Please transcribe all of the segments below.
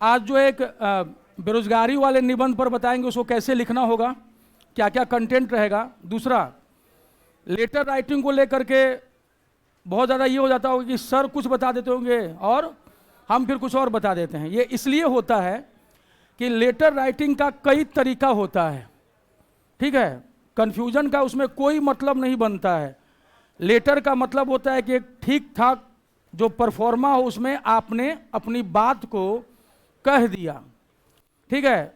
आज जो एक बेरोजगारी वाले निबंध पर बताएंगे उसको कैसे लिखना होगा, क्या क्या कंटेंट रहेगा। दूसरा, लेटर राइटिंग को लेकर के बहुत ज़्यादा ये हो जाता होगा कि सर कुछ बता देते होंगे और हम फिर कुछ और बता देते हैं। ये इसलिए होता है कि लेटर राइटिंग का कई तरीका होता है, ठीक है। कन्फ्यूजन का उसमें कोई मतलब नहीं बनता है। लेटर का मतलब होता है कि एक ठीक ठाक जो परफॉर्मा हो उसमें आपने अपनी बात को कह दिया, ठीक है।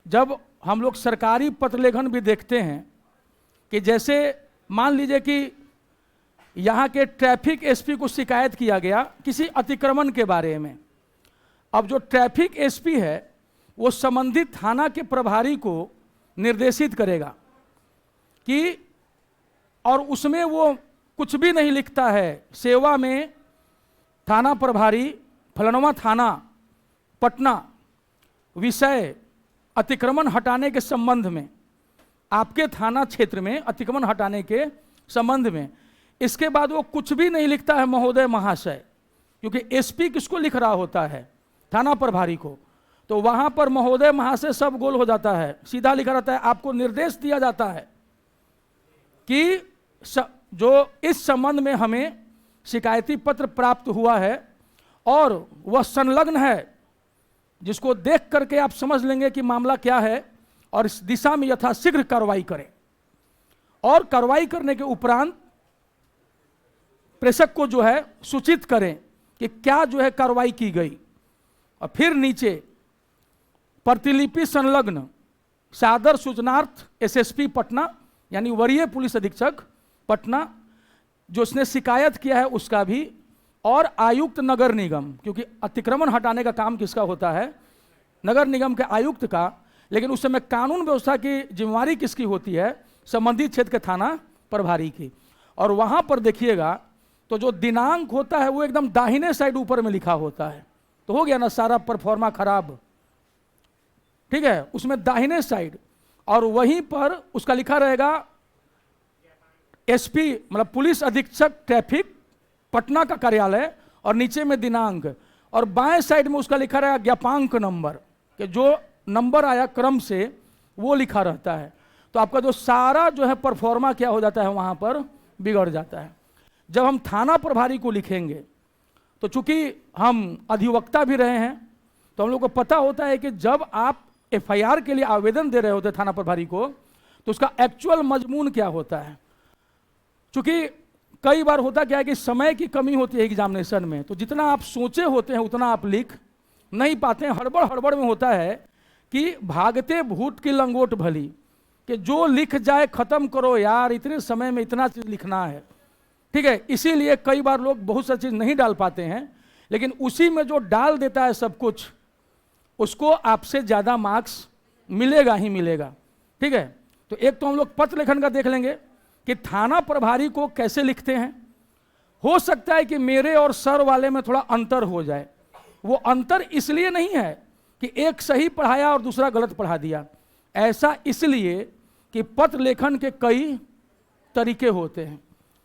जब हम लोग सरकारी पत्र लेखन भी देखते हैं कि जैसे मान लीजिए कि यहाँ के ट्रैफिक एसपी को शिकायत किया गया किसी अतिक्रमण के बारे में। अब जो ट्रैफिक एसपी है वो संबंधित थाना के प्रभारी को निर्देशित करेगा कि, और उसमें वो कुछ भी नहीं लिखता है, सेवा में थाना प्रभारी फलनवा थाना पटना, विषय अतिक्रमण हटाने के संबंध में, आपके थाना क्षेत्र में अतिक्रमण हटाने के संबंध में। इसके बाद वो कुछ भी नहीं लिखता है महोदय महाशय, क्योंकि एसपी किसको लिख रहा होता है, थाना प्रभारी को। तो वहां पर महोदय महाशय सब गोल हो जाता है, सीधा लिखा रहता है। आपको निर्देश दिया जाता है कि जो इस संबंध में हमें शिकायती पत्र प्राप्त हुआ है और वह संलग्न है, जिसको देख करके आप समझ लेंगे कि मामला क्या है, और इस दिशा में यथाशीघ्र कार्रवाई करें। और कार्रवाई करने के उपरांत प्रेषक को जो है सूचित करें कि क्या जो है कार्रवाई की गई। और फिर नीचे प्रतिलिपि संलग्न सादर सूचनार्थ एसएसपी पटना, यानी वरीय पुलिस अधीक्षक पटना, जो उसने शिकायत किया है उसका भी, और आयुक्त नगर निगम, क्योंकि अतिक्रमण हटाने का काम किसका होता है, नगर निगम के आयुक्त का। लेकिन उस समय कानून व्यवस्था की जिम्मेवारी किसकी होती है, संबंधित क्षेत्र के थाना प्रभारी की। और वहां पर देखिएगा तो जो दिनांक होता है वो एकदम दाहिने साइड ऊपर में लिखा होता है। तो हो गया ना सारा परफॉर्मा खराब, ठीक है, उसमें दाहिने साइड। और वहीं पर उसका लिखा रहेगा एसपी, मतलब पुलिस अधीक्षक ट्रैफिक पटना का कार्यालय, और नीचे में दिनांक, और बाएं साइड में उसका लिखा रहेगा ज्ञापांक नंबर, कि जो नंबर आया क्रम से वो लिखा रहता है। तो आपका जो सारा जो है परफॉर्मा क्या हो जाता है, वहां पर बिगड़ जाता है। जब हम थाना प्रभारी को लिखेंगे तो चूंकि हम अधिवक्ता भी रहे हैं तो हम लोग को पता होता है कि जब आप एफआईआर के लिए आवेदन दे रहे होते हैं थाना प्रभारी को, तो उसका एक्चुअल मजमून क्या होता है। चूंकि कई बार होता क्या है कि समय की कमी होती है एग्जामिनेशन में, तो जितना आप सोचे होते हैं उतना आप लिख नहीं पाते हैं। हड़बड़ हड़बड़ में होता है कि भागते भूत की लंगोट भली, कि जो लिख जाए खत्म करो यार, इतने समय में इतना चीज लिखना है, ठीक है। इसीलिए कई बार लोग बहुत सारी चीज नहीं डाल पाते हैं, लेकिन उसी में जो डाल देता है सब कुछ, उसको आपसे ज्यादा मार्क्स मिलेगा ही मिलेगा, ठीक है। तो एक तो हम लोग पत्र लेखन का देख लेंगे कि थाना प्रभारी को कैसे लिखते हैं। हो सकता है कि मेरे और सर वाले में थोड़ा अंतर हो जाए। वो अंतर इसलिए नहीं है कि एक सही पढ़ाया और दूसरा गलत पढ़ा दिया, ऐसा इसलिए कि पत्र लेखन के कई तरीके होते हैं।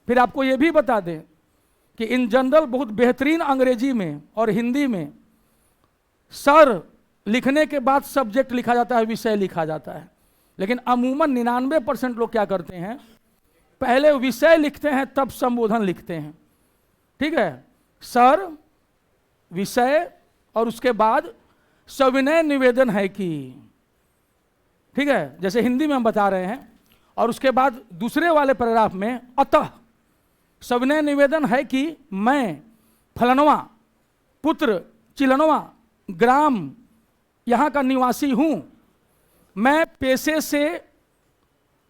फिर आपको ये भी बता दें कि इन जनरल बहुत बेहतरीन अंग्रेजी में और हिंदी में सर लिखने के बाद सब्जेक्ट लिखा जाता है, विषय लिखा जाता है। लेकिन अमूमन 99% लोग क्या करते हैं, पहले विषय लिखते हैं तब संबोधन लिखते हैं, ठीक है। सर, विषय, और उसके बाद सविनय निवेदन है कि, ठीक है, जैसे हिंदी में हम बता रहे हैं। और उसके बाद दूसरे वाले पैराग्राफ में अतः सविनय निवेदन है कि मैं फलनवा पुत्र चिलनवा ग्राम यहाँ का निवासी हूँ, मैं पेशे से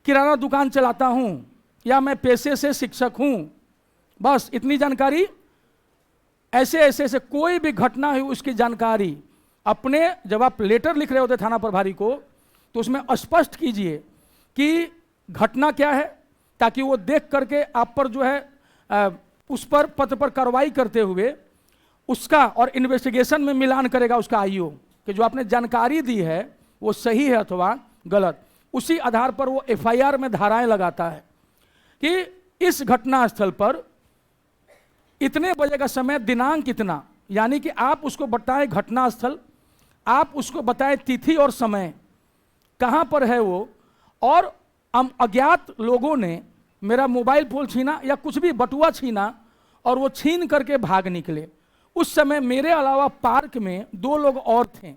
किराना दुकान चलाता हूँ, या मैं पेशे से शिक्षक हूँ। बस इतनी जानकारी। ऐसे ऐसे ऐसे कोई भी घटना हुई उसकी जानकारी अपने, जब आप लेटर लिख रहे होते थाना प्रभारी को, तो उसमें स्पष्ट कीजिए कि घटना क्या है, ताकि वो देख करके आप पर जो है उस पर पत्र पर कार्रवाई करते हुए उसका और इन्वेस्टिगेशन में मिलान करेगा उसका आईओ, कि जो आपने जानकारी दी है वो सही है अथवा गलत। उसी आधार पर वो एफआईआर में धाराएं लगाता है कि इस घटना स्थल पर इतने बजे का समय, दिनांक इतना, यानी कि आप उसको बताएं घटना स्थल, आप उसको बताएं तिथि और समय, कहाँ पर है वो, और अज्ञात लोगों ने मेरा मोबाइल फोन छीना या कुछ भी बटुआ छीना और वो छीन करके भाग निकले। उस समय मेरे अलावा पार्क में 2 लोग और थे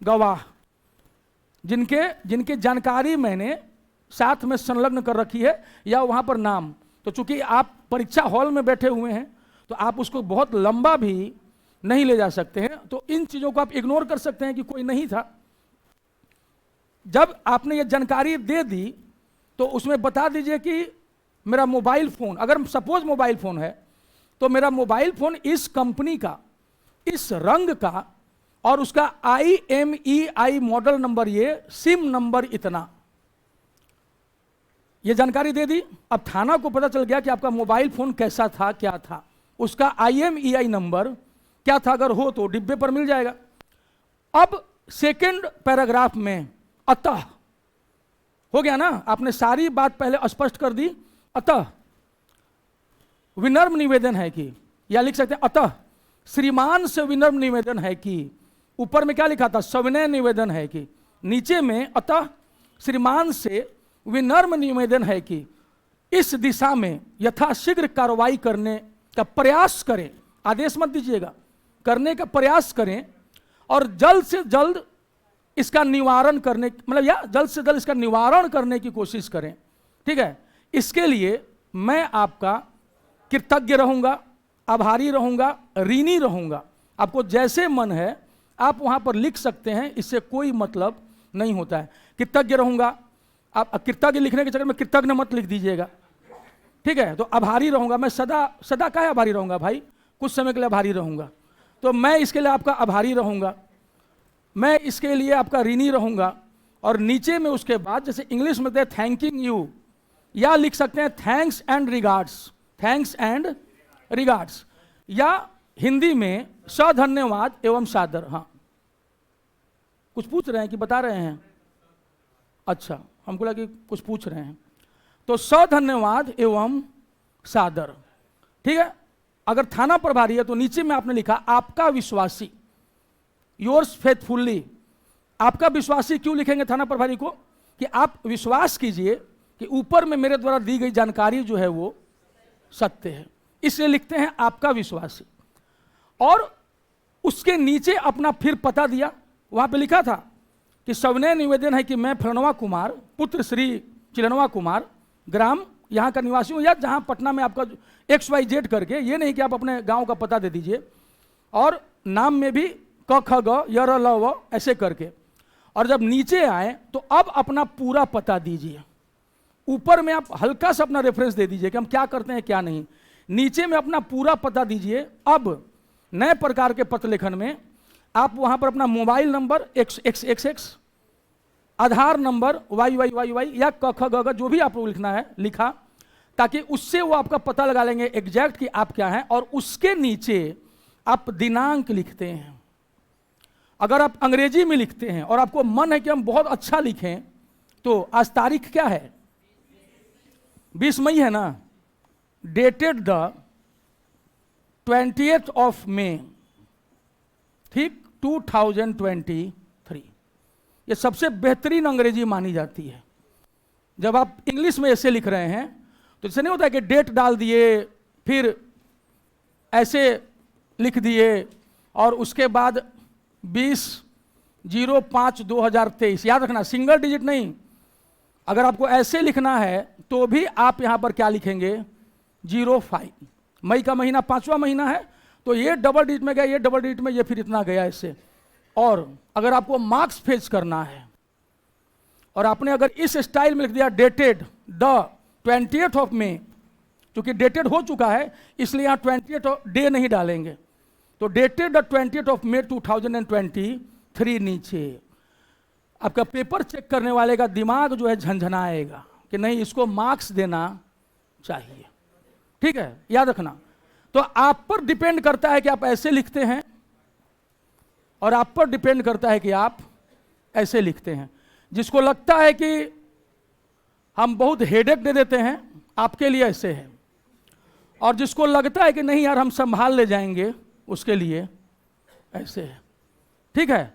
गवाह, जिनके जानकारी मैंने साथ में संलग्न कर रखी है या वहाँ पर नाम। तो चूंकि आप परीक्षा हॉल में बैठे हुए हैं तो आप उसको बहुत लंबा भी नहीं ले जा सकते हैं, तो इन चीज़ों को आप इग्नोर कर सकते हैं कि कोई नहीं था। जब आपने ये जानकारी दे दी तो उसमें बता दीजिए कि मेरा मोबाइल फ़ोन, अगर सपोज मोबाइल फ़ोन है तो मेरा मोबाइल फ़ोन इस कंपनी का, इस रंग का, और उसका IMEI मॉडल नंबर, ये सिम नंबर इतना, ये जानकारी दे दी। अब थाना को पता चल गया कि आपका मोबाइल फ़ोन कैसा था, क्या था, उसका IMEI नंबर क्या था, अगर हो तो डिब्बे पर मिल जाएगा। अब सेकंड पैराग्राफ में अतः हो गया ना, आपने सारी बात पहले स्पष्ट कर दी। अतः विनम्र निवेदन है कि, या लिख सकते हैं अतः श्रीमान से विनम्र निवेदन है कि, ऊपर में क्या लिखा था, सविनय निवेदन है कि, नीचे में अतः श्रीमान से विनम्र निवेदन है कि इस दिशा में यथाशीघ्र कार्रवाई करने का प्रयास करें, आदेश मत दीजिएगा, करने का प्रयास करें, और जल्द से जल्द इसका निवारण करने, मतलब या जल्द से जल्द इसका निवारण करने की कोशिश करें। ठीक है, इसके लिए मैं आपका कृतज्ञ रहूंगा, आभारी रहूंगा, ऋणी रहूंगा। आपको जैसे मन है आप वहां पर लिख सकते हैं, इससे कोई मतलब नहीं होता है। कृतज्ञ रहूंगा, आप कृतज्ञ लिखने के चक्कर में कृतज्ञ मत लिख दीजिएगा। ठीक है, तो आभारी रहूंगा, मैं सदा सदा काहे आभारी रहूंगा भाई, कुछ समय के लिए आभारी रहूंगा, तो मैं इसके लिए आपका आभारी रहूंगा, मैं इसके लिए आपका ऋणी रहूंगा। और नीचे में उसके बाद जैसे इंग्लिश में कहते हैं थैंकिंग यू, या लिख सकते हैं thanks and regards, thanks and regards, या हिंदी में सधन्यवाद एवं सादर। हाँ, कुछ पूछ रहे हैं कि बता रहे हैं? अच्छा, हमको लगा कि कुछ पूछ रहे हैं। तो सधन्यवाद एवं सादर। ठीक है, अगर थाना प्रभारी है तो नीचे में आपने लिखा आपका विश्वासी, योर्स फेथफुल्ली। आपका विश्वासी क्यों लिखेंगे थाना प्रभारी को? कि आप विश्वास कीजिए कि ऊपर में मेरे द्वारा दी गई जानकारी जो है वो सत्य है, इसलिए लिखते हैं आपका विश्वासी। और उसके नीचे अपना फिर पता दिया, वहां पे लिखा था कि सविनय निवेदन है कि मैं फलनवा कुमार पुत्र श्री चिलनवा कुमार, ग्राम यहाँ का निवासी हूँ, या जहाँ पटना में आपका XYZ करके, ये नहीं कि आप अपने गांव का पता दे दीजिए, और नाम में भी क ख ग य र ल व ऐसे करके। और जब नीचे आए तो अब अपना पूरा पता दीजिए। ऊपर में आप हल्का सा अपना रेफरेंस दे दीजिए कि हम क्या करते हैं क्या नहीं, नीचे में अपना पूरा पता दीजिए। अब नए प्रकार के पत्र लेखन में आप वहाँ पर अपना मोबाइल नंबर XXXX, आधार नंबर YYYY या क ख ग जो भी आपको लिखना है लिखा, ताकि उससे वो आपका पता लगा लेंगे एग्जैक्ट कि आप क्या हैं। और उसके नीचे आप दिनांक लिखते हैं। अगर आप अंग्रेजी में लिखते हैं और आपको मन है कि हम बहुत अच्छा लिखें, तो आज तारीख क्या है? 20 मई है ना, dated the 20th of May, ठीक, 2023। ये सबसे बेहतरीन अंग्रेजी मानी जाती है। जब आप इंग्लिश में ऐसे लिख रहे हैं तो ऐसे नहीं होता है कि डेट डाल दिए फिर ऐसे लिख दिए और उसके बाद 20/05/2023, याद रखना सिंगल डिजिट नहीं। अगर आपको ऐसे लिखना है तो भी आप यहां पर क्या लिखेंगे? 05। मई का महीना 5वां महीना है तो ये डबल डिजिट में गया, ये डबल डिजिट में, ये फिर इतना गया इससे। और अगर आपको मार्क्स फेच करना है और आपने अगर इस स्टाइल में लिख दिया dated the 20th of May, क्योंकि डेटेड हो चुका है इसलिए यहाँ 20th डे नहीं डालेंगे, तो dated the 20th of May 2023 नीचे आपका पेपर चेक करने वाले का दिमाग जो है झंझनाएगा कि नहीं, इसको मार्क्स देना चाहिए। ठीक है, याद रखना। तो आप पर डिपेंड करता है कि आप ऐसे लिखते हैं और आप पर डिपेंड करता है कि आप ऐसे लिखते हैं। जिसको लगता है कि हम बहुत हेडेक दे देते हैं, आपके लिए ऐसे है, और जिसको लगता है कि नहीं यार हम संभाल ले जाएंगे, उसके लिए ऐसे है। ठीक है,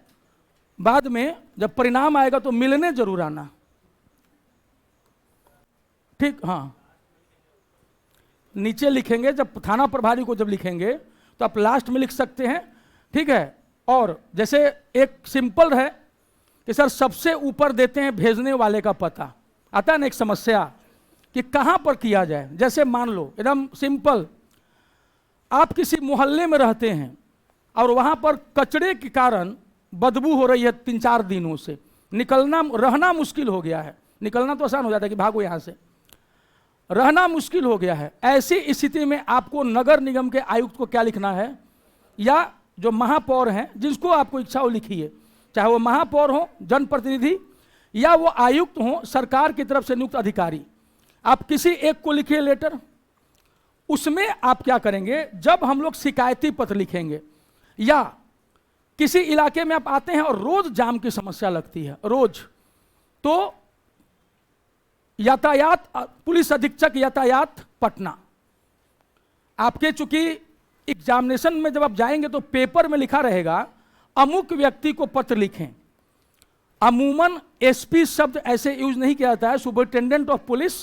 बाद में जब परिणाम आएगा तो मिलने जरूर आना, ठीक। हाँ, नीचे लिखेंगे, जब थाना प्रभारी को जब लिखेंगे तो आप लास्ट में लिख सकते हैं, ठीक है। और जैसे एक सिंपल है कि सर सबसे ऊपर देते हैं भेजने वाले का पता, आता है ना एक समस्या कि कहां पर किया जाए। जैसे मान लो एकदम सिंपल, आप किसी मोहल्ले में रहते हैं और वहां पर कचरे के कारण बदबू हो रही है 3-4 दिनों से, निकलना रहना मुश्किल हो गया है। निकलना तो आसान हो जाता है कि भागो यहां से, रहना मुश्किल हो गया है। ऐसी स्थिति में आपको नगर निगम के आयुक्त को क्या लिखना है, या जो महापौर हैं जिसको आपको इच्छा हो लिखिए, चाहे वो महापौर हो, जनप्रतिनिधि, या वो आयुक्त हो, सरकार की तरफ से नियुक्त अधिकारी। आप किसी एक को लिखिए लेटर। उसमें आप क्या करेंगे, जब हम लोग शिकायती पत्र लिखेंगे या किसी इलाके में आप आते हैं और रोज जाम की समस्या लगती है रोज, तो यातायात पुलिस अधीक्षक यातायात पटना, आपके चूंकि एग्जामिनेशन में जब आप जाएंगे तो पेपर में लिखा रहेगा अमुक व्यक्ति को पत्र लिखें। अमूमन एसपी शब्द ऐसे यूज नहीं किया जाता है, सुपरिटेंडेंट ऑफ पुलिस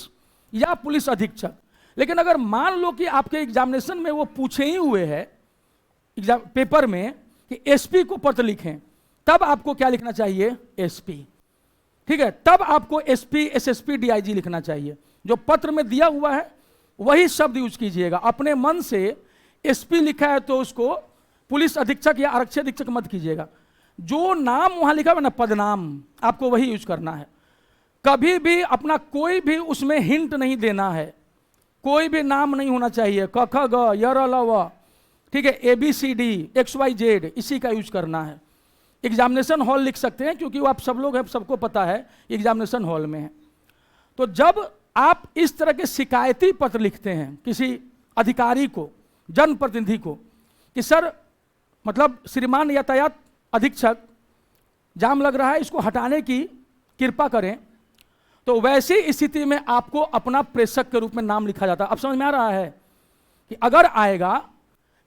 या पुलिस अधीक्षक। लेकिन अगर मान लो कि आपके एग्जामिनेशन में वो पूछे ही हुए है एग्जाम पेपर में कि एसपी को पत्र लिखें, तब आपको क्या लिखना चाहिए, एसपी, ठीक है। तब आपको एसपी, एसएसपी, डीआईजी लिखना चाहिए। जो पत्र में दिया हुआ है वही शब्द यूज कीजिएगा। अपने मन से एसपी लिखा है तो उसको पुलिस अधीक्षक या आरक्षी अधीक्षक मत कीजिएगा। जो नाम वहां लिखा है ना, पदनाम, आपको वही यूज करना है। कभी भी अपना कोई भी उसमें हिंट नहीं देना है, कोई भी नाम नहीं होना चाहिए, क ख ग य र ल व, ठीक है, ABCD XYZ, इसी का यूज करना है। एग्जामिनेशन हॉल लिख सकते हैं क्योंकि वो आप सब लोग हैं, सबको पता है एग्जामिनेशन हॉल में है। तो जब आप इस तरह के शिकायती पत्र लिखते हैं किसी अधिकारी को, जनप्रतिनिधि को, कि सर मतलब श्रीमान यातायात अधीक्षक जाम लग रहा है, इसको हटाने की कृपा करें, तो वैसी स्थिति में आपको अपना प्रेषक के रूप में नाम लिखा जाता है। अब समझ में आ रहा है कि अगर आएगा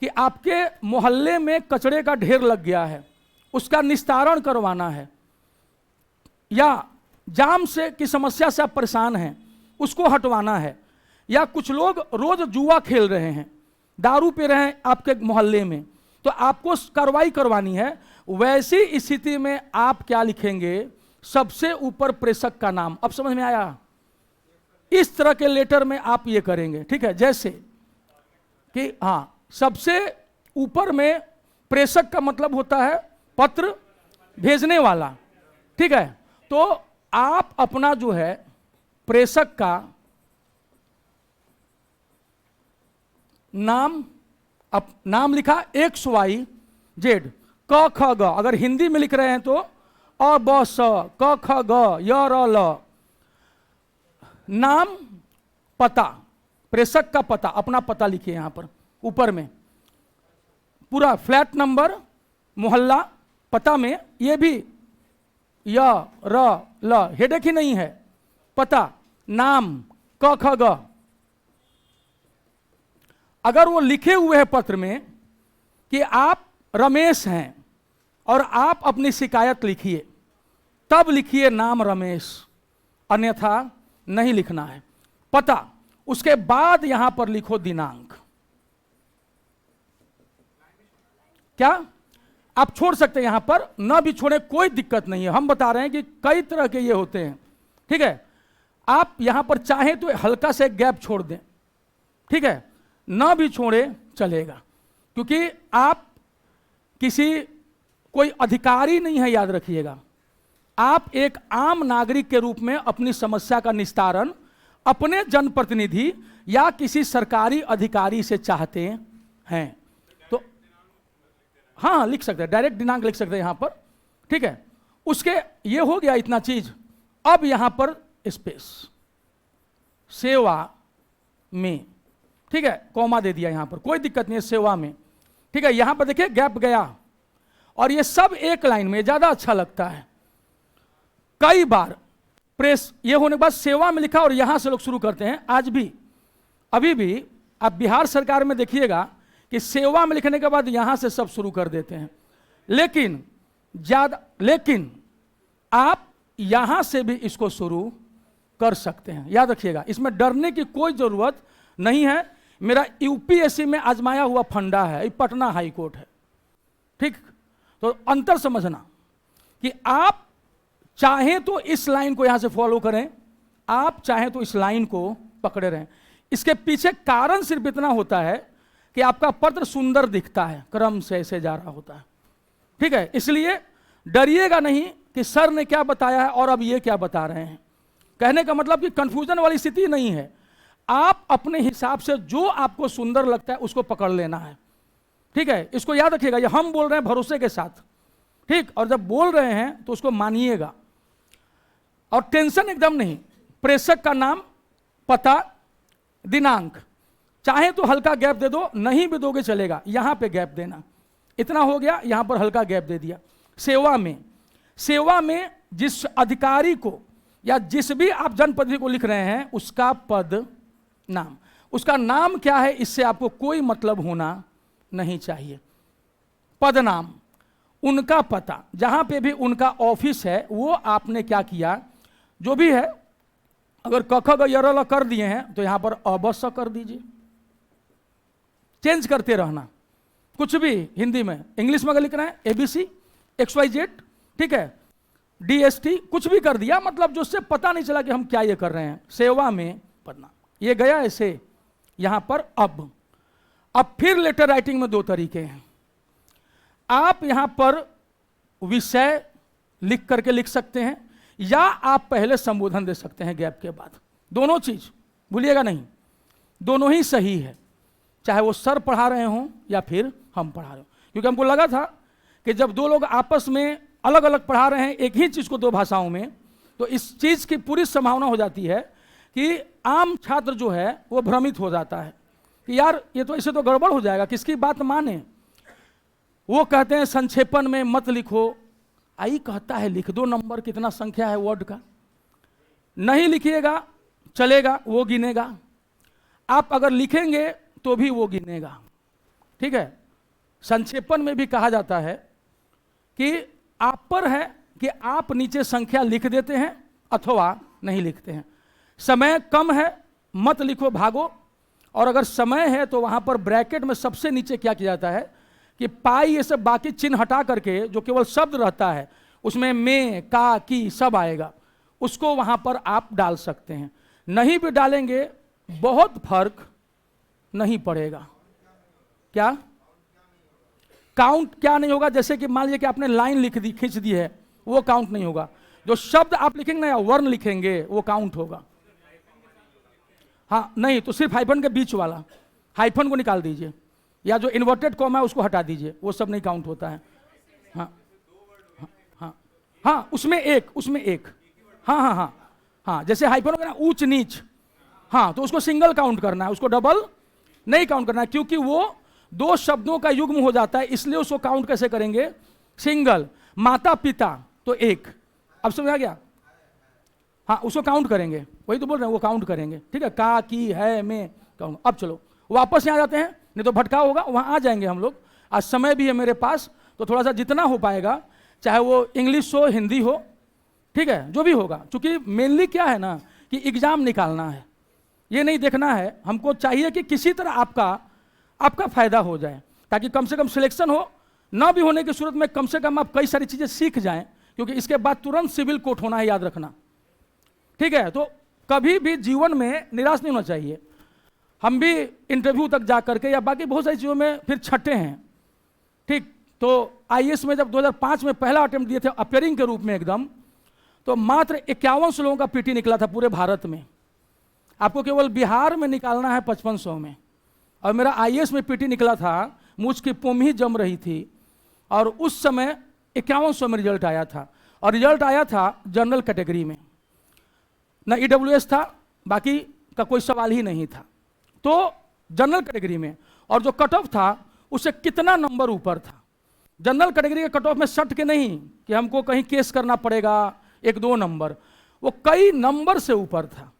कि आपके मोहल्ले में कचरे का ढेर लग गया है, उसका निस्तारण करवाना है, या जाम से की समस्या से आप परेशान हैं, उसको हटवाना है, या कुछ लोग रोज जुआ खेल रहे हैं, दारू पी रहे हैं आपके मोहल्ले में, तो आपको कार्रवाई करवानी है, वैसी स्थिति में आप क्या लिखेंगे, सबसे ऊपर प्रेषक का नाम। अब समझ में आया? इस तरह के लेटर में आप ये करेंगे, ठीक है। जैसे कि हाँ, सबसे ऊपर में प्रेषक का मतलब होता है पत्र भेजने वाला, ठीक है। तो आप अपना जो है प्रेषक का नाम लिखा XYZ, क ख ग, अगर हिंदी में लिख रहे हैं तो अ ब स, क ख ग य र ल, नाम, पता, प्रेषक का पता, अपना पता लिखिए यहां पर ऊपर में, पूरा फ्लैट नंबर, मोहल्ला, पता में ये भी य र ल, हेडेक ही नहीं है, पता, नाम, क ख ग। अगर वो लिखे हुए हैं पत्र में कि आप रमेश हैं और आप अपनी शिकायत लिखिए, तब लिखिए नाम रमेश, अन्यथा नहीं लिखना है। पता, उसके बाद यहां पर लिखो दिनांक। क्या आप छोड़ सकते हैं यहां पर, न भी छोड़े कोई दिक्कत नहीं है। हम बता रहे हैं कि कई तरह के ये होते हैं, ठीक है। आप यहां पर चाहें तो हल्का से गैप छोड़ दें, ठीक है, न भी छोड़े चलेगा, क्योंकि आप किसी कोई अधिकारी नहीं है, याद रखिएगा। आप एक आम नागरिक के रूप में अपनी समस्या का निस्तारण अपने जनप्रतिनिधि या किसी सरकारी अधिकारी से चाहते हैं, तो हाँ लिख सकते हैं, डायरेक्ट दिनांक लिख सकते हैं यहां पर, ठीक है। उसके ये हो गया इतना चीज। अब यहां पर स्पेस, सेवा में, ठीक है, कॉमा दे दिया यहां पर, कोई दिक्कत नहीं है, सेवा में, ठीक है। यहां पर देखिए गैप गया, और ये सब एक लाइन में, ज्यादा अच्छा लगता है। कई बार प्रेस ये होने के बाद सेवा में लिखा और यहां से लोग शुरू करते हैं। आज भी, अभी भी आप बिहार सरकार में देखिएगा कि सेवा में लिखने के बाद यहां से सब शुरू कर देते हैं। लेकिन ज्यादा, लेकिन आप यहां से भी इसको शुरू कर सकते हैं। याद रखिएगा, इसमें डरने की कोई जरूरत नहीं है। मेरा यूपीएससी में आजमाया हुआ फंडा है, ये पटना हाई कोर्ट है। ठीक, तो अंतर समझना कि आप चाहें तो इस लाइन को यहां से फॉलो करें, आप चाहें तो इस लाइन को पकड़े रहें। इसके पीछे कारण सिर्फ इतना होता है कि आपका पत्र सुंदर दिखता है, क्रम से ऐसे जा रहा होता है। ठीक है, इसलिए डरिएगा नहीं कि सर ने क्या बताया है और अब ये क्या बता रहे हैं। कहने का मतलब कि कंफ्यूजन वाली स्थिति नहीं है, आप अपने हिसाब से जो आपको सुंदर लगता है उसको पकड़ लेना है। ठीक है, इसको याद रखिएगा, ये हम बोल रहे हैं भरोसे के साथ। ठीक, और जब बोल रहे हैं तो उसको मानिएगा और टेंशन एकदम नहीं। प्रेषक का नाम, पता, दिनांक, चाहे तो हल्का गैप दे दो, नहीं भी दोगे चलेगा, यहां पे गैप देना। इतना हो गया, यहां पर हल्का गैप दे दिया। सेवा में जिस अधिकारी को या जिस भी आप जनप्रतिनिधि को लिख रहे हैं उसका पद नाम, उसका नाम क्या है इससे आपको कोई मतलब होना नहीं चाहिए। पद नाम, उनका पता, जहां पे भी उनका ऑफिस है वो आपने क्या किया, जो भी है, अगर क ख ग य र ल कर दिए हैं तो यहां पर अवश्य कर दीजिए। चेंज करते रहना, कुछ भी हिंदी में, इंग्लिश में अगर लिख रहे हैं ABC XYZ, ठीक है, DST, कुछ भी कर दिया, मतलब जो उससे पता नहीं चला कि हम क्या ये कर रहे हैं। सेवा में पढ़ना, ये गया ऐसे यहां पर। अब फिर लेटर राइटिंग में दो तरीके हैं। आप यहां पर विषय लिख करके लिख सकते हैं या आप पहले संबोधन दे सकते हैं गैप के बाद। दोनों चीज भूलिएगा नहीं, दोनों ही सही है, चाहे वो सर पढ़ा रहे हों या फिर हम पढ़ा रहे हों। क्योंकि हमको लगा था कि जब दो लोग आपस में अलग अलग पढ़ा रहे हैं एक ही चीज को दो भाषाओं में, तो इस चीज की पूरी संभावना हो जाती है कि आम छात्र जो है वो भ्रमित हो जाता है कि यार ये तो इससे तो गड़बड़ हो जाएगा, किसकी बात माने। वो कहते हैं संक्षेपण में मत लिखो, आई कहता है लिख दो नंबर, कितना संख्या है वर्ड का, नहीं लिखिएगा चलेगा, वो गिनेगा। आप अगर लिखेंगे तो भी वो गिनेगा। ठीक है, संक्षेपण में भी कहा जाता है कि आप पर है कि आप नीचे संख्या लिख देते हैं अथवा नहीं लिखते हैं। समय कम है मत लिखो, भागो। और अगर समय है तो वहां पर ब्रैकेट में सबसे नीचे क्या किया जाता है कि पाई, ये सब बाकी चिन्ह हटा करके जो केवल शब्द रहता है उसमें में, का, की सब आएगा, उसको वहां पर आप डाल सकते हैं। नहीं भी डालेंगे बहुत फर्क नहीं पड़ेगा। क्या काउंट क्या नहीं होगा? जैसे कि मान लीजिए कि आपने लाइन लिख दी, खींच दी है, वो काउंट नहीं होगा। जो शब्द आप लिखेंगे ना या वर्ण लिखेंगे वो काउंट होगा। हाँ नहीं तो सिर्फ हाइफन के बीच वाला, हाइफन को निकाल दीजिए या जो इन्वर्टेड कॉमा है उसको हटा दीजिए, वो सब नहीं काउंट होता है। हाँ हाँ हाँ, उसमें एक हाँ हाँ हाँ हाँ, जैसे हाइफन हो गया ना ऊंच नीच, हाँ तो उसको सिंगल काउंट करना है, उसको डबल नहीं काउंट करना है, क्योंकि वो दो शब्दों का युग्म हो जाता है, इसलिए उसको काउंट कैसे करेंगे? सिंगल। माता पिता तो एक, अब समझ आ गया? हाँ उसको काउंट करेंगे, वही तो बोल रहे हैं, वो काउंट करेंगे। ठीक है, का, की, है, में काउंट। अब चलो वापस यहाँ जाते हैं, नहीं तो भटका होगा, वहाँ आ जाएंगे हम लोग। आज समय भी है मेरे पास, तो थोड़ा सा जितना हो पाएगा, चाहे वो इंग्लिश हो हिंदी हो, ठीक है, जो भी होगा। क्योंकि मेनली क्या है ना कि एग्जाम निकालना है, ये नहीं देखना है। हमको चाहिए कि किसी तरह आपका फायदा हो जाए, ताकि कम से कम सिलेक्शन हो, ना भी होने की सूरत में कम से कम आप कई सारी चीजें सीख जाएं, क्योंकि इसके बाद तुरंत सिविल कोर्ट होना है, याद रखना। ठीक है, तो कभी भी जीवन में निराश नहीं होना चाहिए। हम भी इंटरव्यू तक जा करके या बाकी बहुत सारी चीज़ों में फिर छठे हैं। ठीक, तो आईएएस में जब 2005 में पहला अटेम्प्ट दिए थे अपेयरिंग के रूप में एकदम, तो मात्र 51 लोगों का पीटी निकला था पूरे भारत में। आपको केवल बिहार में निकालना है 5500 में, और मेरा आईएएस में पीटी निकला था, मुझ की पोम ही जम रही थी, और उस समय 5100 में रिजल्ट आया था, और रिजल्ट आया था जनरल कैटेगरी में, ना ईडब्ल्यूएस था, बाकी का कोई सवाल ही नहीं था, तो जनरल कैटेगरी में। और जो कट ऑफ था उससे कितना नंबर ऊपर था। जनरल कैटेगरी के कट ऑफ में सट के नहीं कि हमको कहीं केस करना पड़ेगा 1-2 नंबर, वो कई नंबर से ऊपर था।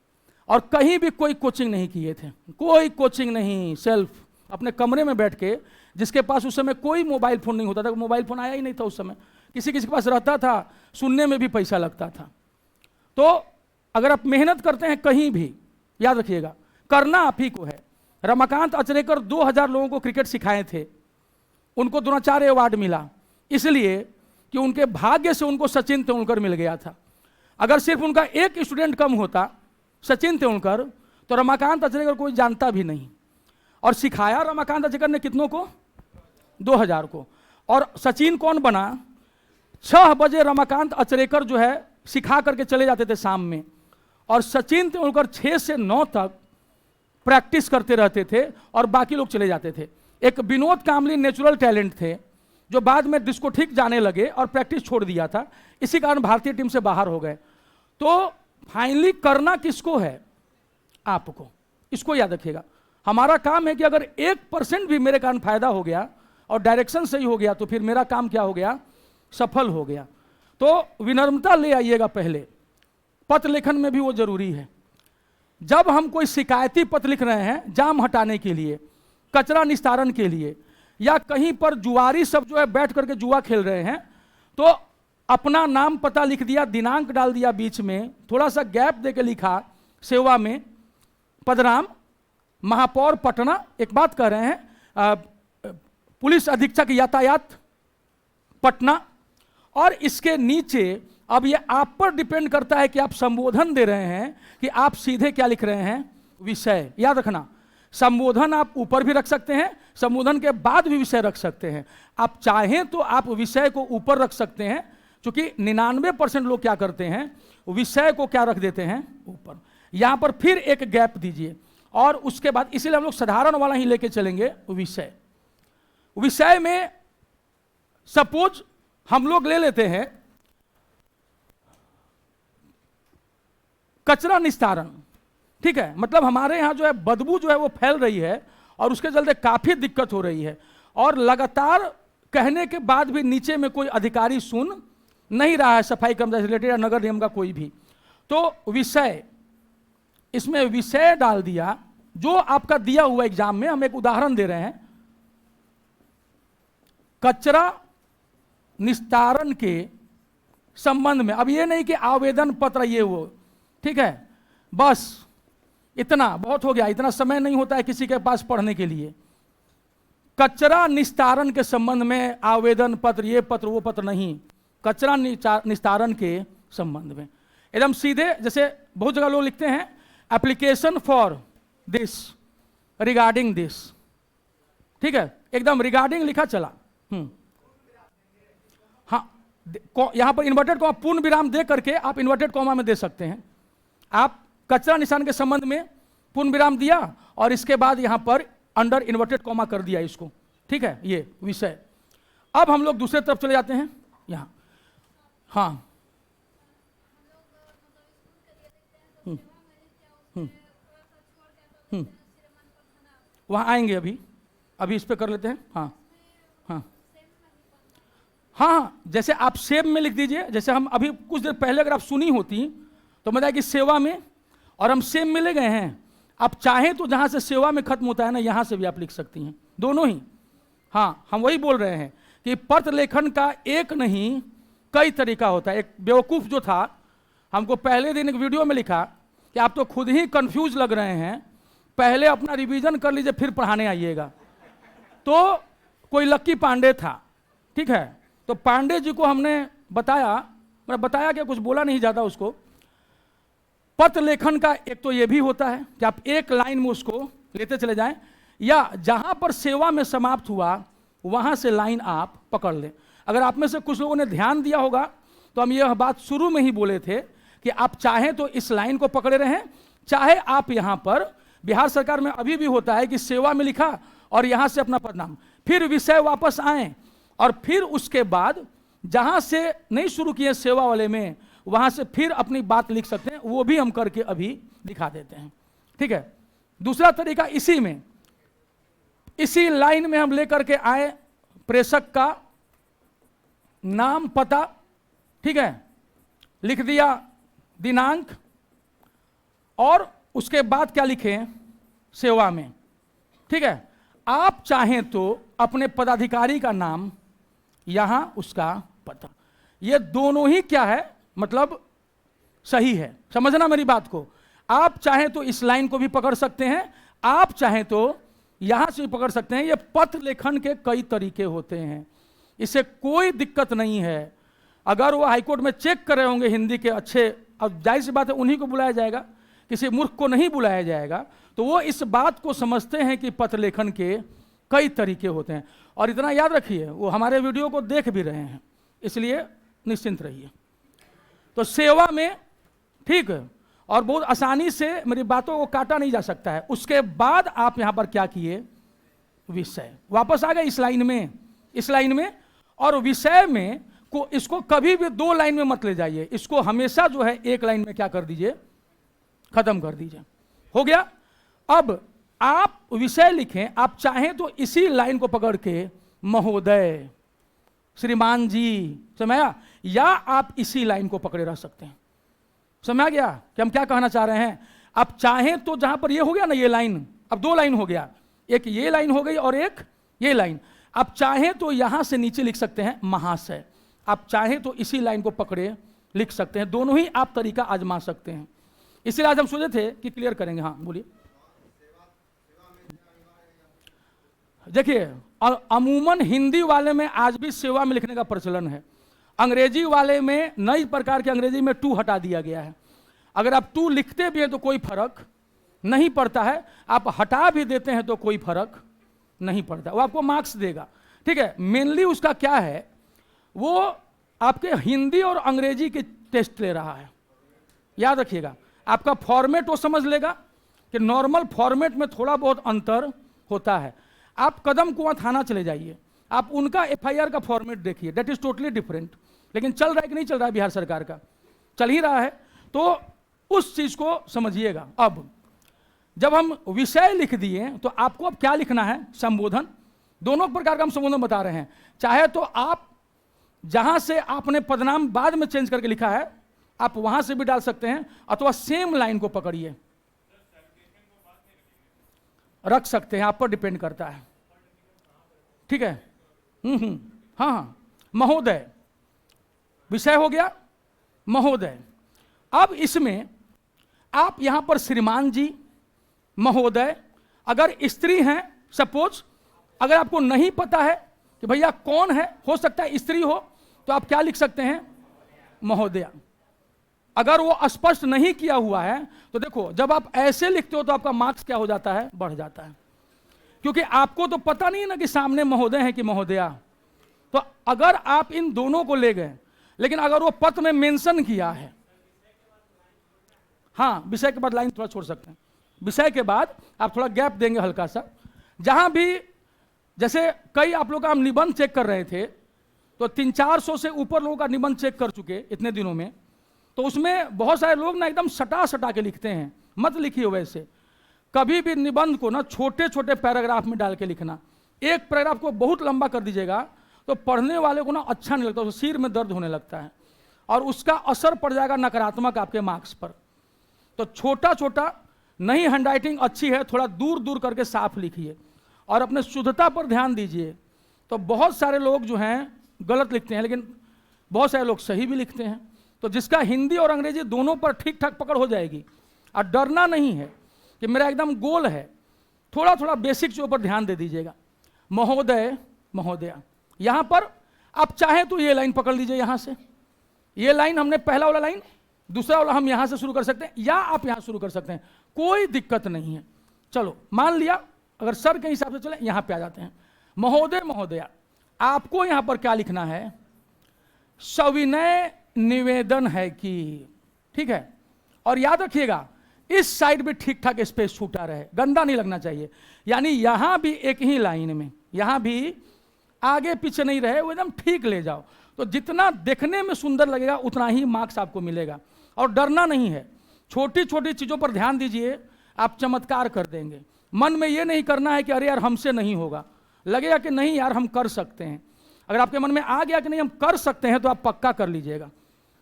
और कहीं भी कोई कोचिंग नहीं किए थे, कोई कोचिंग नहीं, सेल्फ अपने कमरे में बैठ के, जिसके पास उस समय कोई मोबाइल फ़ोन नहीं होता था, मोबाइल फ़ोन आया ही नहीं था उस समय, किसी किसी के पास रहता था, सुनने में भी पैसा लगता था। तो अगर आप मेहनत करते हैं कहीं भी, याद रखिएगा करना आप ही को है। रमाकांत अचरेकर 2000 लोगों को क्रिकेट सिखाए थे, उनको द्रोणाचार्य अवार्ड मिला इसलिए कि उनके भाग्य से उनको सचिन तेंदुलकर मिल गया था। अगर सिर्फ उनका एक स्टूडेंट कम होता, सचिन तेंदुलकर, तो रमाकांत अचरेकर कोई जानता भी नहीं। और सिखाया रमाकांत अचरेकर ने कितनों को? 2000 को। और सचिन कौन बना? 6 बजे रमाकांत अचरेकर जो है सिखा करके चले जाते थे शाम में, और सचिन तेंदुलकर 6 से 9 तक प्रैक्टिस करते रहते थे और बाकी लोग चले जाते थे। एक विनोद कांबली नेचुरल टैलेंट थे जो बाद में डिस्कोथिक जाने लगे और प्रैक्टिस छोड़ दिया था, इसी कारण भारतीय टीम से बाहर हो गए। तो फाइनली करना किसको है? आपको। इसको याद रखिएगा। हमारा काम है कि अगर 1% भी मेरे कारण फायदा हो गया और डायरेक्शन सही हो गया तो फिर मेरा काम क्या हो गया? सफल हो गया। तो विनम्रता ले आइएगा पहले। पत्र लेखन में भी वो जरूरी है। जब हम कोई शिकायती पत्र लिख रहे हैं जाम हटाने के लिए, कचरा निस्तारण के लिए, या कहीं पर जुआरी सब जो है बैठ करके जुआ खेल रहे हैं, तो अपना नाम पता लिख दिया, दिनांक डाल दिया बीच में, थोड़ा सा गैप देके लिखा सेवा में पदराम, महापौर पटना, एक बात कह रहे हैं पुलिस अधीक्षक यातायात पटना, और इसके नीचे अब ये आप पर डिपेंड करता है कि आप संबोधन दे रहे हैं कि आप सीधे क्या लिख रहे हैं? विषय। याद रखना, संबोधन आप ऊपर भी रख सकते हैं, संबोधन के बाद भी विषय रख सकते हैं। आप चाहें तो आप विषय को ऊपर रख सकते हैं, क्योंकि 99% लोग क्या करते हैं? विषय को क्या रख देते हैं? ऊपर। यहां पर फिर एक गैप दीजिए, और उसके बाद इसीलिए हम लोग साधारण वाला ही लेके चलेंगे विषय। विषय में सपोज हम लोग ले लेते हैं कचरा निस्तारण, ठीक है? मतलब हमारे यहां जो है बदबू जो है वो फैल रही है और उसके चलते काफी दिक्कत हो रही है, और लगातार कहने के बाद भी नीचे में कोई अधिकारी सुन नहीं रहा है, सफाई कर्मचारी से रिलेटेड या नगर निगम का कोई भी। तो विषय, इसमें विषय डाल दिया जो आपका दिया हुआ एग्जाम में। हम एक उदाहरण दे रहे हैं, कचरा निस्तारण के संबंध में। अब ये नहीं कि आवेदन पत्र ये वो, ठीक है? बस इतना बहुत हो गया, इतना समय नहीं होता है किसी के पास पढ़ने के लिए। कचरा निस्तारण के संबंध में आवेदन पत्र, ये पत्र वो पत्र नहीं, कचरा निस्तारण के संबंध में एकदम सीधे। जैसे बहुत जगह लोग लिखते हैं application for this, regarding this, ठीक है? एकदम रिगार्डिंग लिखा चला। हाँ, यहां पर इन्वर्टेड कॉमा पूर्ण विराम दे करके आप इन्वर्टेड कॉमा में दे सकते हैं। आप कचरा निशान के संबंध में पूर्ण विराम दिया और इसके बाद यहां पर अंडर इन्वर्टेड कॉमा कर दिया इसको, ठीक है? ये विषय। अब हम लोग दूसरे तरफ चले जाते हैं यहां। हाँ, वहां आएंगे, अभी इस पे कर लेते हैं। हाँ हाँ हाँ, जैसे आप सेव में लिख दीजिए। जैसे हम अभी कुछ देर पहले अगर आप सुनी होती तो मैं कि सेवा में, और हम सेव में ले गए हैं। आप चाहें तो जहां से सेवा में खत्म होता है ना, यहां से भी आप लिख सकती हैं, दोनों ही। हाँ, हम वही बोल रहे हैं कि पत्र लेखन का एक नहीं कई तरीका होता है। एक बेवकूफ़ जो था, हमको पहले दिन एक वीडियो में लिखा कि आप तो खुद ही कंफ्यूज लग रहे हैं, पहले अपना रिवीजन कर लीजिए फिर पढ़ाने आइएगा। तो कोई लक्की पांडे था, ठीक है? तो पांडे जी को हमने बताया, मैं बताया कि कुछ बोला नहीं ज़्यादा उसको। पत्र लेखन का एक तो ये भी होता है कि आप एक लाइन में उसको लेते चले जाएं, या जहां पर सेवा में समाप्त हुआ वहां से लाइन आप पकड़ लें। अगर आप में से कुछ लोगों ने ध्यान दिया होगा तो हम यह बात शुरू में ही बोले थे कि आप चाहें तो इस लाइन को पकड़े रहें, चाहे आप यहां पर, बिहार सरकार में अभी भी होता है कि सेवा में लिखा और यहां से अपना पदनाम, फिर विषय वापस आए और फिर उसके बाद जहां से नहीं शुरू किए सेवा वाले में, वहां से फिर अपनी बात लिख सकते हैं। वो भी हम करके अभी दिखा देते हैं, ठीक है? दूसरा तरीका इसी में, इसी लाइन में हम लेकर के आए प्रेषक का नाम पता, ठीक है? लिख दिया दिनांक, और उसके बाद क्या लिखें? सेवा में, ठीक है? आप चाहें तो अपने पदाधिकारी का नाम, यहां उसका पता। ये दोनों ही क्या है, मतलब सही है। समझना मेरी बात को। आप चाहें तो इस लाइन को भी पकड़ सकते हैं, आप चाहें तो यहां से भी पकड़ सकते हैं। ये पत्र लेखन के कई तरीके होते हैं, इससे कोई दिक्कत नहीं है। अगर वो हाईकोर्ट में चेक कर रहे होंगे हिंदी के अच्छे, अब जाहिर सी बात है उन्हीं को बुलाया जाएगा, किसी मूर्ख को नहीं बुलाया जाएगा। तो वो इस बात को समझते हैं कि पत्र लेखन के कई तरीके होते हैं। और इतना याद रखिए, वो हमारे वीडियो को देख भी रहे हैं, इसलिए निश्चिंत रहिए। तो सेवा में ठीक है, और बहुत आसानी से मेरी बातों को काटा नहीं जा सकता है। उसके बाद आप यहां पर क्या किए, विषय। वापस आ गए इस लाइन में, इस लाइन में। और विषय में को इसको कभी भी दो लाइन में मत ले जाइए, इसको हमेशा जो है एक लाइन में क्या कर दीजिए, खत्म कर दीजिए। हो गया। अब आप विषय लिखें, आप चाहें तो इसी लाइन को पकड़ के महोदय, श्रीमान जी, समझा, या आप इसी लाइन को पकड़े रह सकते हैं। समझ गया कि हम क्या कहना चाह रहे हैं। आप चाहें तो जहां पर ये हो गया ना, ये लाइन, अब दो लाइन हो गया, एक ये लाइन हो गई और एक ये लाइन। आप चाहें तो यहां से नीचे लिख सकते हैं महाशय, आप चाहें तो इसी लाइन को पकड़े लिख सकते हैं। दोनों ही आप तरीका आजमा सकते हैं। इसलिए आज हम सोचे थे कि क्लियर करेंगे। हाँ बोलिए। देखिए, अमूमन हिंदी वाले में आज भी सेवा में लिखने का प्रचलन है। अंग्रेजी वाले में नई प्रकार के अंग्रेजी में टू हटा दिया गया है। अगर आप टू लिखते भी हैं तो कोई फर्क नहीं पड़ता है, आप हटा भी देते हैं तो कोई फर्क नहीं पड़ता, वो आपको मार्क्स देगा। ठीक है, मेनली उसका क्या है, वो आपके हिंदी और अंग्रेजी के टेस्ट ले रहा है। याद रखिएगा, आपका फॉर्मेट वो समझ लेगा कि नॉर्मल फॉर्मेट में थोड़ा बहुत अंतर होता है। आप कदम कुआं थाना चले जाइए, आप उनका एफआईआर का फॉर्मेट देखिए, दैट इज टोटली डिफरेंट। लेकिन चल रहा है कि नहीं चल रहा है, बिहार सरकार का चल ही रहा है, तो उस चीज को समझिएगा। अब जब हम विषय लिख दिए तो आपको अब क्या लिखना है, संबोधन। दोनों प्रकार का हम संबोधन बता रहे हैं। चाहे तो आप जहां से आपने पदनाम बाद में चेंज करके लिखा है, आप वहां से भी डाल सकते हैं, अथवा सेम लाइन को पकड़िए रख सकते हैं, आप पर डिपेंड करता है। ठीक है। हाँ हाँ, महोदय विषय हो गया, महोदय। अब इसमें आप यहां पर श्रीमान जी, महोदय, अगर स्त्री हैं सपोज, अगर आपको नहीं पता है कि भैया कौन है, हो सकता है स्त्री हो, तो आप क्या लिख सकते हैं, महोदया। अगर वो स्पष्ट नहीं किया हुआ है तो देखो, जब आप ऐसे लिखते हो तो आपका मार्क्स क्या हो जाता है, बढ़ जाता है, क्योंकि आपको तो पता नहीं है ना कि सामने महोदय है कि महोदया। तो अगर आप इन दोनों को ले गए, लेकिन अगर वो पत्र में मेंशन किया है, हाँ, विषय के बाद लाइन थोड़ा छोड़ सकते हैं, विषय के बाद आप थोड़ा गैप देंगे हल्का सा। जहां भी जैसे कई आप लोग का हम निबंध चेक कर रहे थे, तो 300-400 से ऊपर लोगों का निबंध चेक कर चुके इतने दिनों में, तो उसमें बहुत सारे लोग ना एकदम सटा सटा के लिखते हैं। मत लिखिए वैसे, कभी भी निबंध को ना छोटे छोटे पैराग्राफ में डाल के लिखना। एक पैराग्राफ को बहुत लंबा कर दीजिएगा तो पढ़ने वाले को ना अच्छा नहीं लगता, उसको सिर में दर्द होने लगता है और उसका असर पड़ जाएगा नकारात्मक आपके मार्क्स पर। तो छोटा छोटा, नहीं हैंडराइटिंग अच्छी है, थोड़ा दूर दूर करके साफ लिखिए और अपने शुद्धता पर ध्यान दीजिए। तो बहुत सारे लोग जो हैं गलत लिखते हैं, लेकिन बहुत सारे लोग सही भी लिखते हैं। तो जिसका हिंदी और अंग्रेजी दोनों पर ठीक ठाक पकड़ हो जाएगी, और डरना नहीं है कि मेरा एकदम गोल है, थोड़ा थोड़ा बेसिक चीज़ों पर ध्यान दे दीजिएगा। महोदय, महोदया, यहाँ पर आप चाहें तो ये लाइन पकड़ लीजिए, यहाँ से ये लाइन, हमने पहला वाला लाइन, दूसरा वाला हम यहाँ से शुरू कर सकते हैं, या आप यहाँ शुरू कर सकते हैं, कोई दिक्कत नहीं है। चलो मान लिया, अगर सर के हिसाब से चले, यहाँ पे आ जाते हैं। महोदय, महोदया, आपको यहाँ पर क्या लिखना है, सविनय निवेदन है कि, ठीक है। और याद रखिएगा, इस साइड भी ठीक ठाक स्पेस छूटा रहे, गंदा नहीं लगना चाहिए। यानी यहां भी एक ही लाइन में, यहां भी आगे पीछे नहीं रहे, वो एकदम ठीक ले जाओ। तो जितना देखने में सुंदर लगेगा उतना ही मार्क्स आपको मिलेगा। और डरना नहीं है, छोटी छोटी चीजों पर ध्यान दीजिए, आप चमत्कार कर देंगे। मन में ये नहीं करना है कि अरे यार हमसे नहीं होगा, लगेगा कि नहीं यार हम कर सकते हैं। अगर आपके मन में आ गया कि नहीं हम कर सकते हैं, तो आप पक्का कर लीजिएगा।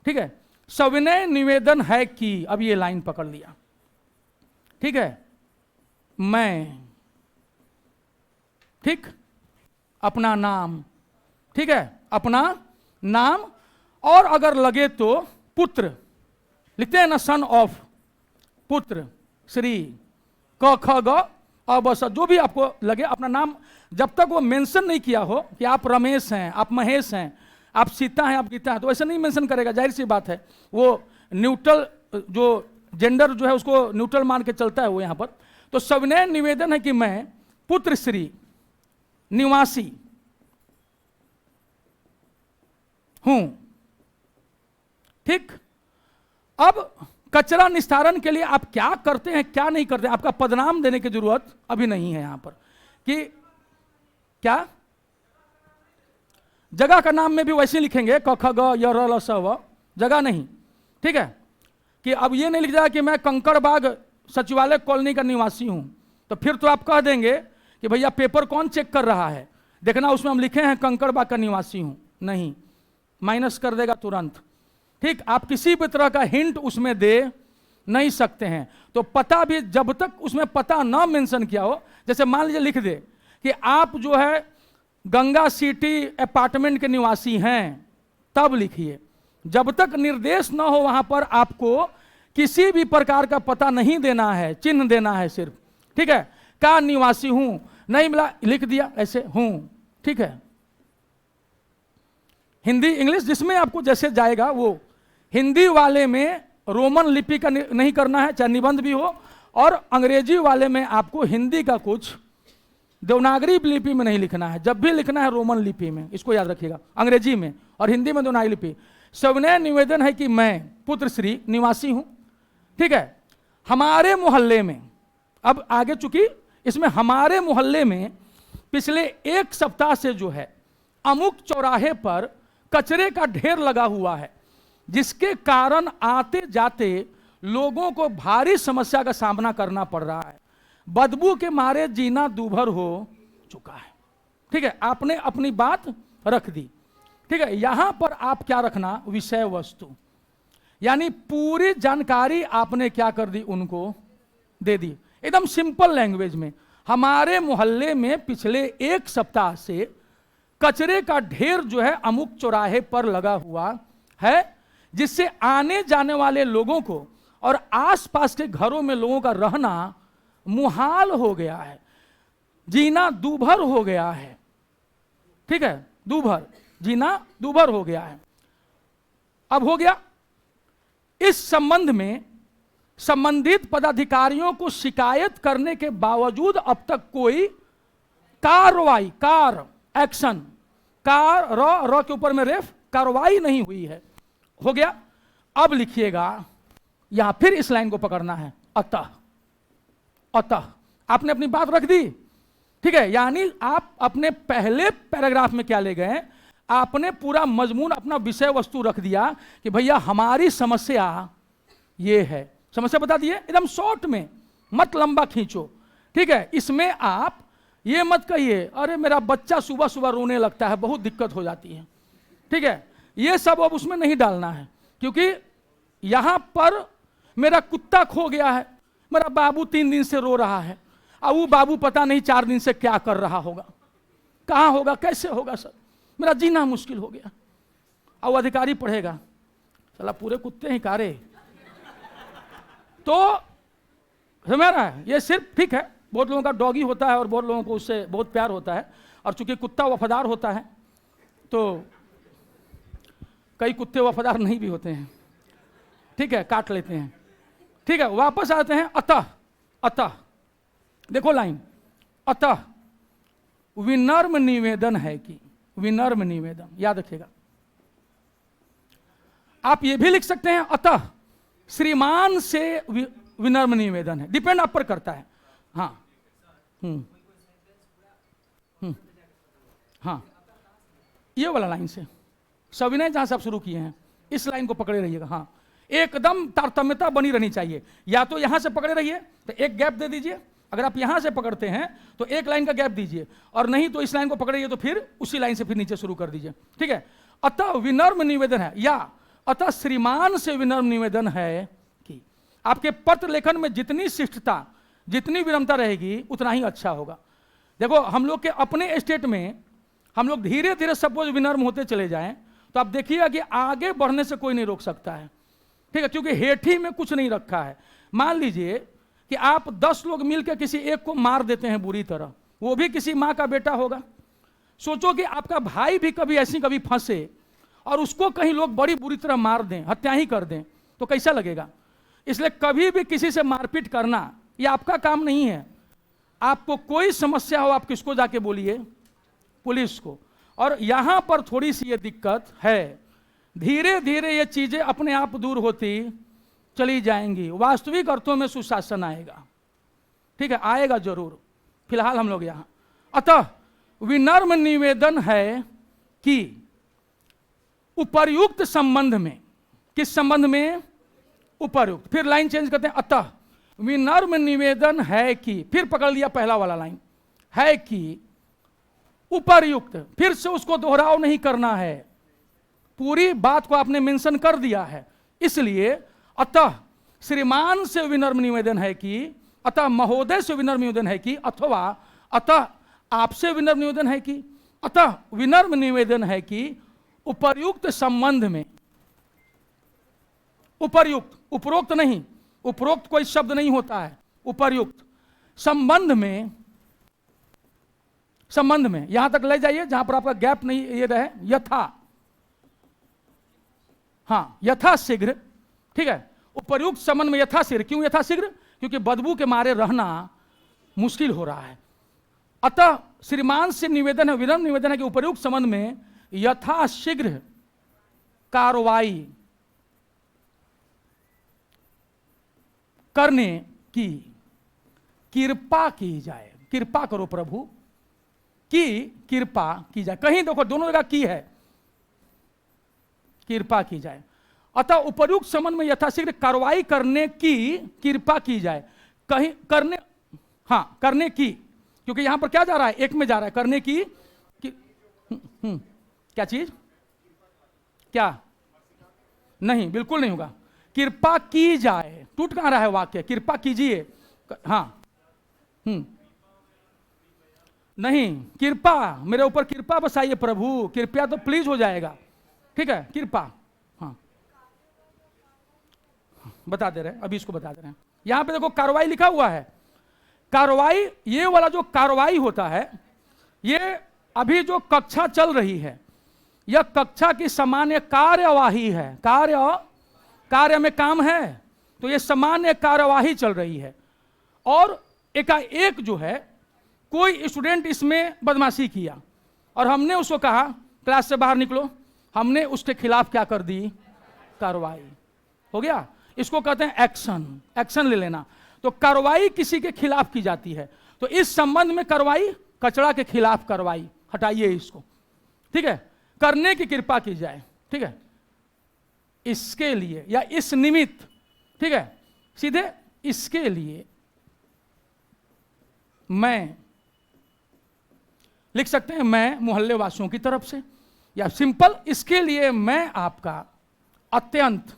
ठीक है। सविनय निवेदन है कि, अब ये लाइन पकड़ लिया, ठीक है। मैं, ठीक, अपना नाम, ठीक है, अपना नाम, और अगर लगे तो पुत्र, लिखते हैं ना सन ऑफ, पुत्र, श्री, क ख ग अ ब स, जो भी आपको लगे अपना नाम, जब तक वो मेंशन नहीं किया हो कि आप रमेश हैं, आप महेश हैं, आप सीता हैं, आप गीता हैं, तो ऐसे नहीं मेंशन करेगा, जाहिर सी बात है। वो न्यूट्रल, जो जेंडर जो है उसको न्यूट्रल मान के चलता है वो यहाँ पर। तो सविनय निवेदन है कि मैं पुत्र श्री निवासी हूं। ठीक, अब कचरा निस्तारण के लिए आप क्या करते हैं क्या नहीं करते, आपका पदनाम देने की जरूरत अभी नहीं है यहां पर कि क्या जगह का नाम में भी वैसे लिखेंगे क ख ग य र ल स व, जगह नहीं। ठीक है, कि अब ये नहीं लिख जाए कि मैं कंकड़बाग सचिवालय कॉलोनी का निवासी हूं, तो फिर तो आप कह देंगे कि भैया पेपर कौन चेक कर रहा है, देखना उसमें हम लिखे हैं कंकड़बाग का निवासी हूं, नहीं, माइनस कर देगा तुरंत। ठीक, आप किसी भी तरह का हिंट उसमें दे नहीं सकते हैं। तो पता भी जब तक उसमें पता ना मेंशन किया हो, जैसे मान लीजिए लिख दे कि आप जो है गंगा सिटी अपार्टमेंट के निवासी हैं, तब लिखिए। जब तक निर्देश ना हो वहां पर आपको किसी भी प्रकार का पता नहीं देना है, चिन्ह देना है सिर्फ। ठीक है, का निवासी हूं, नहीं मिला लिख दिया ऐसे हूं। ठीक है, हिंदी इंग्लिश जिसमें आपको जैसे जाएगा वो। हिंदी वाले में रोमन लिपि का नहीं करना है, चाहे निबंध भी हो, और अंग्रेजी वाले में आपको हिंदी का कुछ देवनागरी लिपि में नहीं लिखना है, जब भी लिखना है रोमन लिपि में, इसको याद रखिएगा, अंग्रेजी में और हिंदी में देवनागरी लिपि। सविनय निवेदन है कि मैं पुत्र श्री निवासी हूं। ठीक है, हमारे मोहल्ले में, अब आगे चूंकि इसमें हमारे मोहल्ले में पिछले एक सप्ताह से जो है अमुक चौराहे पर कचरे का ढेर लगा हुआ है, जिसके कारण आते जाते लोगों को भारी समस्या का सामना करना पड़ रहा है। बदबू के मारे जीना दूभर हो चुका है। ठीक है, आपने अपनी बात रख दी। ठीक है, यहां पर आप क्या रखना, विषय वस्तु, यानी पूरी जानकारी आपने क्या कर दी, उनको दे दी, एकदम सिंपल लैंग्वेज में। हमारे मोहल्ले में पिछले एक सप्ताह से कचरे का ढेर जो है अमुक चौराहे पर लगा हुआ है, जिससे आने जाने वाले लोगों को और आसपास के घरों में लोगों का रहना मुहाल हो गया है, जीना दूभर हो गया है। ठीक है, दूभर, जीना दूभर हो गया है। अब हो गया, इस संबंध में संबंधित पदाधिकारियों को शिकायत करने के बावजूद अब तक कोई कार्रवाई, कार एक्शन, कार र के ऊपर में रेफ, कार्रवाई नहीं हुई है। हो गया, अब लिखिएगा, यहां फिर इस लाइन को पकड़ना है, अतः। अतः आपने अपनी बात रख दी। ठीक है, यानी आप अपने पहले पैराग्राफ में क्या ले गए, आपने पूरा मजमून अपना विषय वस्तु रख दिया कि भैया हमारी समस्या ये है, समस्या बता दिए एकदम शॉर्ट में, मत लंबा खींचो। ठीक है, इसमें आप ये मत कहिए अरे मेरा बच्चा सुबह सुबह रोने लगता है, बहुत दिक्कत हो जाती है। ठीक है, ये सब अब उसमें नहीं डालना है, क्योंकि यहां पर मेरा कुत्ता खो गया है, मेरा बाबू 3 दिन से रो रहा है, अब वो बाबू पता नहीं 4 दिन से क्या कर रहा होगा, कहां होगा, कैसे होगा, सर मेरा जीना मुश्किल हो गया। अब अधिकारी पढ़ेगा, साला पूरे कुत्ते ही कारे। तो समझ रहा है, ये सिर्फ ठीक है, बहुत लोगों का डॉगी होता है और बहुत लोगों को उससे बहुत प्यार होता है, और चूंकि कुत्ता वफादार होता है तो कई कुत्ते वफादार नहीं भी होते हैं। ठीक है, काट लेते हैं। ठीक है, वापस आते हैं, अतः। अतः देखो लाइन, अतः विनम्र निवेदन है कि, विनम्र निवेदन याद रखिएगा। आप ये भी लिख सकते हैं, अतः श्रीमान से विनम्र निवेदन है, डिपेंड आप पर करता है। हाँ हाँ, ये वाला लाइन से सविनय जहां से आप शुरू किए हैं, इस लाइन को पकड़े रहिएगा। हाँ, एकदम तारतम्यता बनी रहनी चाहिए, या तो यहां से पकड़े रहिए तो एक गैप दे दीजिए, अगर आप यहां से पकड़ते हैं तो एक लाइन का गैप दीजिए, और नहीं तो इस लाइन को पकड़िए तो फिर उसी लाइन से फिर नीचे शुरू कर दीजिए। ठीक है, अतः विनम्र निवेदन है, या अतः श्रीमान से विनम्र निवेदन है कि आपके पत्र लेखन में जितनी शिष्टता, जितनी विनम्रता रहेगी उतना ही अच्छा होगा। देखो हम लोग के अपने स्टेट में हम लोग धीरे धीरे सपोज विनम्र होते चले जाएं तो आप देखिएगा कि आगे बढ़ने से कोई नहीं रोक सकता है, ठीक है, क्योंकि हेठी में कुछ नहीं रखा है। मान लीजिए कि आप 10 लोग मिलकर किसी एक को मार देते हैं बुरी तरह, वो भी किसी माँ का बेटा होगा। सोचो कि आपका भाई भी कभी ऐसी कभी फंसे और उसको कहीं लोग बड़ी बुरी तरह मार दें, हत्या ही कर दें, तो कैसा लगेगा। इसलिए कभी भी किसी से मारपीट करना ये आपका काम नहीं है। आपको कोई समस्या हो आप किसको जाके बोलिए, पुलिस को। और यहां पर थोड़ी सी ये दिक्कत है, धीरे धीरे ये चीजें अपने आप दूर होती चली जाएंगी, वास्तविक अर्थों में सुशासन आएगा, ठीक है, आएगा जरूर। फिलहाल हम लोग यहां, अतः विनम्र निवेदन है कि उपर्युक्त संबंध में, किस संबंध में, उपर्युक्त, फिर लाइन चेंज करते हैं, अतः विनम्र निवेदन है कि, फिर पकड़ लिया पहला वाला लाइन, है कि उपर्युक्त, फिर से उसको दोहराव नहीं करना है, पूरी बात को आपने मेंशन कर दिया है। इसलिए अतः श्रीमान से विनम्र निवेदन है कि, अतः महोदय से विनम्र निवेदन है कि, अथवा अतः आपसे विनम्र निवेदन है कि, अतः विनम्र निवेदन है कि उपर्युक्त संबंध में, उपर्युक्त, उपरोक्त नहीं, उपरोक्त कोई शब्द नहीं होता है, उपर्युक्त संबंध में, संबंध में यहां तक ले जाइए जहां पर आपका गैप नहीं ये रहे, यथा, हां यथाशीघ्र, ठीक है, उपर्युक्त संबंध में यथाशीघ्र। क्यों यथाशीघ्र? क्योंकि बदबू के मारे रहना मुश्किल हो रहा है। अतः श्रीमान से निवेदन है, विनम्र निवेदन है कि उपर्युक्त संबंध में यथाशीघ्र कार्रवाई करने की कृपा की जाए। कृपा करो प्रभु, की कृपा की जाए। कहीं देखो दोनों जगह की है, कृपा की जाए। अतः उपर्युक्त संबंध में यथाशीघ्र कार्रवाई करने की कृपा की जाए। कहीं करने, हां करने की, क्योंकि यहां पर क्या जा रहा है, एक में जा रहा है, करने की, क्या चीज, क्या, नहीं बिल्कुल नहीं होगा, कृपा की जाए। टूट कहां रहा है वाक्य, कृपा कीजिए, हां, नहीं, कृपा, मेरे ऊपर कृपा बसाइए प्रभु, कृपया तो प्लीज हो जाएगा, ठीक है, कृपा, हाँ बता दे रहे हैं, अभी इसको बता दे रहे हैं। यहां पे देखो कार्रवाई लिखा हुआ है, कार्रवाई, ये वाला जो कार्रवाई होता है, ये अभी जो कक्षा चल रही है, यह कक्षा की सामान्य कार्यवाही है। कार्य में काम है, तो ये सामान्य कार्यवाही चल रही है। और एकाएक जो है कोई स्टूडेंट इसमें बदमाशी किया और हमने उसको कहा क्लास से बाहर निकलो, हमने उसके खिलाफ क्या कर दी, कार्रवाई, हो गया। इसको कहते हैं एक्शन, एक्शन ले लेना। तो कार्रवाई किसी के खिलाफ की जाती है, तो इस संबंध में कार्रवाई, कचरा के खिलाफ कार्रवाई, हटाइए इसको, ठीक है, करने की कृपा की जाए, ठीक है, इसके लिए या इस निमित्त, ठीक है, सीधे इसके लिए मैं लिख सकते हैं, मैं मोहल्ले वासियों की तरफ से, या सिंपल इसके लिए मैं आपका अत्यंत,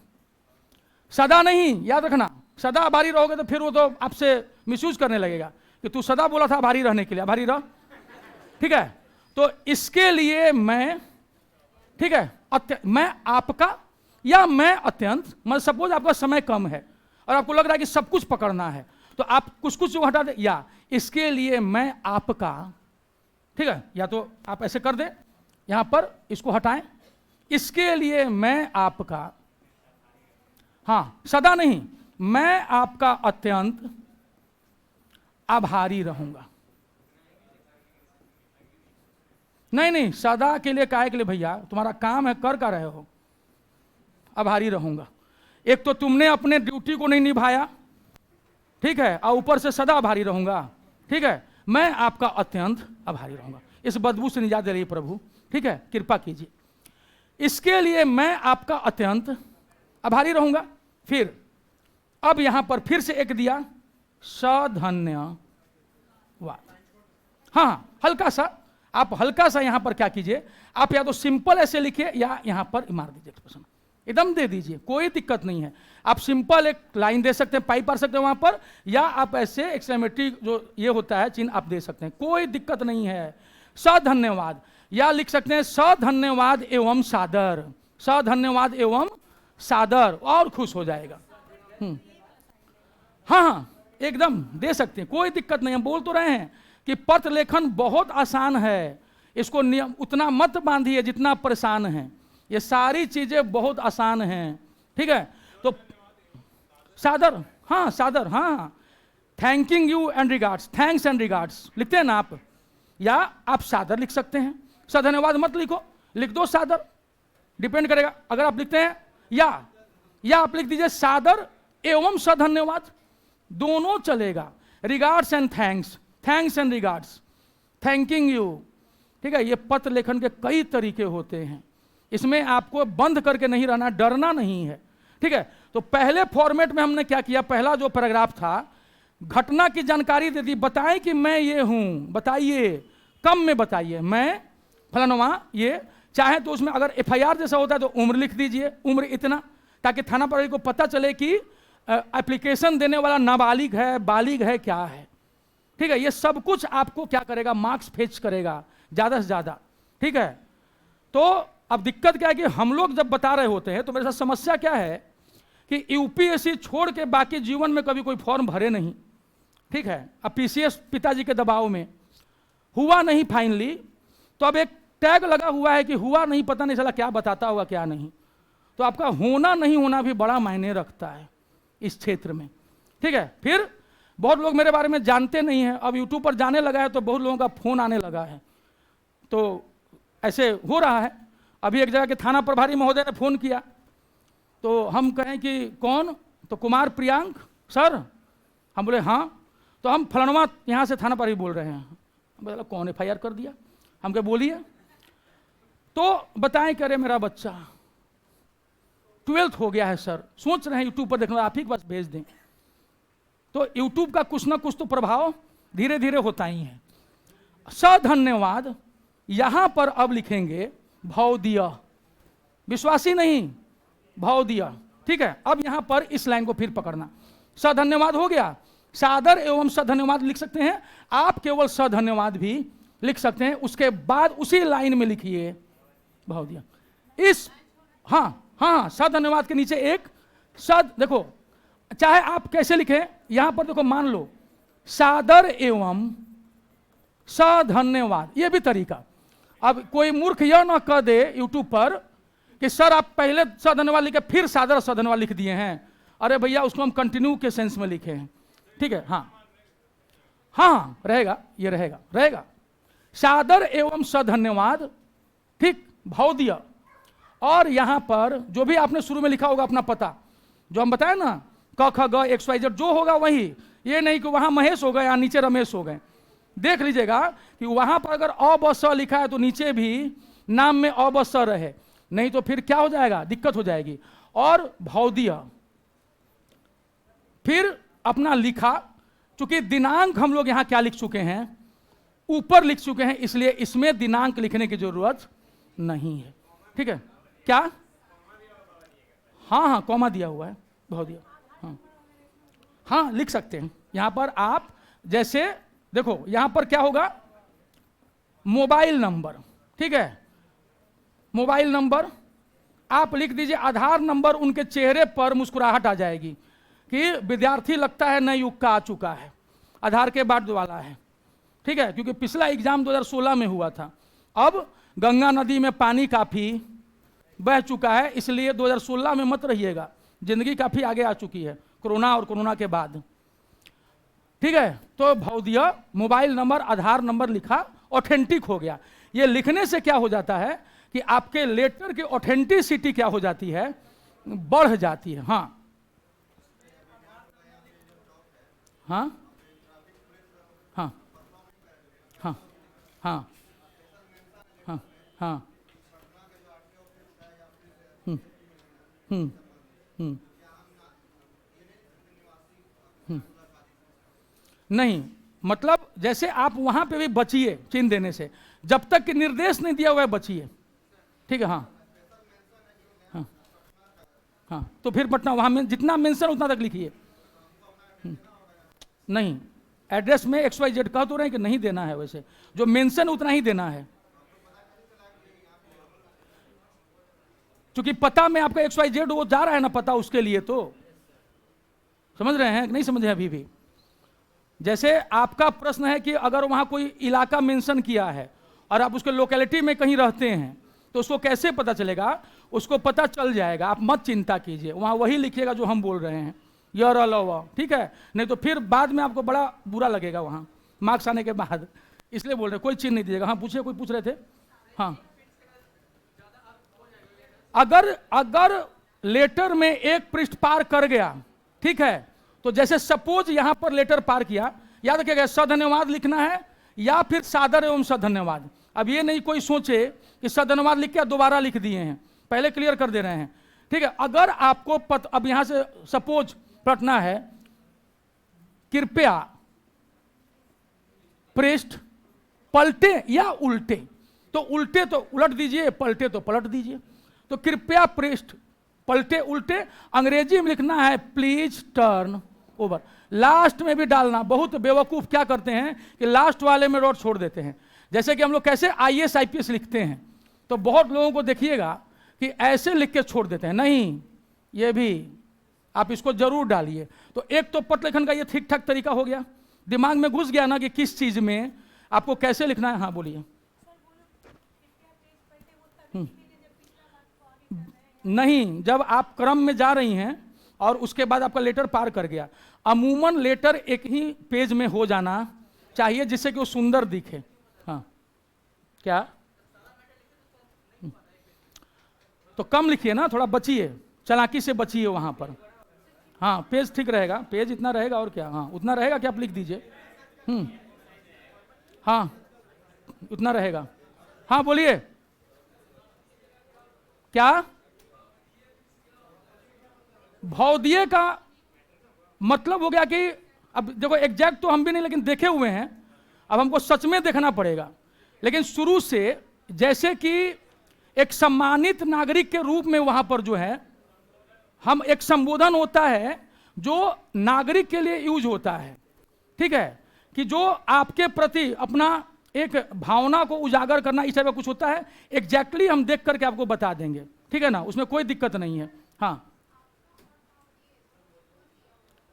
सदा नहीं, याद रखना, सदा आभारी रहोगे तो फिर वो तो आपसे मिसयूज करने लगेगा कि तू सदा बोला था आभारी रहने के लिए, आभारी रह, ठीक है। तो इसके लिए मैं, ठीक है, मैं आपका या मैं अत्यंत, मतलब सपोज आपका समय कम है और आपको लग रहा है कि सब कुछ पकड़ना है, तो आप कुछ कुछ हटा दे, या इसके लिए मैं आपका, ठीक है, या तो आप ऐसे कर दें, यहां पर इसको हटाएं, इसके लिए मैं आपका, हां सदा नहीं, मैं आपका अत्यंत आभारी रहूंगा। नहीं, सदा के लिए, काहे के लिए भैया, तुम्हारा काम है, कर का रहे हो, आभारी रहूंगा। एक तो तुमने अपने ड्यूटी को नहीं निभाया, ठीक है, और ऊपर से सदा आभारी रहूंगा, ठीक है, मैं आपका अत्यंत आभारी रहूंगा। इस बदबू से निजात दे रही प्रभु, ठीक है, कृपा कीजिए। इसके लिए मैं आपका अत्यंत आभारी रहूंगा। फिर अब यहां पर फिर से एक दिया, सधन्यवाद। हाँ, हल्का सा, आप हल्का सा यहां पर क्या कीजिए, आप या तो सिंपल ऐसे लिखिए या यहां पर मार दीजिए एक्सप्रेशन, एकदम दे दीजिए, कोई दिक्कत नहीं है। आप सिंपल एक लाइन दे सकते हैं, पाइप मार सकते हैं वहां पर, या आप ऐसे एक्सक्लेमेटरी जो ये होता है चिन्ह आप दे सकते हैं, कोई दिक्कत नहीं है। सधन्यवाद, या लिख सकते हैं सधन्यवाद एवं सादर, सधन्यवाद एवं सादर, और खुश हो जाएगा। हाँ हाँ एकदम दे सकते हैं, कोई दिक्कत नहीं। हम बोल तो रहे हैं कि पत्र लेखन बहुत आसान है, इसको नियम उतना मत बांधिए जितना परेशान है, ये सारी चीजें बहुत आसान हैं, ठीक है। तो सादर, हाँ सादर, हाँ thanking you and regards, thanks and regards लिखते हैं ना आप, या आप सादर लिख सकते हैं, सधन्यवाद मत लिखो, लिख दो सादर, डिपेंड करेगा। अगर आप लिखते हैं या आप लिख दीजिए सादर एवं सधन्यवाद, दोनों चलेगा। Regards and thanks, thanks and regards, thanking you, ठीक है। ये पत्र लेखन के कई तरीके होते हैं, इसमें आपको बंद करके नहीं रहना, डरना नहीं है, ठीक है। तो पहले फॉर्मेट में हमने क्या किया, पहला जो पैराग्राफ था घटना की जानकारी दे दी, बताएं कि मैं ये हूं, बताइए, कम में बताइए मैं फलाना ये, चाहे तो उसमें अगर एफआईआर जैसा होता है तो उम्र लिख दीजिए, उम्र इतना, ताकि थाना प्रभारी को पता चले कि एप्लीकेशन देने वाला नाबालिग है, बालिग है, क्या है, ठीक है। ये सब कुछ आपको क्या करेगा, मार्क्स फेच करेगा ज़्यादा से ज़्यादा, ठीक है। तो अब दिक्कत क्या है कि हम लोग जब बता रहे होते हैं तो मेरे साथ समस्या क्या है कि यूपीएससी छोड़ के बाकी जीवन में कभी कोई फॉर्म भरे नहीं, ठीक है। अब पीसीएस पिताजी के दबाव में हुआ नहीं फाइनली, तो अब एक टैग लगा हुआ है कि हुआ नहीं, पता नहीं चला क्या बताता हुआ क्या नहीं। तो आपका होना नहीं होना भी बड़ा मायने रखता है इस क्षेत्र में, ठीक है। फिर बहुत लोग मेरे बारे में जानते नहीं हैं, अब यूट्यूब पर जाने लगा है तो बहुत लोगों का फ़ोन आने लगा है, तो ऐसे हो रहा है। अभी एक जगह के थाना प्रभारी महोदय ने फ़ोन किया, तो हम कहें कि कौन, तो कुमार प्रियांक सर, हम बोले हाँ, तो हम फलानवा यहाँ से थाना प्रभारी बोल रहे हैं। बोला कौन एफआईआर कर दिया, हम क्या बोलिए, तो बताएं करे मेरा बच्चा 12th हो गया है सर, सोच रहे हैं यूट्यूब पर देखना, आप ही के पास भेज दें। तो यूट्यूब का कुछ ना कुछ तो प्रभाव धीरे धीरे होता ही है। सधन्यवाद यहां पर अब लिखेंगे भवदीय, विश्वासी नहीं भवदीय, ठीक है। अब यहां पर इस लाइन को फिर पकड़ना, सधन्यवाद हो गया, सादर एवं सधन्यवाद लिख सकते हैं आप, केवल सधन्यवाद भी लिख सकते हैं। उसके बाद उसी लाइन में लिखिए भवदीय, इस हाँ हाँ सधन्यवाद के नीचे एक सद, देखो चाहे आप कैसे लिखें, यहां पर देखो मान लो सादर एवं सधन्यवाद, ये भी तरीका। अब कोई मूर्ख यह ना कह दे यूट्यूब पर कि सर आप पहले सधन्यवाद लिखे फिर सादर सधन्यवाद लिख दिए हैं, अरे भैया उसको हम कंटिन्यू के सेंस में लिखे हैं, ठीक है। हाँ हाँ रहेगा, ये रहेगा, रहेगा सादर एवं सधन्यवाद, ठीक, भवदीय। और यहां पर जो भी आपने शुरू में लिखा होगा अपना पता, जो हम बताए ना क ख ग XYZ जो होगा वही, ये नहीं कि वहां महेश हो गए या नीचे रमेश हो गए। देख लीजिएगा कि वहां पर अगर अ ब स लिखा है तो नीचे भी नाम में अ ब स रहे, नहीं तो फिर क्या हो जाएगा, दिक्कत हो जाएगी। और भवदीय फिर अपना लिखा, चूंकि दिनांक हम लोग यहां क्या लिख चुके हैं, ऊपर लिख चुके हैं, इसलिए इसमें दिनांक लिखने की जरूरत नहीं है, ठीक है। क्या, हाँ हाँ कॉमा दिया हुआ है भवदीय, हाँ हाँ लिख सकते हैं। यहां पर आप जैसे देखो यहां पर क्या होगा, मोबाइल नंबर, ठीक है, मोबाइल नंबर आप लिख दीजिए, आधार नंबर, उनके चेहरे पर मुस्कुराहट आ जाएगी कि विद्यार्थी लगता है नए युग का आ चुका है, आधार के बाद वाला है, ठीक है। क्योंकि पिछला एग्जाम 2016 में हुआ था, अब गंगा नदी में पानी काफ़ी बह चुका है, इसलिए 2016 में मत रहिएगा, जिंदगी काफ़ी आगे आ चुकी है कोरोना और कोरोना के बाद, ठीक है। तो भवदीय मोबाइल नंबर, आधार नंबर लिखा, ऑथेंटिक हो गया। ये लिखने से क्या हो जाता है कि आपके लेटर की ऑथेंटिसिटी क्या हो जाती है, बढ़ जाती है। हाँ हाँ हाँ हाँ हाँ हाँ हाँ नहीं, मतलब जैसे आप वहां पे भी बचिए चिन्ह देने से, जब तक कि निर्देश नहीं दिया हुआ है बचिए, ठीक है। हाँ हाँ हाँ, तो फिर पटना वहां जितना मेंशन उतना तक लिखिए। नहीं, एड्रेस में XYZ कह तो रहे हैं कि नहीं देना है, वैसे जो मेंशन उतना ही देना है। क्योंकि पता में आपका XYZ वो जा रहा है ना पता उसके लिए, तो समझ रहे हैं कि नहीं समझे अभी भी? जैसे आपका प्रश्न है कि अगर वहां कोई इलाका मेंशन किया है और आप उसके लोकेलिटी में कहीं रहते हैं तो उसको कैसे पता चलेगा? उसको पता चल जाएगा, आप मत चिंता कीजिए, वहां वही लिखिएगा जो हम बोल रहे हैं, यर अलावा, ठीक है? नहीं तो फिर बाद में आपको बड़ा बुरा लगेगा वहां मार्क्स आने के बाद, इसलिए बोल रहे कोई चीज नहीं दीजिएगा। हाँ पूछिए, कोई पूछ रहे थे? हाँ, अगर लेटर में एक पृष्ठ पार कर गया, ठीक है, तो जैसे सपोज यहां पर लेटर पार किया, याद रखिएगा सधन्यवाद लिखना है या फिर सादर एवं सधन्यवाद। अब ये नहीं कोई सोचे कि सधन्यवाद लिख के दोबारा लिख दिए हैं, पहले क्लियर कर दे रहे हैं, ठीक है? अगर आपको अब यहां से सपोज पढ़ना है कृपया पृष्ठ पलटे या उल्टे, तो उल्टे तो उलट दीजिए, पलटे तो पलट दीजिए। तो कृपया पृष्ठ पलटे उल्टे, अंग्रेजी में लिखना है प्लीज टर्न ओवर। लास्ट में भी डालना, बहुत बेवकूफ क्या करते हैं कि लास्ट वाले में डॉट छोड़ देते हैं। जैसे कि हम लोग कैसे IAS IPS लिखते हैं, तो बहुत लोगों को देखिएगा कि ऐसे लिख के छोड़ देते हैं, नहीं, ये भी आप इसको जरूर डालिए। तो एक तो पत्र लेखन का ये ठीक ठाक तरीका हो गया, दिमाग में घुस गया ना कि किस चीज में आपको कैसे लिखना है। हाँ बोलिए। नहीं, जब आप क्रम में जा रही हैं और उसके बाद आपका लेटर पार कर गया, अमूमन लेटर एक ही पेज में हो जाना चाहिए जिससे कि वो सुंदर दिखे। हाँ क्या? तो कम लिखिए ना, थोड़ा बचिए, चालाकी से बचिए वहां पर। हाँ पेज ठीक रहेगा, पेज इतना रहेगा और क्या, हाँ उतना रहेगा कि आप लिख दीजिए। हाँ उतना रहेगा। हाँ बोलिए क्या? भौतिक का मतलब हो गया कि अब देखो एग्जैक्ट तो हम भी नहीं लेकिन देखे हुए हैं, अब हमको सच में देखना पड़ेगा। लेकिन शुरू से जैसे कि एक सम्मानित नागरिक के रूप में वहां पर जो है हम एक संबोधन होता है जो नागरिक के लिए यूज होता है, ठीक है, कि जो आपके प्रति अपना एक भावना को उजागर करना, इस तरह का कुछ होता है। एग्जैक्टली हम देख करके आपको बता देंगे, ठीक है ना, उसमें कोई दिक्कत नहीं है। हाँ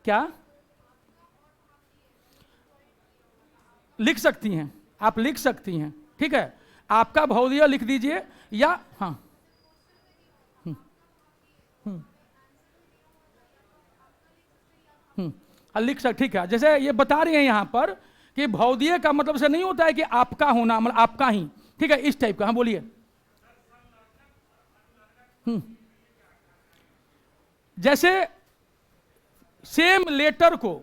क्या लिख सकती हैं आप, लिख सकती हैं, ठीक है, आपका भौतिक लिख दीजिए या हाँ लिख सक, ठीक है। जैसे ये बता रही हैं यहां पर कि भौतिक का मतलब से नहीं होता है कि आपका होना, मतलब आपका ही, ठीक है, इस टाइप का। हाँ बोलिए। जैसे सेम लेटर को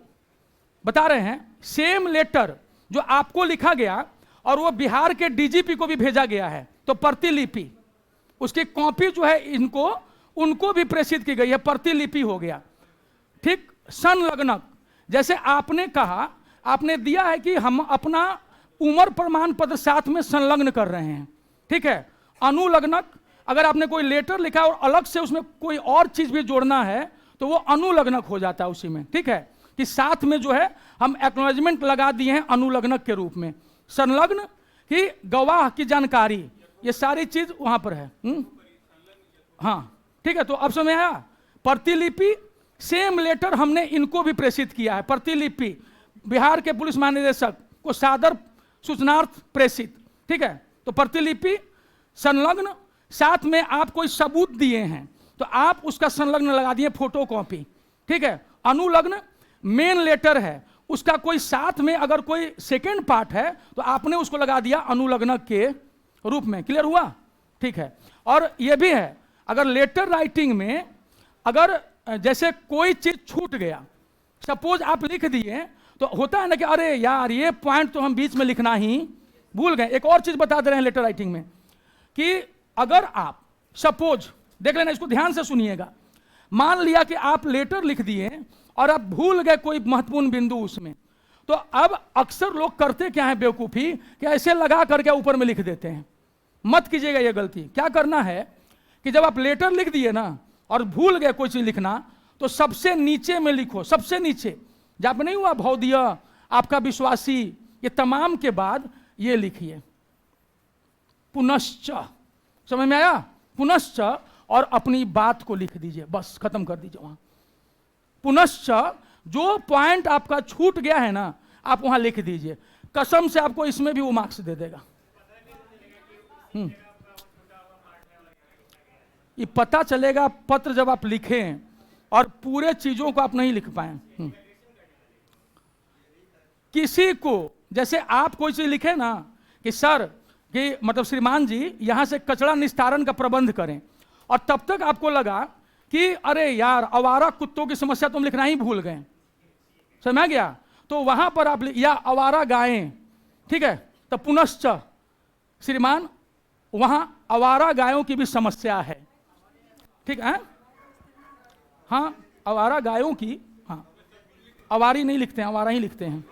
बता रहे हैं, सेम लेटर जो आपको लिखा गया और वो बिहार के DGP को भी भेजा गया है, तो प्रतिलिपि उसकी कॉपी जो है इनको उनको भी प्रेषित की गई है, प्रतिलिपि हो गया, ठीक। संलग्नक, जैसे आपने कहा, आपने दिया है कि हम अपना उम्र प्रमाण पत्र साथ में संलग्न कर रहे हैं, ठीक है। अनुलग्नक, अगर आपने कोई लेटर लिखा और अलग से उसमें कोई और चीज भी जोड़ना है तो वो अनुलग्नक हो जाता है उसी में, ठीक है, कि साथ में जो है हम एक्नॉलेजमेंट लगा दिए हैं अनुलग्नक के रूप में। संलग्न की गवाह की जानकारी, ये सारी चीज वहां पर है। हाँ ठीक है, तो अब समझ आया। प्रतिलिपि, सेम लेटर हमने इनको भी प्रेषित किया है, प्रतिलिपि बिहार के पुलिस महानिदेशक को सादर सूचनार्थ प्रेषित, ठीक है। तो प्रतिलिपि, संलग्न, साथ में आप कोई सबूत दिए हैं तो आप उसका संलग्न लगा दिए, फोटो कॉपी, ठीक है। अनुलग्न, मेन लेटर है, उसका कोई साथ में अगर कोई सेकेंड पार्ट है तो आपने उसको लगा दिया अनुलग्नक के रूप में। क्लियर हुआ? ठीक है। और यह भी है, अगर लेटर राइटिंग में अगर जैसे कोई चीज छूट गया, सपोज आप लिख दिए, तो होता है ना कि अरे यार ये पॉइंट तो हम बीच में लिखना ही भूल गए। एक और चीज बता दे रहे हैं लेटर राइटिंग में कि अगर आप सपोज, देख लेना, इसको ध्यान से सुनिएगा, मान लिया कि आप लेटर लिख दिए और आप भूल गए कोई महत्वपूर्ण बिंदु उसमें, तो अब अक्सर लोग करते क्या है बेवकूफी, कि ऐसे लगा करके ऊपर में लिख देते हैं। मत कीजिएगा ये गलती। क्या करना है कि जब आप लेटर लिख दिए ना और भूल गए कोई चीज लिखना, तो सबसे नीचे में लिखो, सबसे नीचे, जब नहीं हुआ भौदिया, आपका विश्वासी, ये तमाम के बाद ये लिखिए पुनश्च। समझ में आया? पुनश्च, और अपनी बात को लिख दीजिए, बस खत्म कर दीजिए वहां। पुनश्च जो पॉइंट आपका छूट गया है ना, आप वहां लिख दीजिए, कसम से आपको इसमें भी वो मार्क्स दे देगा। ये पता चलेगा पत्र जब आप लिखें और पूरे चीजों को आप नहीं लिख पाए। किसी को, जैसे आप कोई चीज लिखे ना कि सर कि मतलब श्रीमान जी यहां से कचरा निस्तारण का प्रबंध करें, और तब तक आपको लगा कि अरे यार आवारा कुत्तों की समस्या तुम लिखना ही भूल गए, समझ गया, तो वहां पर आप या आवारा गायें, ठीक है, तो पुनश्च श्रीमान वहां आवारा गायों की भी समस्या है, ठीक है, हाँ आवारा गायों की, हाँ आवारी नहीं लिखते हैं, आवारा ही लिखते हैं।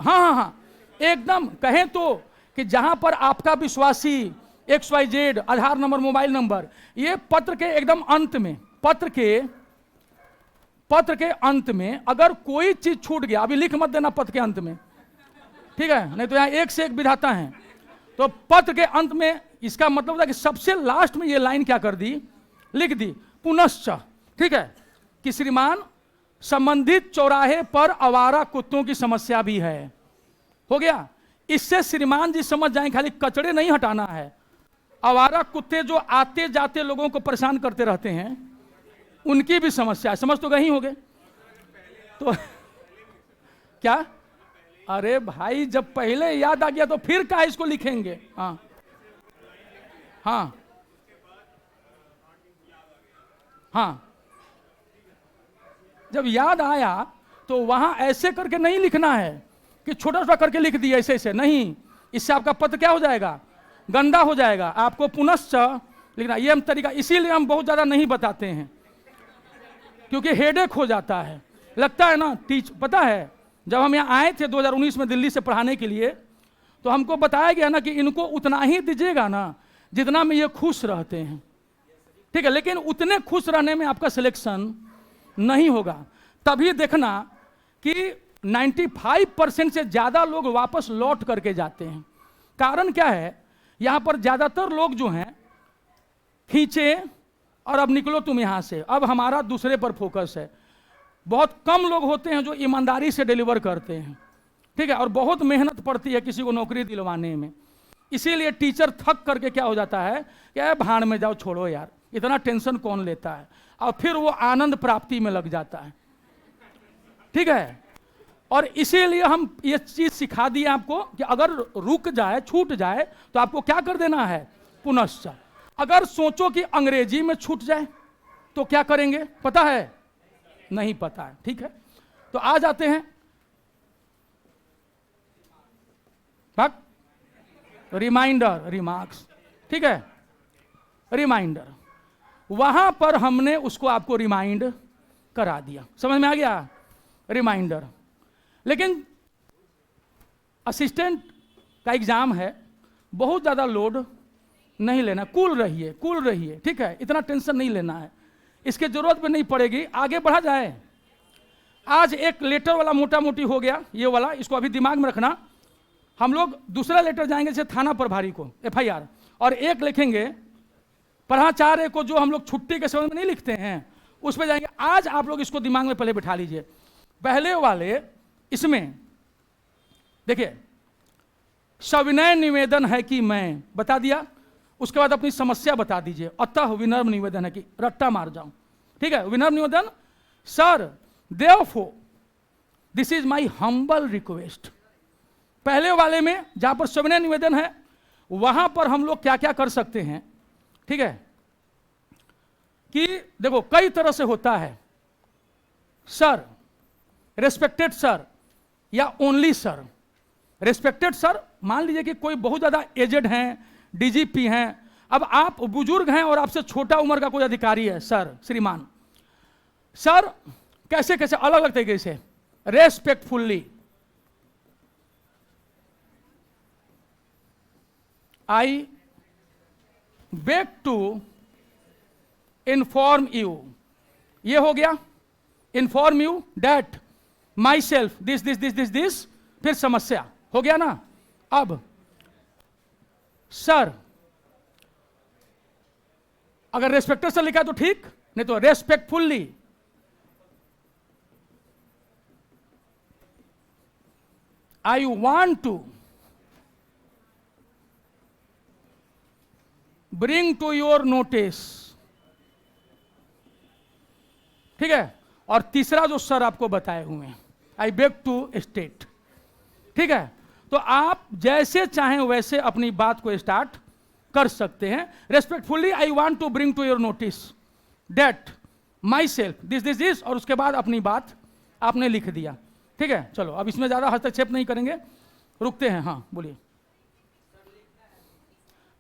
हाँ, एकदम कहें तो कि जहां पर आपका विश्वासी XYZ आधार नंबर, मोबाइल नंबर, ये पत्र के एकदम अंत में, पत्र के अंत में अगर कोई चीज छूट गया, अभी लिख मत देना पत्र के अंत में, ठीक है, नहीं तो यहां एक से एक विधाता हैं, तो पत्र के अंत में इसका मतलब था कि सबसे लास्ट में ये लाइन क्या कर दी, लिख दी, पुनश्च, ठीक है, कि श्रीमान संबंधित चौराहे पर आवारा कुत्तों की समस्या भी है, हो गया। इससे श्रीमान जी समझ जाएं खाली कचड़े नहीं हटाना है, आवारा कुत्ते जो आते जाते लोगों को परेशान करते रहते हैं उनकी भी समस्या है, समझ तो गए ही होंगे। तो क्या, अरे भाई जब पहले याद आ गया तो फिर क्या इसको लिखेंगे। हाँ हाँ हाँ, जब याद आया तो वहां ऐसे करके नहीं लिखना है कि छोटा छोटा करके लिख दिया ऐसे ऐसे, नहीं, इससे आपका पत्र क्या हो जाएगा, गंदा हो जाएगा। आपको पुनश्च लिखना, ये हम तरीका इसीलिए हम बहुत ज्यादा नहीं बताते हैं, क्योंकि हेडेक हो जाता है, लगता है ना पता है जब हम यहाँ आए थे 2019 में दिल्ली से पढ़ाने के लिए, तो हमको बताया गया ना कि इनको उतना ही दीजिएगा ना जितना में ये खुश रहते हैं, ठीक है, लेकिन उतने खुश रहने में आपका सिलेक्शन नहीं होगा। तभी देखना कि 95% से ज्यादा लोग वापस लौट करके जाते हैं। कारण क्या है, यहां पर ज्यादातर लोग जो हैं खींचे और अब निकलो तुम यहां से, अब हमारा दूसरे पर फोकस है। बहुत कम लोग होते हैं जो ईमानदारी से डिलीवर करते हैं, ठीक है, और बहुत मेहनत पड़ती है किसी को नौकरी दिलवाने में। इसीलिए टीचर थक करके क्या हो जाता है कि भाड़ में जाओ, छोड़ो यार, इतना टेंशन कौन लेता है, और फिर वो आनंद प्राप्ति में लग जाता है, ठीक है। और इसीलिए हम ये चीज सिखा दिए आपको कि अगर रुक जाए, छूट जाए, तो आपको क्या कर देना है, पुनश्च। अगर सोचो कि अंग्रेजी में छूट जाए तो क्या करेंगे, पता है, नहीं पता है, ठीक है। तो आ जाते हैं रिमाइंडर, रिमार्क्स, ठीक है, रिमाइंडर, वहां पर हमने उसको आपको रिमाइंड करा दिया, समझ में आ गया, रिमाइंडर। लेकिन असिस्टेंट का एग्जाम है, बहुत ज्यादा लोड नहीं लेना, कूल रहिए, ठीक है, इतना टेंशन नहीं लेना है, इसके जरूरत भी नहीं पड़ेगी। आगे बढ़ा जाए, आज एक लेटर वाला मोटा मोटी हो गया, ये वाला, इसको अभी दिमाग में रखना। हम लोग दूसरा लेटर जाएंगे जैसे थाना प्रभारी को FIR, और एक लिखेंगे प्राचार्य को, जो हम लोग छुट्टी के समय में नहीं लिखते हैं, उस पर जाएंगे। आज आप लोग इसको दिमाग में पहले बिठा लीजिए। पहले वाले इसमें देखिए, सविनय निवेदन है कि मैं बता दिया, उसके बाद अपनी समस्या बता दीजिए। अतः विनम्र निवेदन है कि रट्टा मार जाऊं, ठीक है, विनम्र निवेदन, sir therefore this is my humble request. पहले वाले में जहां पर सविनय निवेदन है, वहां पर हम लोग क्या क्या कर सकते हैं, ठीक है, कि देखो कई तरह से होता है, सर, रेस्पेक्टेड सर, या ओनली सर। रेस्पेक्टेड सर, मान लीजिए कि कोई बहुत ज्यादा एजेड हैं, DGP हैं, अब आप बुजुर्ग हैं और आपसे छोटा उम्र का कोई अधिकारी है, सर, श्रीमान, सर, कैसे कैसे अलग अलग तरीके से, respectfully, I beg to inform you, ये हो गया, inform you that myself this this this this this, फिर समस्या हो गया ना। अब सर अगर रेस्पेक्टर से लिखा है तो ठीक, नहीं तो respectfully. I want to bring to your notice, ठीक है। और तीसरा जो सर आपको बताए हुए हैं, आई बेग टू स्टेट, ठीक है। तो आप जैसे चाहें वैसे अपनी बात को स्टार्ट कर सकते हैं। Respectfully I want to bring to your notice that myself this this this, और उसके बाद अपनी बात आपने लिख दिया, ठीक है। चलो अब इसमें ज़्यादा हस्तक्षेप नहीं करेंगे, रुकते हैं। हाँ बोलिए।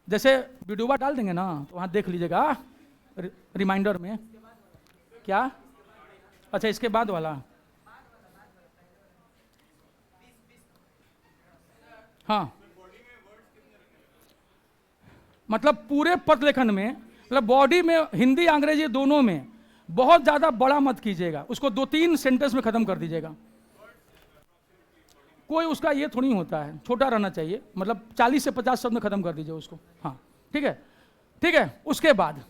जैसे वीडियो डाल देंगे ना तो वहाँ देख लीजिएगा रिमाइंडर में। क्या? अच्छा इसके बाद वाला, हाँ मतलब पूरे पत्र लेखन में, मतलब बॉडी में हिंदी अंग्रेजी दोनों में बहुत ज़्यादा बड़ा मत कीजिएगा, उसको 2-3 सेंटेंस में ख़त्म कर दीजिएगा। कोई उसका ये थोड़ी होता है, छोटा रहना चाहिए, मतलब 40 से 50 शब्द में ख़त्म कर दीजिए उसको। हाँ ठीक है, ठीक है। उसके बाद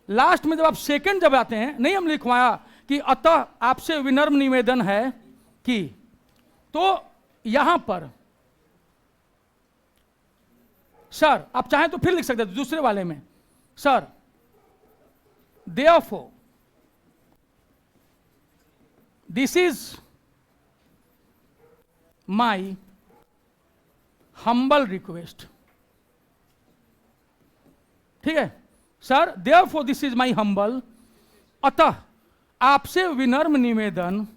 लास्ट में जब आप सेकंड जब आते हैं, नहीं हम लिखवाया कि अतः आपसे विनम्र निवेदन है कि, तो यहां पर सर आप चाहें तो फिर लिख सकते हैं दूसरे वाले में, sir therefore this is my humble request, ठीक है। Sir therefore this is my humble, अतः आपसे विनम्र निवेदन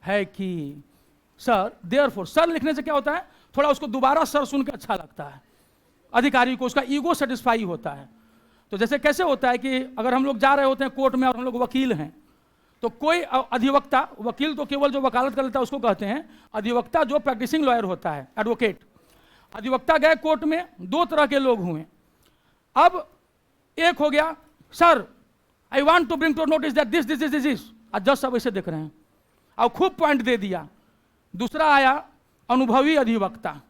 है कि। सर देयरफॉर, सर लिखने से क्या होता है, थोड़ा उसको दोबारा सर सुन के अच्छा लगता है, अधिकारी को उसका ईगो सेटिस्फाई होता है। तो जैसे कैसे होता है कि अगर हम लोग जा रहे होते हैं कोर्ट में और हम लोग वकील हैं, तो कोई अधिवक्ता, वकील तो केवल जो वकालत कर लेता है उसको कहते हैं, अधिवक्ता जो प्रैक्टिसिंग लॉयर होता है, एडवोकेट। अधिवक्ता गए कोर्ट में, 2 तरह के लोग हुए। अब एक हो गया, sir I want to bring to notice that this this this this, और जज सब ऐसे देख रहे हैं और खूब पॉइंट दे दिया। दूसरा आया अनुभवी अधिवक्ता,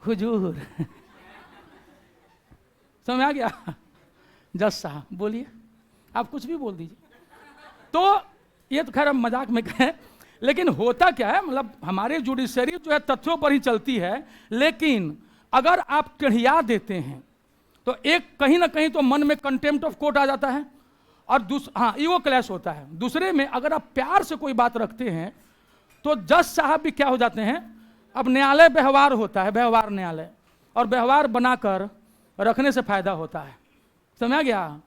हुजूर समझ आ गया, जज साहब बोलिए, आप कुछ भी बोल दीजिए। तो ये तो खैर हम मजाक में कहें, लेकिन होता क्या है, मतलब हमारे जुडिशरी जो है तथ्यों पर ही चलती है, लेकिन अगर आप टेढ़िया देते हैं तो एक कहीं ना कहीं तो मन में कंटेम्प्ट ऑफ कोर्ट आ जाता है, और हाँ ईगो क्लैश होता है। दूसरे में अगर आप प्यार से कोई बात रखते हैं तो जज साहब भी क्या हो जाते हैं, अब न्यायालय व्यवहार होता है, व्यवहार न्यायालय, और व्यवहार बनाकर रखने से फायदा होता है। समझ आ गया?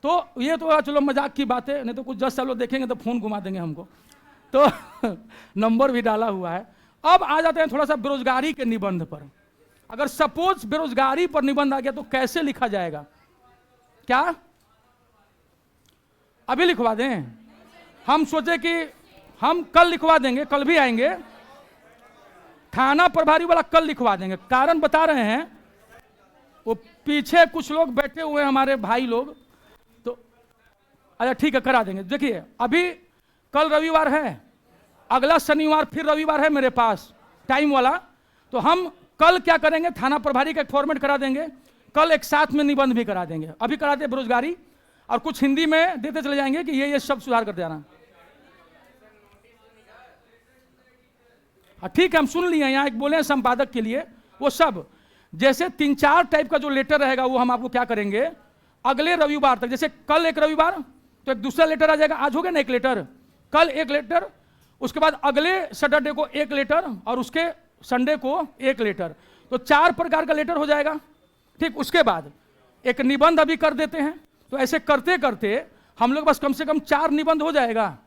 तो ये तो चलो मजाक की बात है, नहीं तो कुछ जज साहब लोग देखेंगे तो फोन घुमा देंगे हमको, तो नंबर भी डाला हुआ है। अब आ जाते हैं थोड़ा सा बेरोजगारी के निबंध पर। अगर सपोज बेरोजगारी पर निबंध आ गया तो कैसे लिखा जाएगा? क्या अभी लिखवा दें? हम सोचे कि हम कल लिखवा देंगे, कल भी आएंगे, थाना प्रभारी वाला कल लिखवा देंगे। कारण बता रहे हैं, वो पीछे कुछ लोग बैठे हुए हैं हमारे भाई लोग, तो अच्छा ठीक है करा देंगे। देखिए अभी कल रविवार है, अगला शनिवार फिर रविवार है मेरे पास टाइम वाला, तो हम कल क्या करेंगे, थाना प्रभारी का एक फॉर्मेट करा देंगे, कल एक साथ में निबंध भी करा देंगे। अभी कराते बेरोजगारी, और कुछ हिंदी में देते चले जाएंगे कि ये शब्द सुधार करते जाना। ठीक है हम सुन लिए, यहाँ एक बोले हैं संपादक के लिए, वो सब जैसे 3-4 टाइप का जो लेटर रहेगा वो हम आपको क्या करेंगे अगले रविवार तक। जैसे कल एक रविवार तो एक दूसरा लेटर आ जाएगा, आज हो गया ना एक लेटर, कल एक लेटर, उसके बाद अगले सैटरडे को एक लेटर, और उसके संडे को एक लेटर, तो 4 प्रकार का लेटर हो जाएगा। ठीक, उसके बाद एक निबंध अभी कर देते हैं, तो ऐसे करते करते हम लोग बस कम से कम 4 निबंध हो जाएगा।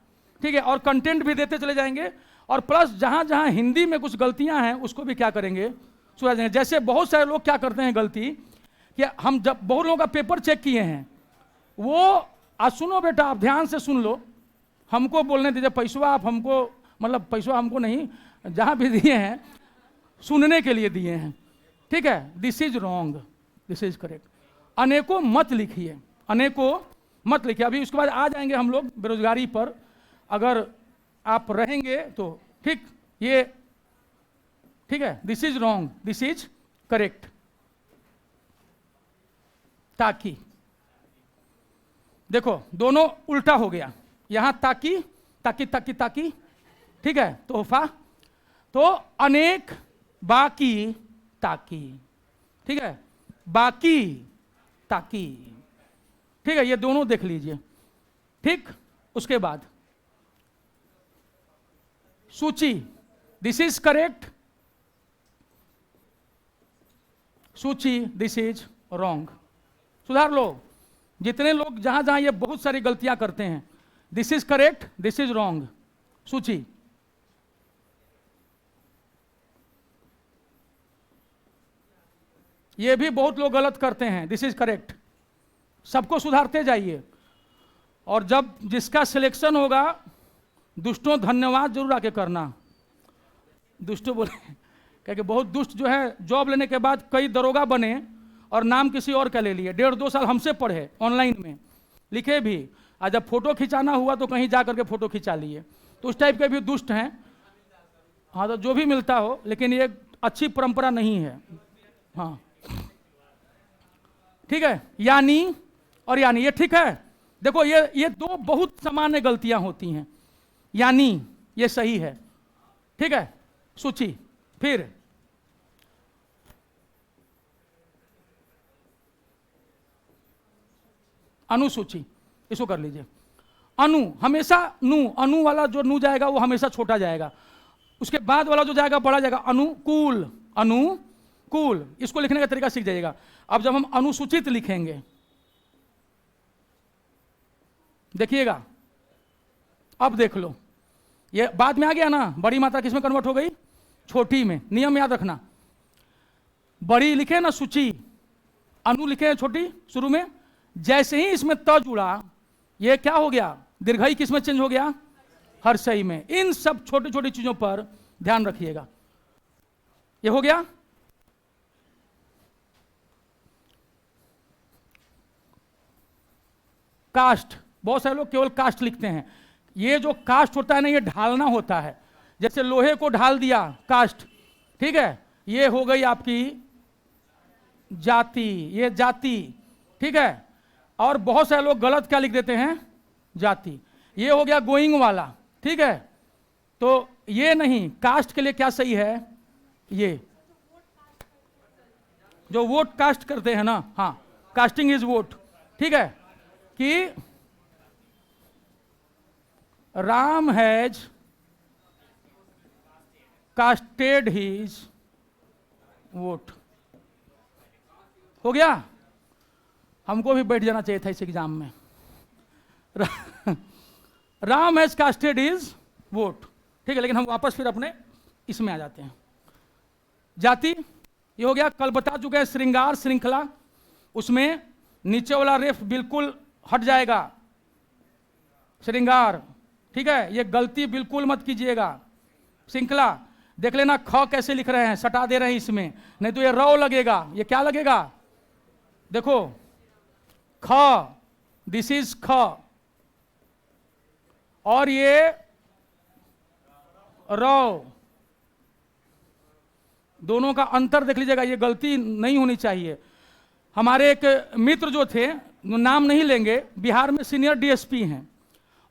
ठीक है, और कंटेंट भी देते चले जाएंगे, और प्लस जहां जहां हिंदी में कुछ गलतियां हैं उसको भी क्या करेंगे सुधार देंगे। जैसे बहुत सारे लोग क्या करते हैं गलती, कि हम जब बहुत लोगों का पेपर चेक किए हैं, वो आज सुनो बेटा आप ध्यान से सुन लो, हमको बोलने दीजिए, पैसवा आप हमको, मतलब पैसवा हमको नहीं, जहां भी दिए हैं सुनने के लिए दिए हैं। ठीक है, this is wrong, this is correct. अनेकों मत लिखिए, अनेकों मत लिखिए। अभी उसके बाद आ जाएंगे हम लोग बेरोजगारी पर, अगर आप रहेंगे तो ठीक। ये ठीक है, this is wrong, this is correct, ताकि देखो दोनों उल्टा हो गया, यहां ताकि ताकि ताकि ताकि, ठीक है, तोहफा, तो अनेक बाकी ताकि, ठीक है, बाकी ताकि, ठीक है, ये दोनों देख लीजिए। ठीक, उसके बाद सूची, दिस इज करेक्ट, सूची दिस इज रॉन्ग। सुधार लो, जितने लोग जहां जहां ये बहुत सारी गलतियां करते हैं, this is correct, this is wrong, सूची। ये भी बहुत लोग गलत करते हैं, दिस इज करेक्ट। सबको सुधारते जाइए, और जब जिसका सिलेक्शन होगा, दुष्टों धन्यवाद जरूर आके करना। दुष्टों बोले क्योंकि बहुत दुष्ट जो है जॉब लेने के बाद कई दरोगा बने और नाम किसी और का ले लिए, 1.5-2 साल हमसे पढ़े ऑनलाइन में, लिखे भी, और जब फोटो खिंचाना हुआ तो कहीं जा करके फोटो खिंचा लिए। तो उस टाइप के भी दुष्ट हैं। हाँ, तो जो भी मिलता हो, लेकिन ये अच्छी परंपरा नहीं है। हाँ, ठीक है, यानी और यानी, ये ठीक है। देखो ये दो बहुत सामान्य गलतियां होती हैं, यानी ये सही है, ठीक है, सूची। फिर अनुसूची, इसको कर लीजिए। अनु, हमेशा नु, अनु वाला जो नु जाएगा वो हमेशा छोटा जाएगा, उसके बाद वाला जो जाएगा बड़ा जाएगा। अनुकूल, अनुकूल, इसको लिखने का तरीका सीख जाइएगा। अब जब हम अनुसूचित लिखेंगे, देखिएगा, अब देख लो, ये बाद में आ गया ना, बड़ी मात्रा किसमें कन्वर्ट हो गई, छोटी में। नियम याद रखना, बड़ी लिखे ना सूची, अनु लिखे छोटी शुरू में, जैसे ही इसमें त जुड़ा, ये क्या हो गया, दीर्घई किसमें चेंज हो गया, हर्षई में। इन सब छोटी छोटी चीजों पर ध्यान रखिएगा। ये हो गया। कास्ट, बहुत सारे लोग केवल कास्ट लिखते हैं। ये जो कास्ट होता है ना, ये ढालना होता है, जैसे लोहे को ढाल दिया, कास्ट, ठीक है, ये हो गई आपकी जाति, ये जाति, ठीक है। और बहुत सारे लोग गलत क्या लिख देते हैं, जाति। ये हो गया गोइंग वाला, ठीक है। तो ये नहीं, कास्ट के लिए क्या सही है, ये जो वोट कास्ट करते हैं ना, हाँ, कास्टिंग इज वोट, ठीक है, कि Ram has casted his vote. हो गया। हमको भी बैठ जाना चाहिए था इस एग्जाम में। Ram has casted his vote, ठीक है। लेकिन हम वापस फिर अपने इसमें आ जाते हैं। जाति, ये हो गया। कल बता चुके हैं श्रृंगार श्रृंखला, उसमें नीचे वाला रेफ बिल्कुल हट जाएगा, श्रृंगार, ठीक है। ये गलती बिल्कुल मत कीजिएगा। श्रृंखला देख लेना, ख कैसे लिख रहे हैं, सटा दे रहे हैं इसमें, नहीं तो ये रौ लगेगा। ये क्या लगेगा, देखो, ख, दिस इज ख, और ये रौ, दोनों का अंतर देख लीजिएगा। ये गलती नहीं होनी चाहिए। हमारे एक मित्र जो थे, नाम नहीं लेंगे, बिहार में सीनियर डीएसपी हैं,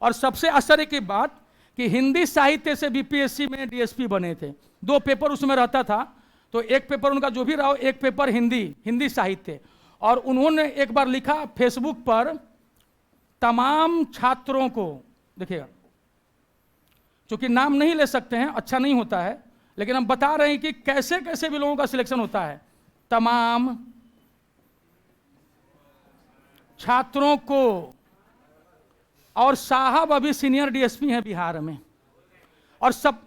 और सबसे आश्चर्य की बात कि हिंदी साहित्य से बीपीएससी में डीएसपी बने थे। 2 पेपर उसमें रहता था, तो एक पेपर उनका जो भी रहा, एक पेपर हिंदी साहित्य। और उन्होंने एक बार लिखा फेसबुक पर, तमाम छात्रों को, देखिएगा, चूंकि नाम नहीं ले सकते हैं, अच्छा नहीं होता है, लेकिन हम बता रहे हैं कि कैसे कैसे भी लोगों का सिलेक्शन होता है। तमाम छात्रों को, और साहब अभी सीनियर डीएसपी हैं बिहार में, और सब,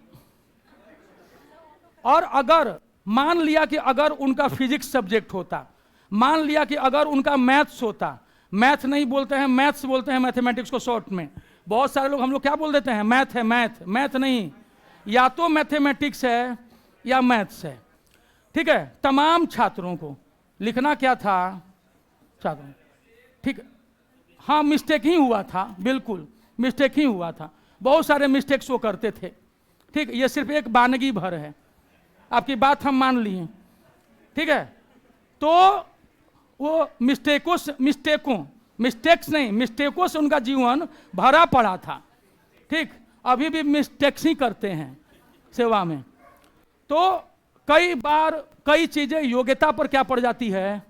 और अगर मान लिया कि अगर उनका फिजिक्स सब्जेक्ट होता, मान लिया कि अगर उनका मैथ्स होता, मैथ नहीं बोलते हैं, मैथ्स बोलते हैं मैथमेटिक्स को शॉर्ट में। बहुत सारे लोग हम लोग क्या बोल देते हैं, मैथ है, मैथ, मैथ नहीं, या तो मैथमेटिक्स है या मैथ्स है, ठीक है। तमाम छात्रों को लिखना क्या था, छात्रों, ठीक है। हाँ, मिस्टेक ही हुआ था, बिल्कुल मिस्टेक ही हुआ था, बहुत सारे मिस्टेक्स वो करते थे, ठीक। ये सिर्फ एक बानगी भर है, आपकी बात हम मान लिए, ठीक है। तो वो मिस्टेकों मिस्टेक्स नहीं, मिस्टेकों से उनका जीवन भरा पड़ा था। ठीक, अभी भी मिस्टेक्स ही करते हैं सेवा में। तो कई बार कई चीजें योग्यता पर क्या पड़ जाती है,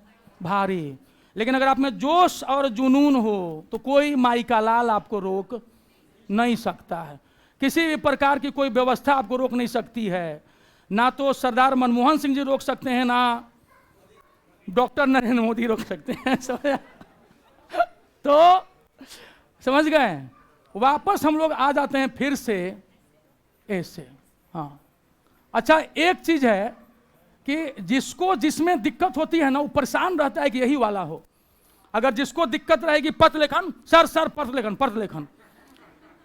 भारी। लेकिन अगर आप में जोश और जुनून हो तो कोई माई का लाल आपको रोक नहीं सकता है। किसी भी प्रकार की कोई व्यवस्था आपको रोक नहीं सकती है। ना तो सरदार मनमोहन सिंह जी रोक सकते हैं, ना डॉक्टर नरेंद्र मोदी रोक सकते हैं। तो समझ गए, वापस हम लोग आ जाते हैं फिर से ऐसे। हाँ, अच्छा, एक चीज है कि जिसको जिसमें दिक्कत होती है ना, वो परेशान रहता है कि यही वाला हो। अगर जिसको दिक्कत रहेगी पत्र लेखन, सर पत्र लेखन।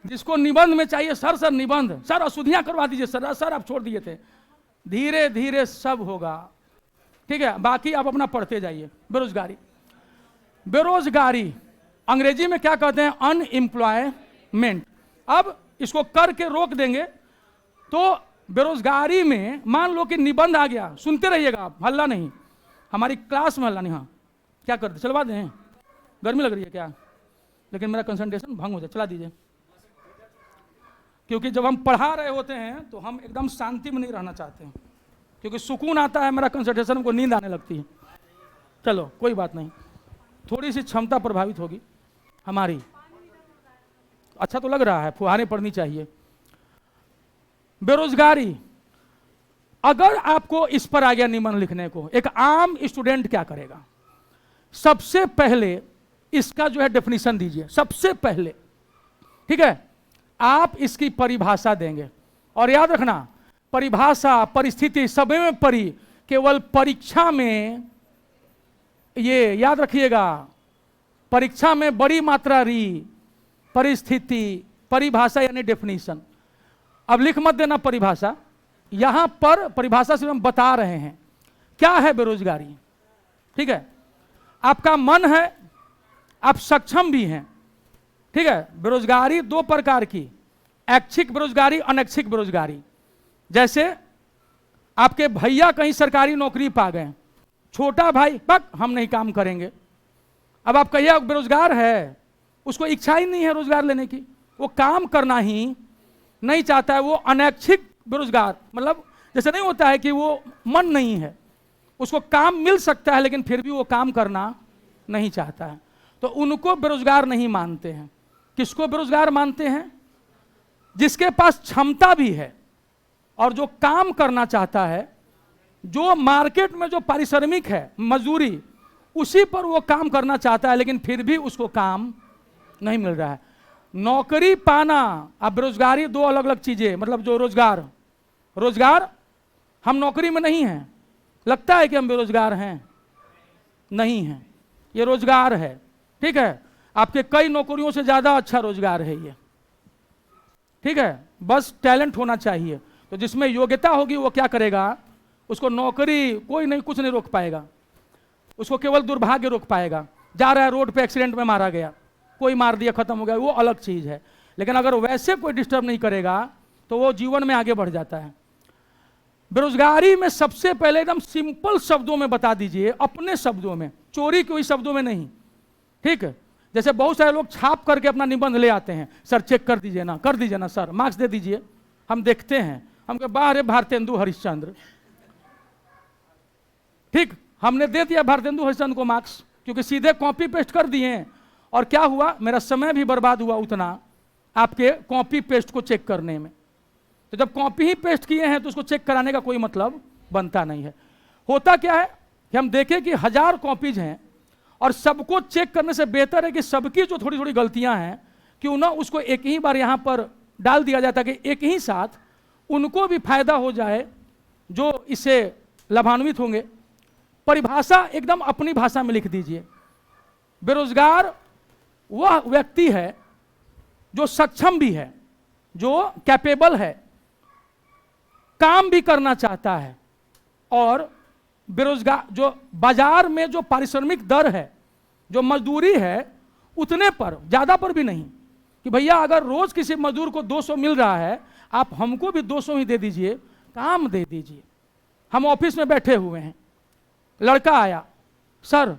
जिसको निबंध में चाहिए, सर निबंध, सर अशुद्धियां करवा दीजिए, सर आप छोड़ दिए थे। धीरे धीरे सब होगा, ठीक है। बाकी आप अपना पढ़ते जाइए। बेरोजगारी अंग्रेजी में क्या कहते हैं, अनएम्प्लॉयमेंट। अब इसको करके रोक देंगे तो बेरोजगारी में मान लो कि निबंध आ गया, सुनते रहिएगा आप, हल्ला नहीं, हमारी क्लास में हल्ला नहीं। हाँ, क्या करते, चलवा दें, गर्मी लग रही है क्या, लेकिन मेरा कंसंट्रेशन भंग हो जाए, चला दीजिए। क्योंकि जब हम पढ़ा रहे होते हैं तो हम एकदम शांति में नहीं रहना चाहते हैं, क्योंकि सुकून आता है, मेरा कंसंट्रेशन को नींद आने लगती है। चलो कोई बात नहीं, थोड़ी सी क्षमता प्रभावित होगी हमारी। अच्छा तो लग रहा है, फुहारें पड़नी चाहिए। बेरोजगारी, अगर आपको इस पर आ गया निबंध लिखने को, एक आम स्टूडेंट क्या करेगा? सबसे पहले इसका जो है डेफिनेशन दीजिए, सबसे पहले, ठीक है। आप इसकी परिभाषा देंगे, और याद रखना, परिभाषा परिस्थिति सब में परी, केवल परीक्षा में, ये याद रखिएगा, परीक्षा में बड़ी मात्रा री, परिस्थिति, परिभाषा यानी डेफिनेशन। अब लिख मत देना परिभाषा, यहां पर परिभाषा से हम बता रहे हैं क्या है बेरोजगारी, ठीक है। आपका मन है, आप सक्षम भी हैं, ठीक है। बेरोजगारी दो प्रकार की, ऐच्छिक बेरोजगारी, अनैच्छिक बेरोजगारी। जैसे आपके भैया कहीं सरकारी नौकरी पा गए, छोटा भाई बक हम नहीं काम करेंगे। अब आप कहिए बेरोजगार है, उसको इच्छा ही नहीं है रोजगार लेने की, वो काम करना ही नहीं चाहता है, वो अनैच्छिक बेरोजगार। मतलब जैसे नहीं होता है कि वो मन नहीं है, उसको काम मिल सकता है लेकिन फिर भी वो काम करना नहीं चाहता है, तो उनको बेरोजगार नहीं मानते हैं। किसको बेरोजगार मानते हैं? जिसके पास क्षमता भी है और जो काम करना चाहता है, जो मार्केट में जो पारिश्रमिक है, मजदूरी, उसी पर वो काम करना चाहता है लेकिन फिर भी उसको काम नहीं मिल रहा है। नौकरी पाना, अब बेरोजगारी दो अलग अलग चीजें। मतलब जो रोजगार हम नौकरी में नहीं हैं, लगता है कि हम बेरोजगार हैं, नहीं हैं, ये रोजगार है, ठीक है। आपके कई नौकरियों से ज्यादा अच्छा रोजगार है ये, ठीक है। बस टैलेंट होना चाहिए, तो जिसमें योग्यता होगी वो क्या करेगा, उसको नौकरी कोई नहीं, कुछ नहीं रोक पाएगा, उसको केवल दुर्भाग्य रोक पाएगा। जा रहा है रोड पे, एक्सीडेंट में मारा गया, कोई मार दिया, खत्म हो गया, वो अलग चीज है। लेकिन अगर वैसे कोई डिस्टर्ब नहीं करेगा तो वो जीवन में आगे बढ़ जाता है। बेरोजगारी में सबसे पहले एकदम सिंपल शब्दों में बता दीजिए, अपने शब्दों में, चोरी की हुई शब्दों में नहीं, ठीक है। जैसे बहुत सारे लोग छाप करके अपना निबंध ले आते हैं, सर चेक कर दीजिए ना सर, मार्क्स दे दीजिए, हम देखते हैं। हम कहे बाहर भारतेंदु हरिश्चंद्र, ठीक, हमने दे दिया भारतेंदु हरिश्चंद्र को मार्क्स, क्योंकि सीधे कॉपी पेस्ट कर दिए। और क्या हुआ, मेरा समय भी बर्बाद हुआ उतना आपके कॉपी पेस्ट को चेक करने में। तो जब कॉपी ही पेस्ट किए हैं तो उसको चेक कराने का कोई मतलब बनता नहीं है। होता क्या है कि हम देखें कि 1000 कॉपीज हैं और सबको चेक करने से बेहतर है कि सबकी जो थोड़ी थोड़ी गलतियां हैं क्यों ना उसको एक ही बार यहां पर डाल दिया जाता, कि एक ही साथ उनको भी फायदा हो जाए जो इससे लाभान्वित होंगे। परिभाषा एकदम अपनी भाषा में लिख दीजिए। बेरोजगार वह व्यक्ति है जो सक्षम भी है, जो कैपेबल है, काम भी करना चाहता है, और बेरोजगार जो बाजार में जो पारिश्रमिक दर है, जो मजदूरी है, उतने पर, ज्यादा पर भी नहीं, कि भैया अगर रोज किसी मजदूर को 200 मिल रहा है, आप हमको भी 200 ही दे दीजिए, काम दे दीजिए। हम ऑफिस में बैठे हुए हैं, लड़का आया, सर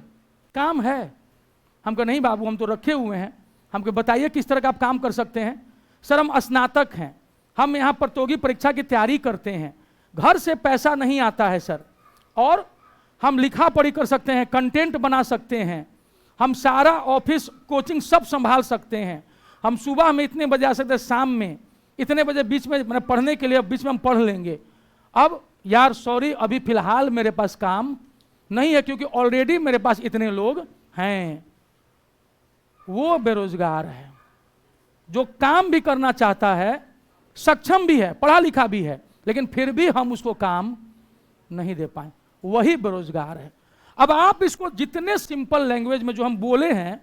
काम है, हमको नहीं बाबू, हम तो रखे हुए हैं, हमको बताइए किस तरह का आप काम कर सकते हैं। सर हम स्नातक हैं, हम यहाँ प्रतियोगी परीक्षा की तैयारी करते हैं, घर से पैसा नहीं आता है सर, और हम लिखा पढ़ी कर सकते हैं, कंटेंट बना सकते हैं, हम सारा ऑफिस कोचिंग सब संभाल सकते हैं, हम सुबह में इतने बजे आ सकते हैं, शाम में इतने बजे, बीच में मैंने पढ़ने के लिए बीच में हम पढ़ लेंगे। अब यार सॉरी, अभी फिलहाल मेरे पास काम नहीं है क्योंकि ऑलरेडी मेरे पास इतने लोग हैं। वो बेरोजगार है जो काम भी करना चाहता है, सक्षम भी है, पढ़ा लिखा भी है, लेकिन फिर भी हम उसको काम नहीं दे पाए, वही बेरोजगार है। अब आप इसको जितने सिंपल लैंग्वेज में जो हम बोले हैं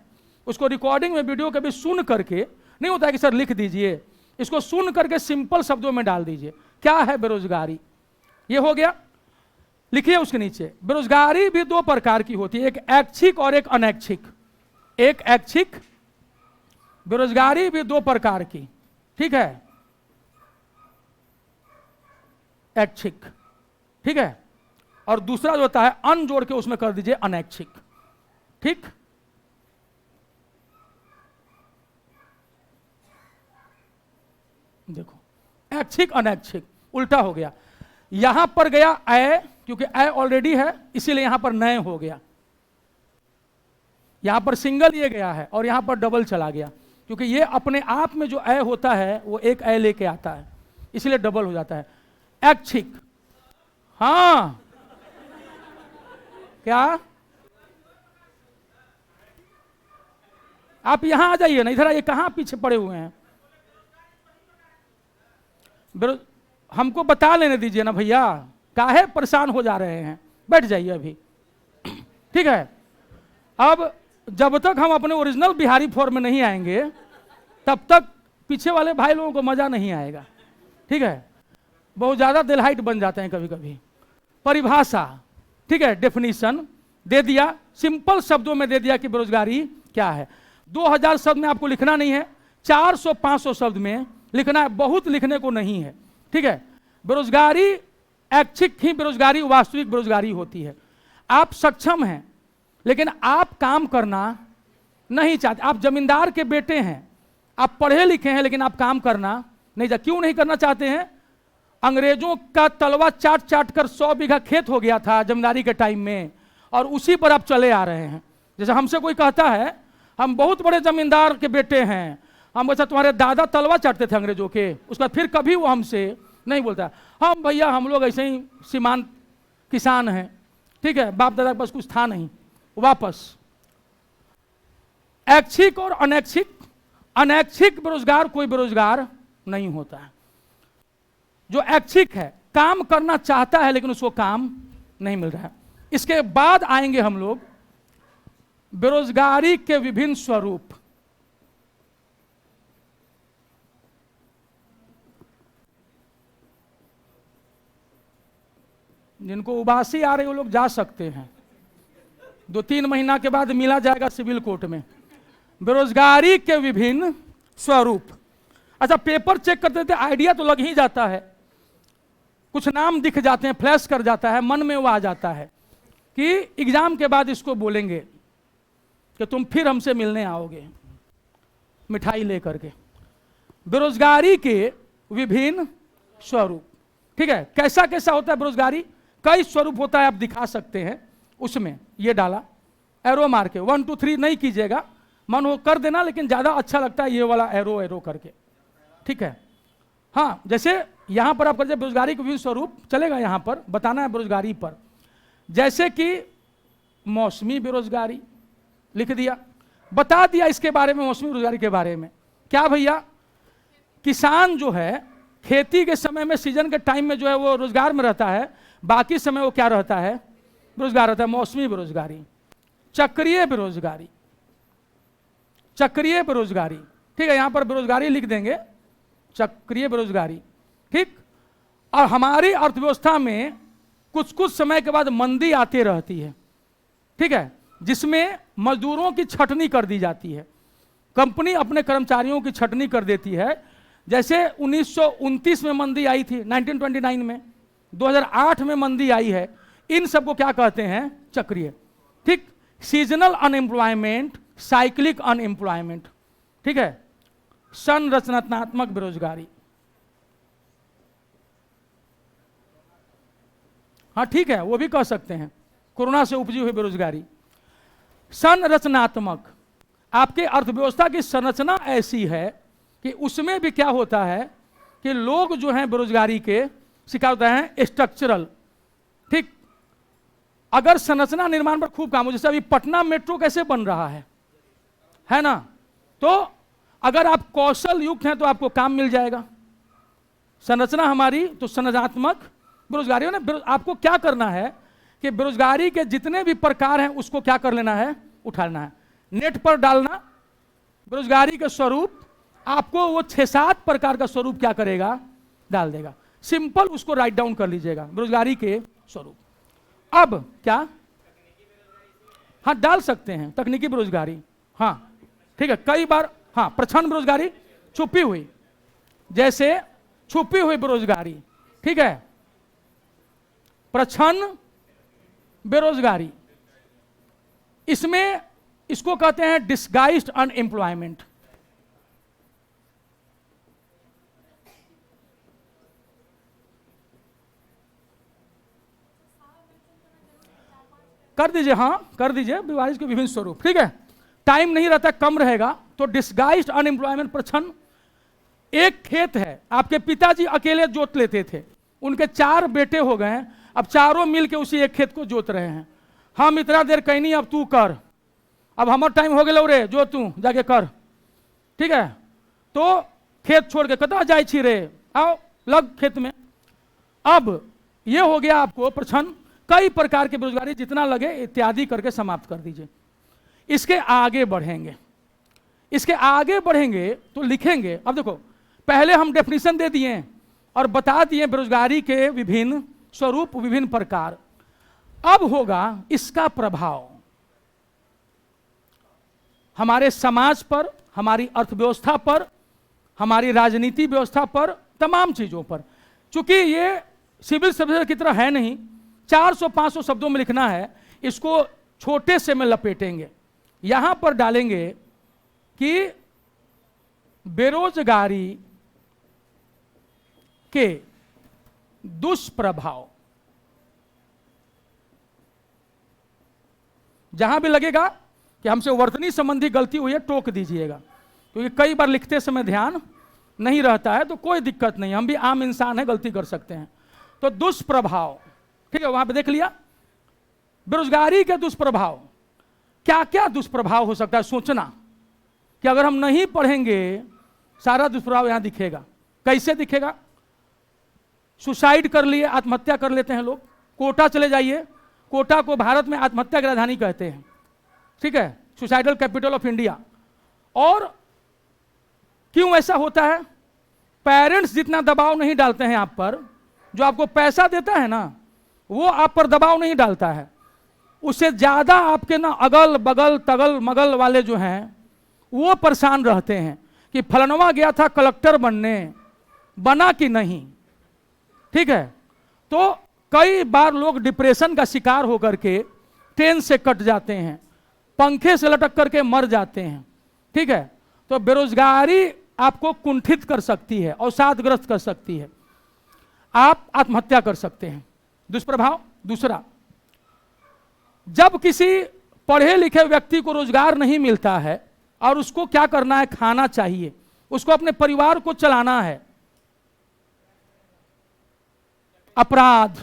उसको रिकॉर्डिंग में वीडियो कभी सुन करके, नहीं होता है कि सर लिख दीजिए, इसको सुन करके सिंपल शब्दों में डाल दीजिए। क्या है बेरोजगारी? ये हो गया, लिखिए उसके नीचे। बेरोजगारी भी दो प्रकार की होती है, एक ऐच्छिक और एक अनैच्छिक। एक ऐच्छिक बेरोजगारी भी दो प्रकार की, ठीक है, ऐच्छिक, ठीक है, और दूसरा जो होता है अन जोड़ के उसमें कर दीजिए अनैच्छिक, ठीक। देखो ऐच्छिक अनैच्छिक उल्टा हो गया, यहां पर गया ऐ, क्योंकि ऐ ऑलरेडी है इसीलिए यहां पर नए हो गया, यहां पर सिंगल ये गया है और यहां पर डबल चला गया, क्योंकि ये अपने आप में जो ऐ होता है वो एक ऐ लेके आता है, इसलिए डबल हो जाता है। ऐच्छिक, हाँ क्या आप यहां आ जाइए ना, इधर आइए, कहां पीछे पड़े हुए हैं। हमको बता लेने दीजिए ना भैया, काहे परेशान हो जा रहे हैं, बैठ जाइए अभी, ठीक है। अब जब तक हम अपने ओरिजिनल बिहारी फॉर्म में नहीं आएंगे तब तक पीछे वाले भाई लोगों को मजा नहीं आएगा, ठीक है। बहुत ज्यादा दिलहाइट बन जाते हैं कभी कभी। परिभाषा, ठीक है, डेफिनेशन दे दिया, सिंपल शब्दों में दे दिया कि बेरोजगारी क्या है। 2000 शब्द में आपको लिखना नहीं है, 400-500 शब्द में लिखना है, बहुत लिखने को नहीं है, ठीक है। बेरोजगारी ऐच्छिक ही बेरोजगारी वास्तविक बेरोजगारी होती है। आप सक्षम हैं लेकिन आप काम करना नहीं चाहते, आप जमींदार के बेटे हैं, आप पढ़े लिखे हैं लेकिन आप काम करना नहीं चाहते। क्यों नहीं करना चाहते हैं? अंग्रेजों का तलवा चाट चाट कर 100 बीघा खेत हो गया था जमींदारी के टाइम में, और उसी पर आप चले आ रहे हैं। जैसे हमसे कोई कहता है हम बहुत बड़े जमींदार के बेटे हैं, हम वैसा तुम्हारे दादा तलवा चाटते थे अंग्रेजों के, उसका फिर कभी वो हमसे नहीं बोलता हम भैया हम लोग ऐसे ही सीमांत किसान हैं, ठीक है, बाप दादा के पास कुछ था नहीं, वापस। ऐच्छिक और अनैच्छिक, अनैच्छिक बेरोजगार कोई बेरोजगार नहीं होता है। जो ऐच्छिक है काम करना चाहता है लेकिन उसको काम नहीं मिल रहा है। इसके बाद आएंगे हम लोग बेरोजगारी के विभिन्न स्वरूप। जिनको उबासी आ रही वो लोग जा सकते हैं, 2-3 महीना के बाद मिला जाएगा सिविल कोर्ट में। बेरोजगारी के विभिन्न स्वरूप। अच्छा, पेपर चेक करते थे, आइडिया तो लग ही जाता है, कुछ नाम दिख जाते हैं, फ्लैश कर जाता है, मन में वो आ जाता है कि एग्जाम के बाद इसको बोलेंगे कि तुम फिर हमसे मिलने आओगे मिठाई लेकर के। बेरोजगारी के विभिन्न स्वरूप, ठीक है। कैसा कैसा होता है बेरोजगारी? कई स्वरूप होता है, आप दिखा सकते हैं उसमें, ये डाला एरो मार के, 1 2 3 नहीं कीजिएगा, मन हो कर देना, लेकिन ज्यादा अच्छा लगता है ये वाला एरो एरो करके, ठीक है। हाँ, जैसे यहां पर आप कर बेरोजगारी के विभिन्न स्वरूप, चलेगा यहां पर बताना है बेरोजगारी पर। जैसे कि मौसमी बेरोजगारी लिख दिया, बता दिया इसके बारे में, मौसमी बेरोजगारी के बारे में। क्या भैया, किसान जो है खेती के समय में, सीजन के टाइम में जो है वो रोजगार में रहता है, बाकी समय वो क्या रहता है? बेरोजगार रहता है, मौसमी बेरोजगारी। चक्रीय बेरोजगारी, चक्रीय बेरोजगारी, ठीक है, यहां पर बेरोजगारी लिख देंगे, चक्रीय बेरोजगारी, ठीक। और हमारी अर्थव्यवस्था में कुछ कुछ समय के बाद मंदी आती रहती है, ठीक है, जिसमें मजदूरों की छटनी कर दी जाती है, कंपनी अपने कर्मचारियों की छटनी कर देती है। जैसे 1929 में मंदी आई थी, 1929 में, 2008 में मंदी आई है, इन सबको क्या कहते हैं? चक्रीय, ठीक। सीजनल अनएम्प्लॉयमेंट, साइक्लिक अनएम्प्लॉयमेंट, ठीक है, संरचनात्मक बेरोजगारी, हाँ ठीक है, वो भी कह सकते हैं, कोरोना से उपजी हुई बेरोजगारी। संरचनात्मक, आपके अर्थव्यवस्था की संरचना ऐसी है कि उसमें भी क्या होता है कि लोग जो हैं बेरोजगारी के शिकार होते हैं। स्ट्रक्चरल, ठीक, अगर संरचना निर्माण पर खूब काम हो, जैसे अभी पटना मेट्रो कैसे बन रहा है ना, तो अगर आप कौशल युक्त हैं तो आपको काम मिल जाएगा। संरचना हमारी तो संरचनात्मक बेरोजगारी ने आपको क्या करना है कि बेरोजगारी के जितने भी प्रकार हैं उसको क्या कर लेना है, उठा लेना है, नेट पर डालना। बेरोजगारी के स्वरूप आपको वो 6-7 प्रकार का स्वरूप क्या करेगा, डाल देगा। सिंपल उसको राइट डाउन कर लीजिएगा, बेरोजगारी के स्वरूप। अब क्या, हाँ डाल सकते हैं तकनीकी बेरोजगारी, हाँ ठीक है, कई बार, हाँ प्रछन्न बेरोजगारी, छुपी हुई, जैसे छुपी हुई बेरोजगारी, ठीक है, प्रछन्न बेरोजगारी, इसमें इसको कहते हैं डिस्गाइज्ड अनएम्प्लॉयमेंट। कर दीजिए, हाँ कर दीजिए, विभाजित के विभिन्न स्वरूप, ठीक है, टाइम नहीं रहता, कम रहेगा। तो डिस्गाइज्ड अनएम्प्लॉयमेंट, प्रछन्न, एक खेत है, आपके पिताजी अकेले जोत लेते थे, उनके 4 बेटे हो गए हैं, अब चारों मिलके उसी एक खेत को जोत रहे हैं। हम इतना देर कहीं नहीं, अब तू कर, अब हमारा टाइम हो गया रे, जो तू जाके कर, ठीक है, तो खेत छोड़ के कतवा जाए छी रे, आओ लग खेत में। अब ये हो गया आपको प्रछन्न, कई प्रकार की बेरोजगारी, जितना लगे इत्यादि करके समाप्त कर दीजिए। इसके आगे बढ़ेंगे, इसके आगे बढ़ेंगे तो लिखेंगे। अब देखो, पहले हम डेफिनेशन दे दिए और बता दिए बेरोजगारी के विभिन्न स्वरूप, विभिन्न प्रकार। अब होगा इसका प्रभाव हमारे समाज पर, हमारी अर्थव्यवस्था पर, हमारी राजनीति व्यवस्था पर, तमाम चीजों पर। चूंकि ये सिविल सर्विस की तरह है नहीं, 400-500 शब्दों में लिखना है, इसको छोटे से में लपेटेंगे। यहां पर डालेंगे कि बेरोजगारी के दुष्प्रभाव, जहां भी लगेगा कि हमसे वर्तनी संबंधी गलती हुई है, टोक दीजिएगा, क्योंकि कई बार लिखते समय ध्यान नहीं रहता है, तो कोई दिक्कत नहीं, हम भी आम इंसान है, गलती कर सकते हैं। तो दुष्प्रभाव, ठीक है, वहां पे देख लिया। बेरोजगारी के दुष्प्रभाव, क्या क्या दुष्प्रभाव हो सकता है, सोचना कि अगर हम नहीं पढ़ेंगे सारा दुष्प्रभाव यहां दिखेगा। कैसे दिखेगा, सुसाइड कर लिए, आत्महत्या कर लेते हैं लोग। कोटा चले जाइए, कोटा को भारत में आत्महत्या की राजधानी कहते हैं, ठीक है, सुसाइडल कैपिटल ऑफ इंडिया। और क्यों ऐसा होता है, पेरेंट्स जितना दबाव नहीं डालते हैं आप पर, जो आपको पैसा देता है ना, वो आप पर दबाव नहीं डालता है, उससे ज्यादा आपके ना अगल बगल तगल मगल वाले जो हैं वो परेशान रहते हैं कि फलनवा गया था कलेक्टर बनने, बना कि नहीं, ठीक है। तो कई बार लोग डिप्रेशन का शिकार होकर के ट्रेन से कट जाते हैं, पंखे से लटक करके मर जाते हैं, ठीक है। तो बेरोजगारी आपको कुंठित कर सकती है, अवसादग्रस्त कर सकती है, आप आत्महत्या कर सकते हैं। दुष्प्रभाव दूसरा, जब किसी पढ़े लिखे व्यक्ति को रोजगार नहीं मिलता है और उसको क्या करना है, खाना चाहिए, उसको अपने परिवार को चलाना है, अपराध,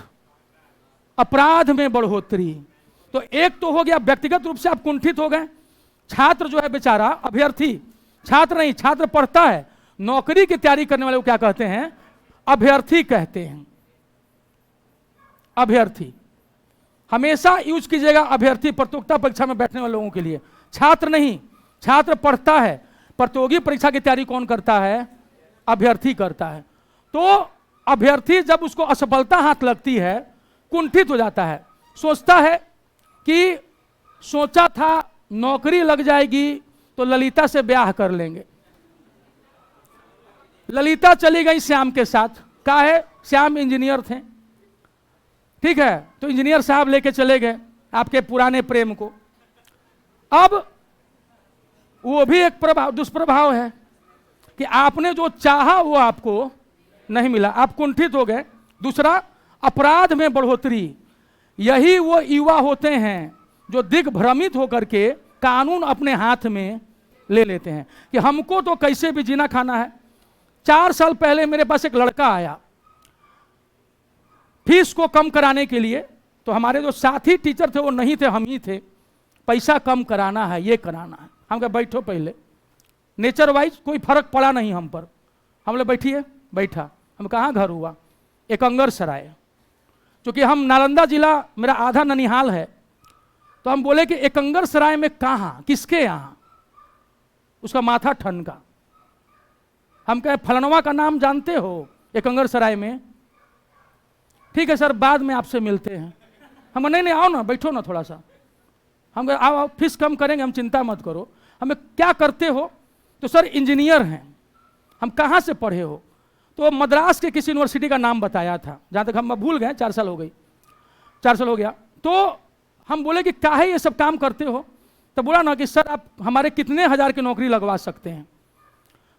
अपराध में बढ़ोतरी। तो एक तो हो गया व्यक्तिगत रूप से आप कुंठित हो गए। छात्र जो है बेचारा, अभ्यर्थी, छात्र नहीं, छात्र पढ़ता है, नौकरी की तैयारी करने वाले को क्या कहते हैं, अभ्यर्थी कहते हैं। अभ्यर्थी हमेशा यूज कीजिएगा, अभ्यर्थी प्रतियोगिता परीक्षा में बैठने वाले लोगों के लिए, छात्र नहीं। छात्र पढ़ता है, प्रतियोगी परीक्षा की तैयारी कौन करता है, अभ्यर्थी करता है। तो अभ्यर्थी जब उसको असफलता हाथ लगती है, कुंठित हो जाता है, सोचता है कि सोचा था नौकरी लग जाएगी तो ललिता से ब्याह कर लेंगे। ललिता चली गई श्याम के साथ, का है, श्याम इंजीनियर थे, ठीक है, तो इंजीनियर साहब लेके चले गए आपके पुराने प्रेम को। अब वो भी एक प्रभाव, दुष्प्रभाव है कि आपने जो चाहा वो आपको नहीं मिला, आप कुंठित हो गए। दूसरा, अपराध में बढ़ोतरी। यही वो युवा होते हैं जो दिग्भ्रमित होकर के कानून अपने हाथ में ले लेते हैं कि हमको तो कैसे भी जीना खाना है। 4 साल पहले मेरे पास एक लड़का आया फीस को कम कराने के लिए, तो हमारे जो साथी टीचर थे वो नहीं थे, हम ही थे। पैसा कम कराना है, ये कराना है। हम कहे बैठो, पहले नेचर वाइज कोई फर्क पड़ा नहीं हम पर। हम लोग बैठिए, बैठा। हम कहाँ घर हुआ? एकंगर सराय। क्योंकि हम नालंदा जिला, मेरा आधा ननिहाल है, तो हम बोले कि एकंगर सराय में कहाँ, किसके यहाँ? उसका माथा ठनका। हम कहे फलनवा का नाम जानते हो एकंगर सराय में? ठीक है सर, बाद में आपसे मिलते हैं। हम नहीं आओ ना, बैठो ना थोड़ा सा। हम कहे आओ, फीस कम करेंगे, हम चिंता मत करो। हमें क्या करते हो? तो सर इंजीनियर हैं। हम कहाँ से पढ़े हो? तो मद्रास के किसी यूनिवर्सिटी का नाम बताया था, जहाँ तक हम भूल गए, 4 साल हो गई, 4 साल हो गया। तो हम बोले कि काहे ये सब काम करते हो? तो बोला ना कि सर आप हमारे कितने हजार की नौकरी लगवा सकते हैं।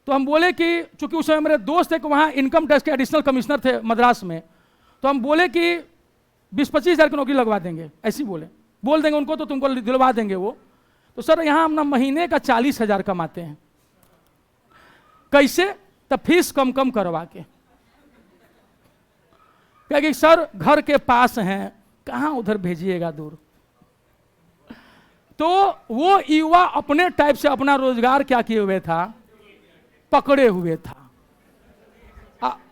तो हम बोले कि चूंकि उस समय मेरे दोस्त एक वहाँ इनकम टैक्स के एडिशनल कमिश्नर थे मद्रास में, तो हम बोले कि 20-25 हज़ार की नौकरी लगवा देंगे, ऐसी बोल देंगे उनको, तो तुमको दिलवा देंगे वो। तो सर यहाँ हम ना महीने का 40,000 कमाते हैं। कैसे? तब फीस कम कम करवा के। क्या कि सर घर के पास हैं, कहाँ उधर भेजिएगा दूर। तो वो युवा अपने टाइप से अपना रोजगार क्या किए हुए था, पकड़े हुए था।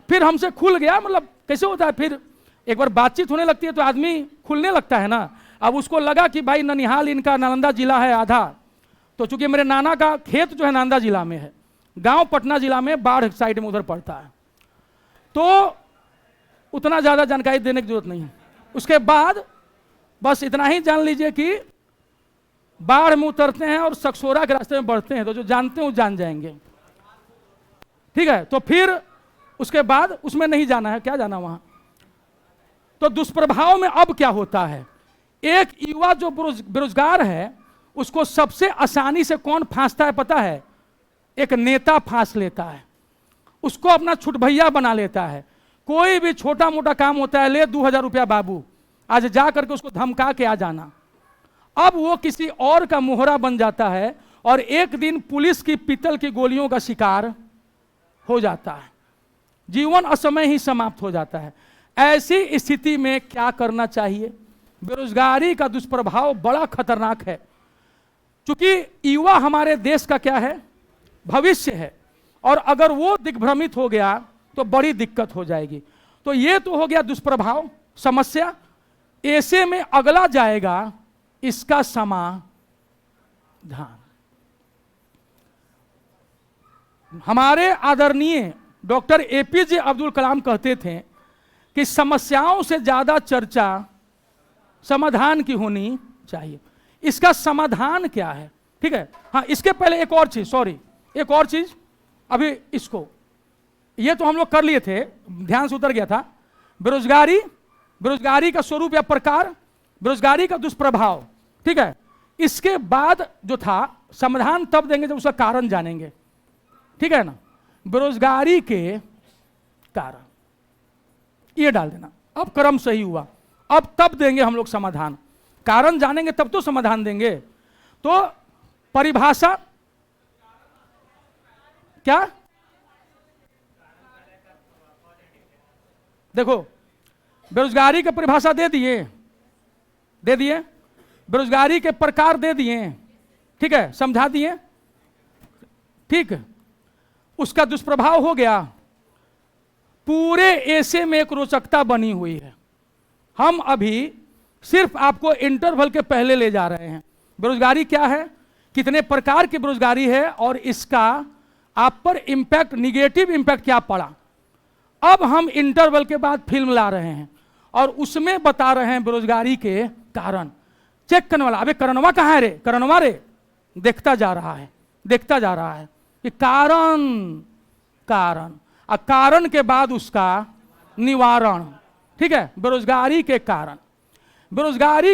फिर हमसे खुल गया। मतलब कैसे होता है, फिर एक बार बातचीत होने लगती है तो आदमी खुलने लगता है ना। अब उसको लगा कि भाई ननिहाल इनका नालंदा जिला है आधा, तो चूंकि मेरे नाना का खेत जो है नालंदा जिला में है, गांव पटना जिला में बाढ़ साइड में उधर पड़ता है, तो उतना ज़्यादा जानकारी देने की जरूरत नहीं है। उसके बाद बस इतना ही जान लीजिए कि बाढ़ में उतरते हैं और सकसोरा के रास्ते में बढ़ते हैं, तो जो जानते हैं वो जान जाएंगे। ठीक है, तो फिर उसके बाद उसमें नहीं जाना है, क्या जाना वहां। तो दुष्प्रभाव में अब क्या होता है, एक युवा जो बेरोजगार है उसको सबसे आसानी से कौन फांसता है पता है? एक नेता फांस लेता है, उसको अपना छुटभैया बना लेता है। कोई भी छोटा मोटा काम होता है, ले 2000 रुपया बाबू, आज जा करके उसको धमका के आ जाना। अब वो किसी और का मोहरा बन जाता है और एक दिन पुलिस की पीतल की गोलियों का शिकार हो जाता है, जीवन असमय ही समाप्त हो जाता है। ऐसी स्थिति में क्या करना चाहिए? बेरोजगारी का दुष्प्रभाव बड़ा खतरनाक है, क्योंकि युवा हमारे देश का क्या है, भविष्य है, और अगर वो दिग्भ्रमित हो गया तो बड़ी दिक्कत हो जाएगी। तो ये तो हो गया दुष्प्रभाव, समस्या। ऐसे में अगला जाएगा इसका समाधान। हमारे आदरणीय डॉक्टर APJ अब्दुल कलाम कहते थे कि समस्याओं से ज्यादा चर्चा समाधान की होनी चाहिए। इसका समाधान क्या है? ठीक है, हाँ, इसके पहले एक और चीज, एक और चीज, अभी इसको, ये तो हम लोग कर लिए थे, ध्यान से उतर गया था। बेरोजगारी का स्वरूप या प्रकार, बेरोजगारी का दुष्प्रभाव। ठीक है, इसके बाद जो था समाधान तब देंगे जब उसका कारण जानेंगे। ठीक है ना, बेरोजगारी के कारण ये डाल देना। अब क्रम सही हुआ, अब तब देंगे हम लोग समाधान। कारण जानेंगे तब तो समाधान देंगे। तो परिभाषा क्या? देखो, बेरोजगारी की परिभाषा दे दिए, बेरोजगारी के प्रकार दे दिए, ठीक है, समझा दिए, ठीक है। उसका दुष्प्रभाव हो गया, पूरे ऐसे में एक रोचकता बनी हुई है। हम अभी सिर्फ आपको इंटरवल के पहले ले जा रहे हैं। बेरोजगारी क्या है, कितने प्रकार की बेरोजगारी है और इसका आप पर इंपैक्ट, निगेटिव इंपैक्ट क्या पड़ा। अब हम इंटरवल के बाद फिल्म ला रहे हैं और उसमें बता रहे हैं बेरोजगारी के कारण। चेक करने वाला, अबे करणवा कहाँ है रे, करणवा रे, देखता जा रहा है कि कारण के बाद उसका निवारण। ठीक है, बेरोजगारी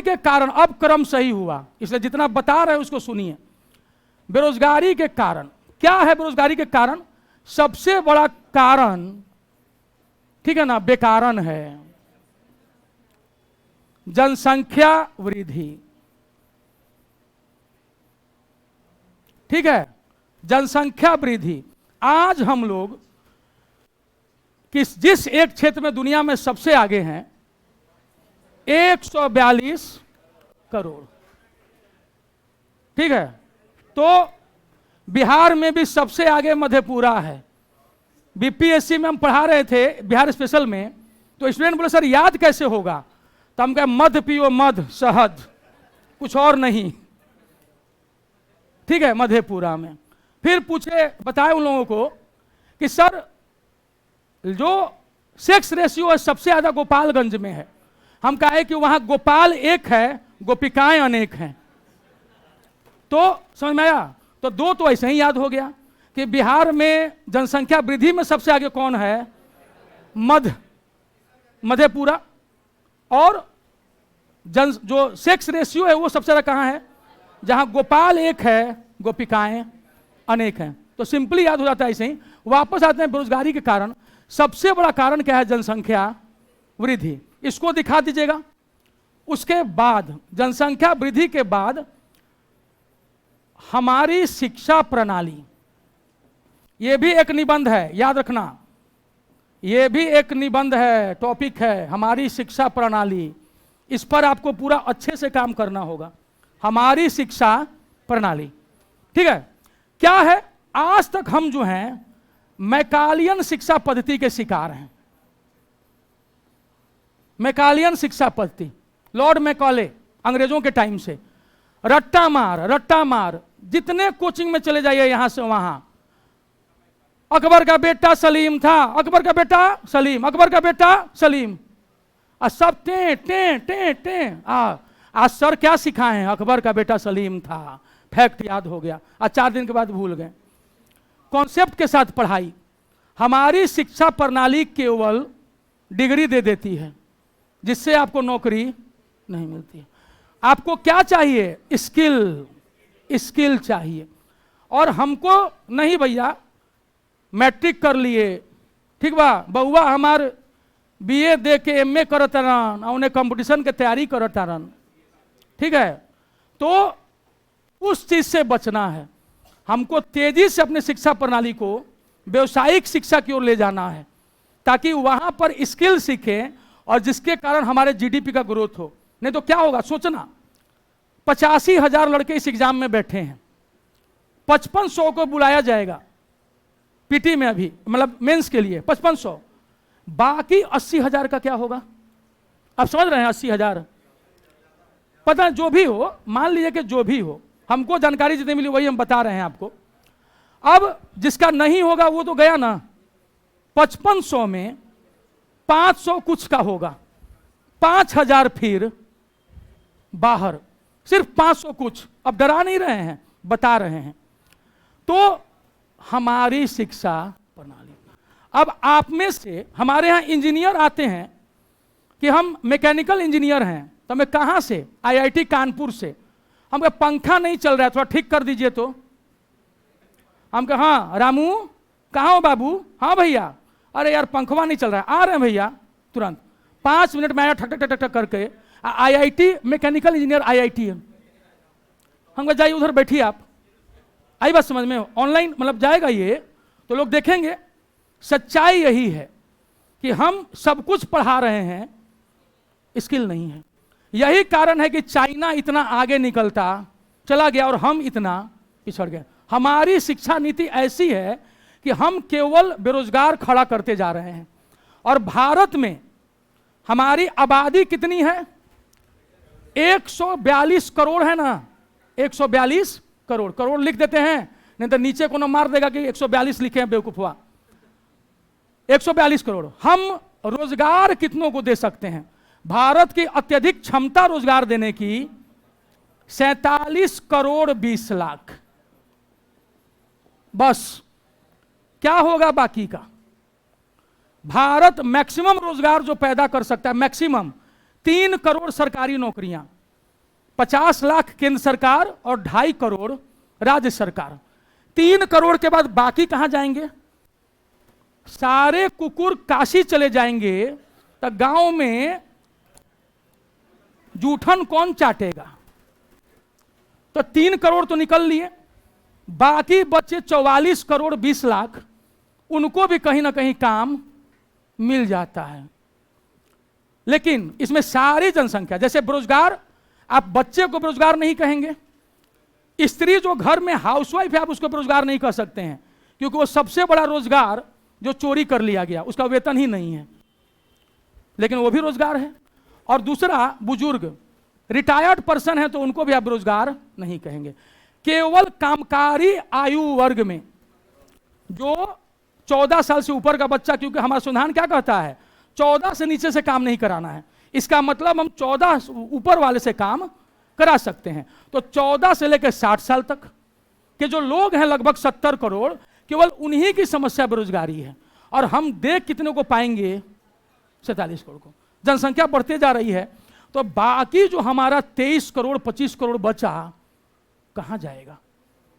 के कारण अब क्रम सही हुआ, इसलिए जितना बता रहे हैं उसको सुनिए। बेरोजगारी के कारण क्या है? बेरोजगारी के कारण सबसे बड़ा कारण, ठीक है ना, बेकारण है, जनसंख्या वृद्धि। ठीक है, जनसंख्या वृद्धि। आज हम लोग जिस एक क्षेत्र में दुनिया में सबसे आगे हैं, 142 करोड़। ठीक है, तो बिहार में भी सबसे आगे मधेपुरा है। बीपीएससी में हम पढ़ा रहे थे बिहार स्पेशल में, तो स्टूडेंट बोले सर याद कैसे होगा? तो हम कहे मध पियो, मध शहद, कुछ और नहीं। ठीक है, मधेपुरा में। फिर पूछे, बताए उन लोगों को कि सर जो सेक्स रेशियो है सबसे ज्यादा गोपालगंज में है। हम कहे कि वहां गोपाल एक है, गोपिकाएं अनेक हैं। तो समझ में आया? तो दो तो ऐसे ही याद हो गया कि बिहार में जनसंख्या वृद्धि में सबसे आगे कौन है? मधेपुरा। और जो सेक्स रेशियो है वो सबसे ज्यादा कहां है? जहां गोपाल एक है, गोपिकाएं अनेक हैं। तो सिंपली याद हो जाता है ऐसे ही। वापस आते हैं बेरोजगारी के कारण। सबसे बड़ा कारण क्या है? जनसंख्या वृद्धि। इसको दिखा दीजिएगा। उसके बाद जनसंख्या वृद्धि के बाद हमारी शिक्षा प्रणाली, यह भी एक निबंध है, याद रखना, यह भी एक निबंध है, टॉपिक है, हमारी शिक्षा प्रणाली। इस पर आपको पूरा अच्छे से काम करना होगा। हमारी शिक्षा प्रणाली, ठीक है, क्या है? आज तक हम जो हैं मैकालियन शिक्षा पद्धति के शिकार हैं। मैकालियन शिक्षा पद्धति, लॉर्ड मैकॉले, अंग्रेजों के टाइम से रट्टा मार, जितने कोचिंग में चले जाइए यहां से वहां, अकबर का बेटा सलीम था, अकबर का बेटा सलीम, अकबर का बेटा सलीम, और सब टे टे टे टे। आज सर क्या सिखाए हैं? अकबर का बेटा सलीम था, फैक्ट याद हो गया, और 4 दिन के बाद भूल गए। कॉन्सेप्ट के साथ पढ़ाई। हमारी शिक्षा प्रणाली केवल डिग्री दे देती है, जिससे आपको नौकरी नहीं मिलती है। आपको क्या चाहिए? स्किल चाहिए। और हमको नहीं भैया, मैट्रिक कर लिए, ठीक बा, बउआ हमार बीए दे के एमए करत रहन, उन्हें कंपटीशन के तैयारी करत रहन, ठीक है। तो उस चीज से बचना है। हमको तेजी से अपने शिक्षा प्रणाली को व्यवसायिक शिक्षा की ओर ले जाना है, ताकि वहां पर स्किल सीखें और जिसके कारण हमारे जीडीपी का ग्रोथ हो। नहीं तो क्या होगा? सोचना, 85,000 लड़के इस एग्जाम में बैठे हैं, 5500 को बुलाया जाएगा पीटी में, अभी मतलब मेंस के लिए 5500, बाकी 80,000 का क्या होगा? आप समझ रहे हैं? 80,000, पता जो भी हो, मान लीजिए कि जो भी हो, हमको जानकारी जितनी मिली वही हम बता रहे हैं आपको। अब जिसका नहीं होगा वो तो गया ना। 5500 में 500 कुछ का होगा, 5000 फिर बाहर, सिर्फ 500 कुछ। अब डरा नहीं रहे हैं, बता रहे हैं। तो हमारी शिक्षा प्रणाली, अब आप में से हमारे यहां इंजीनियर आते हैं कि हम मैकेनिकल इंजीनियर हैं, तो मैं कहां से? आईआईटी कानपुर से। हम कहा पंखा नहीं चल रहा है, थोड़ा ठीक कर दीजिए। तो हम कहा हाँ रामू, कहाँ हो बाबू? हाँ भैया, अरे यार पंखवा नहीं चल रहा है, आ रहे हैं भैया तुरंत। 5 मिनट में आया, ठक ठक ठक ठक करके। आईआईटी मैकेनिकल इंजीनियर आईआईटी है। हम कहा जाइए उधर बैठिए आप। आई बात समझ में? ऑनलाइन मतलब जाएगा ये, तो लोग देखेंगे। सच्चाई यही है कि हम सब कुछ पढ़ा रहे हैं, स्किल नहीं है। यही कारण है कि चाइना इतना आगे निकलता चला गया और हम इतना पिछड़ गए। हमारी शिक्षा नीति ऐसी है कि हम केवल बेरोजगार खड़ा करते जा रहे हैं। और भारत में हमारी आबादी कितनी है? 142 करोड़ है ना, 142 करोड़। करोड़ लिख देते हैं, नहीं तो नीचे को ना मार देगा कि 142 लिखे हैं बेवकूफवा। 142 करोड़। हम रोजगार कितनों को दे सकते हैं? भारत की अत्यधिक क्षमता रोजगार देने की 47 करोड़ 20 लाख। बस क्या होगा बाकी का? भारत मैक्सिमम रोजगार जो पैदा कर सकता है, मैक्सिमम 3 करोड़ सरकारी नौकरियां, 50 लाख केंद्र सरकार और 2.5 करोड़ राज्य सरकार। 3 करोड़ के बाद बाकी कहां जाएंगे? सारे कुकुर काशी चले जाएंगे तो गांव में जूठन कौन चाटेगा? तो 3 करोड़ तो निकल लिए, बाकी बचे 44 करोड़ 20 लाख, उनको भी कहीं ना कहीं काम मिल जाता है। लेकिन इसमें सारी जनसंख्या, जैसे बेरोजगार, आप बच्चे को बेरोजगार नहीं कहेंगे, स्त्री जो घर में हाउसवाइफ है आप उसको बेरोजगार नहीं कह सकते हैं, क्योंकि वो सबसे बड़ा रोजगार जो चोरी कर लिया गया, उसका वेतन ही नहीं है, लेकिन वो भी रोजगार है। और दूसरा, बुजुर्ग, रिटायर्ड पर्सन है तो उनको भी आप बेरोजगार नहीं कहेंगे। केवल कामकारी आयु वर्ग में जो 14 साल से ऊपर का बच्चा, क्योंकि हमारा संविधान क्या कहता है, 14 से नीचे से काम नहीं कराना है, इसका मतलब हम 14 ऊपर वाले से काम करा सकते हैं। तो 14 से लेकर 60 साल तक के जो लोग हैं, लगभग 70 करोड़, केवल उन्हीं की समस्या बेरोजगारी है। और हम देख कितने को पाएंगे? 47 करोड़ को। जनसंख्या बढ़ते जा रही है, तो बाकी जो हमारा 23 करोड़ 25 करोड़ बचा कहां जाएगा?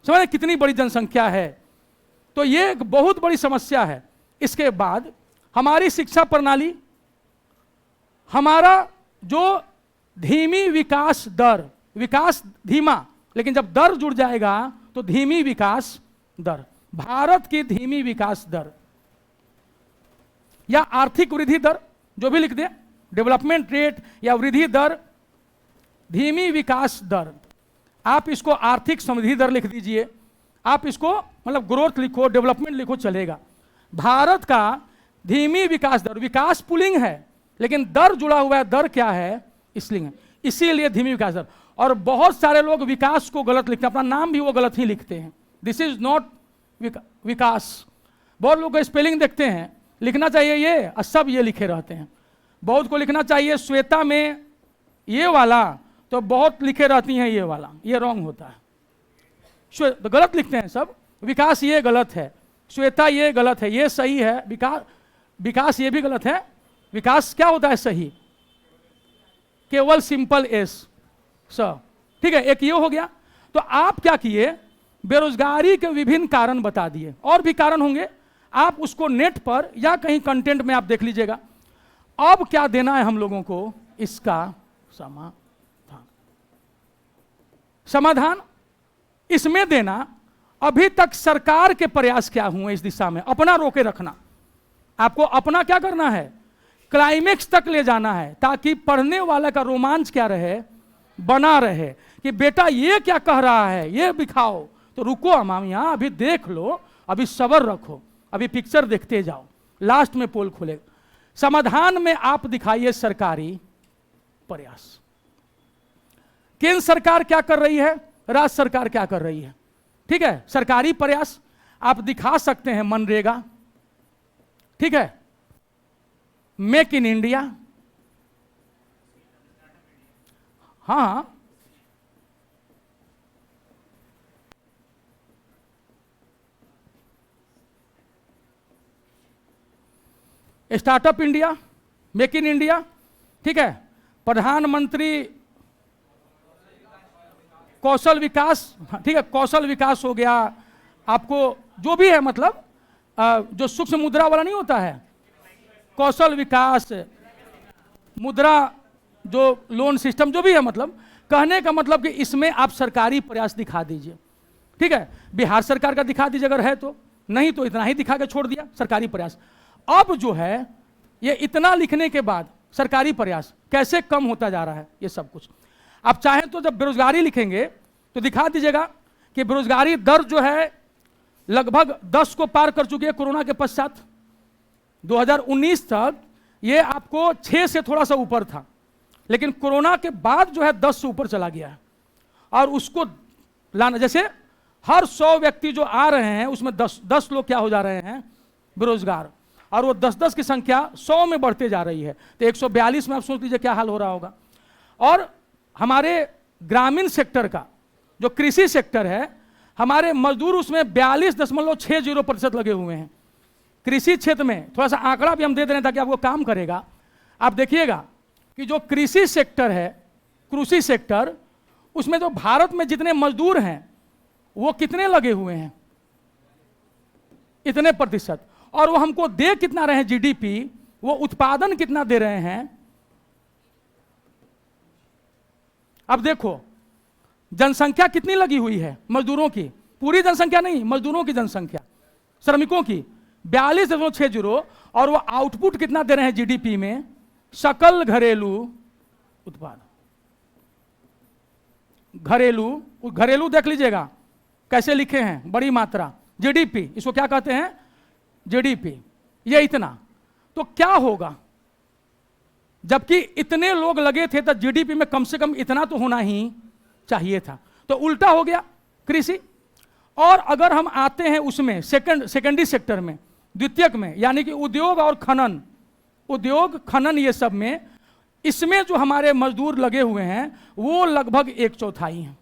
समझ कितनी बड़ी जनसंख्या है। तो ये एक बहुत बड़ी समस्या है। इसके बाद हमारी शिक्षा प्रणाली, हमारा जो धीमी विकास दर, विकास धीमा, लेकिन जब दर जुड़ जाएगा तो धीमी विकास दर, भारत की धीमी विकास दर या आर्थिक वृद्धि दर, जो भी लिख दे, डेवलपमेंट रेट या वृद्धि दर, धीमी विकास दर, आप इसको आर्थिक समृद्धि दर लिख दीजिए, आप इसको मतलब ग्रोथ लिखो, डेवलपमेंट लिखो, चलेगा। भारत का धीमी विकास दर, विकास पुलिंग है लेकिन दर जुड़ा हुआ है, दर क्या है? स्त्रीलिंग है, इसीलिए धीमी विकास दर। और बहुत सारे लोग विकास को गलत लिखते हैं, अपना नाम भी वो गलत ही लिखते हैं, दिस इज नॉट विकास। बहुत लोग स्पेलिंग देखते हैं, लिखना चाहिए ये, और सब ये लिखे रहते हैं। बहुत को लिखना चाहिए श्वेता में ये वाला, तो बहुत लिखे रहती हैं ये वाला, ये रॉन्ग होता है, तो गलत लिखते हैं सब। विकास ये गलत है, श्वेता ये गलत है, ये सही है, विकास ये भी गलत है। विकास क्या होता है सही? केवल सिंपल एस स, ठीक है, एक ये हो गया। तो आप क्या किए? बेरोजगारी के विभिन्न कारण बता दिए, और भी कारण होंगे, आप उसको नेट पर या कहीं कंटेंट में आप देख लीजिएगा। अब क्या देना है हम लोगों को? इसका समाधान इसमें देना। अभी तक सरकार के प्रयास क्या हुए इस दिशा में? अपना रोके रखना, आपको अपना क्या करना है? क्लाइमेक्स तक ले जाना है, ताकि पढ़ने वाला का रोमांच क्या रहे? बना रहे, कि बेटा ये क्या कह रहा है, ये दिखाओ। तो रुको अमामिया, अभी देख लो, अभी सब्र रखो, अभी पिक्चर देखते जाओ, लास्ट में पोल खुलेगा। समाधान में आप दिखाइए सरकारी प्रयास। केंद्र सरकार क्या कर रही है, राज्य सरकार क्या कर रही है, ठीक है। सरकारी प्रयास आप दिखा सकते हैं, मनरेगा, ठीक है, मेक इन इंडिया, हाँ, startup India, make in India, ठीक है, प्रधानमंत्री कौशल विकास, ठीक है, कौशल विकास हो गया। आपको जो भी है, मतलब जो सूक्ष्म मुद्रा वाला नहीं होता है, कौशल विकास, मुद्रा जो लोन सिस्टम, जो भी है, मतलब कहने का मतलब कि इसमें आप सरकारी प्रयास दिखा दीजिए, ठीक है। बिहार सरकार का दिखा दीजिए अगर है तो, नहीं तो इतना ही दिखा के छोड़ दिया, सरकारी प्रयास। अब जो है ये इतना लिखने के बाद सरकारी प्रयास कैसे कम होता जा रहा है, ये सब कुछ आप चाहें तो जब बेरोजगारी लिखेंगे तो दिखा दीजिएगा कि बेरोजगारी दर जो है लगभग 10 को पार कर चुकी है कोरोना के पश्चात। 2019 तक ये आपको 6 से थोड़ा सा ऊपर था, लेकिन कोरोना के बाद जो है 10 से ऊपर चला गया है। और उसको लाना, जैसे हर 100 व्यक्ति जो आ रहे हैं उसमें 10 लोग क्या हो जा रहे हैं? बेरोजगार। और वो 10-10 की संख्या 100 में बढ़ते जा रही है, तो 142 में आप सोच लीजिए क्या हाल हो रहा होगा। और हमारे ग्रामीण सेक्टर का जो कृषि सेक्टर है, हमारे मजदूर उसमें 42.60% लगे हुए हैं। कृषि क्षेत्र में थोड़ा सा आंकड़ा भी हम दे दे रहे हैं ताकि आपको काम करेगा। आप देखिएगा कि जो कृषि सेक्टर है, कृषि सेक्टर, उसमें जो भारत में जितने मजदूर हैं वो कितने लगे हुए हैं, इतने प्रतिशत, और वो हमको दे कितना रहे हैं जीडीपी, वो उत्पादन कितना दे रहे हैं। अब देखो जनसंख्या कितनी लगी हुई है मजदूरों की, पूरी जनसंख्या नहीं, मजदूरों की जनसंख्या, श्रमिकों की 42.60, और वो आउटपुट कितना दे रहे हैं जीडीपी में, सकल घरेलू उत्पाद। घरेलू देख लीजिएगा कैसे लिखे हैं, बड़ी मात्रा, जीडीपी, इसको क्या कहते हैं, जीडीपी, ये इतना। तो क्या होगा, जबकि इतने लोग लगे थे तो जीडीपी में कम से कम इतना तो होना ही चाहिए था, तो उल्टा हो गया कृषि। और अगर हम आते हैं उसमें सेकेंडरी सेक्टर में, द्वितीयक में, यानी कि उद्योग और खनन, ये सब में, इसमें जो हमारे मजदूर लगे हुए हैं वो लगभग 1/4 हैं,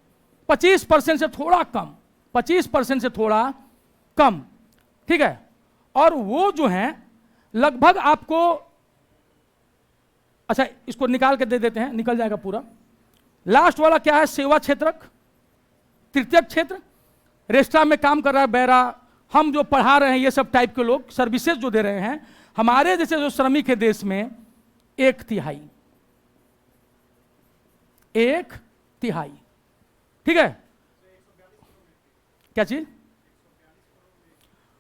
25% से थोड़ा कम, 25% से थोड़ा कम, ठीक है। और वो जो हैं लगभग आपको, अच्छा इसको निकाल के दे देते हैं, निकल जाएगा पूरा। लास्ट वाला क्या है, सेवा क्षेत्रक, तृतीयक क्षेत्र, रेस्टोरेंट में काम कर रहा है बैरा, हम जो पढ़ा रहे हैं, ये सब टाइप के लोग सर्विसेज जो दे रहे हैं, हमारे जैसे जो श्रमिक है देश में 1/3, 1/3, ठीक है। क्या चीज,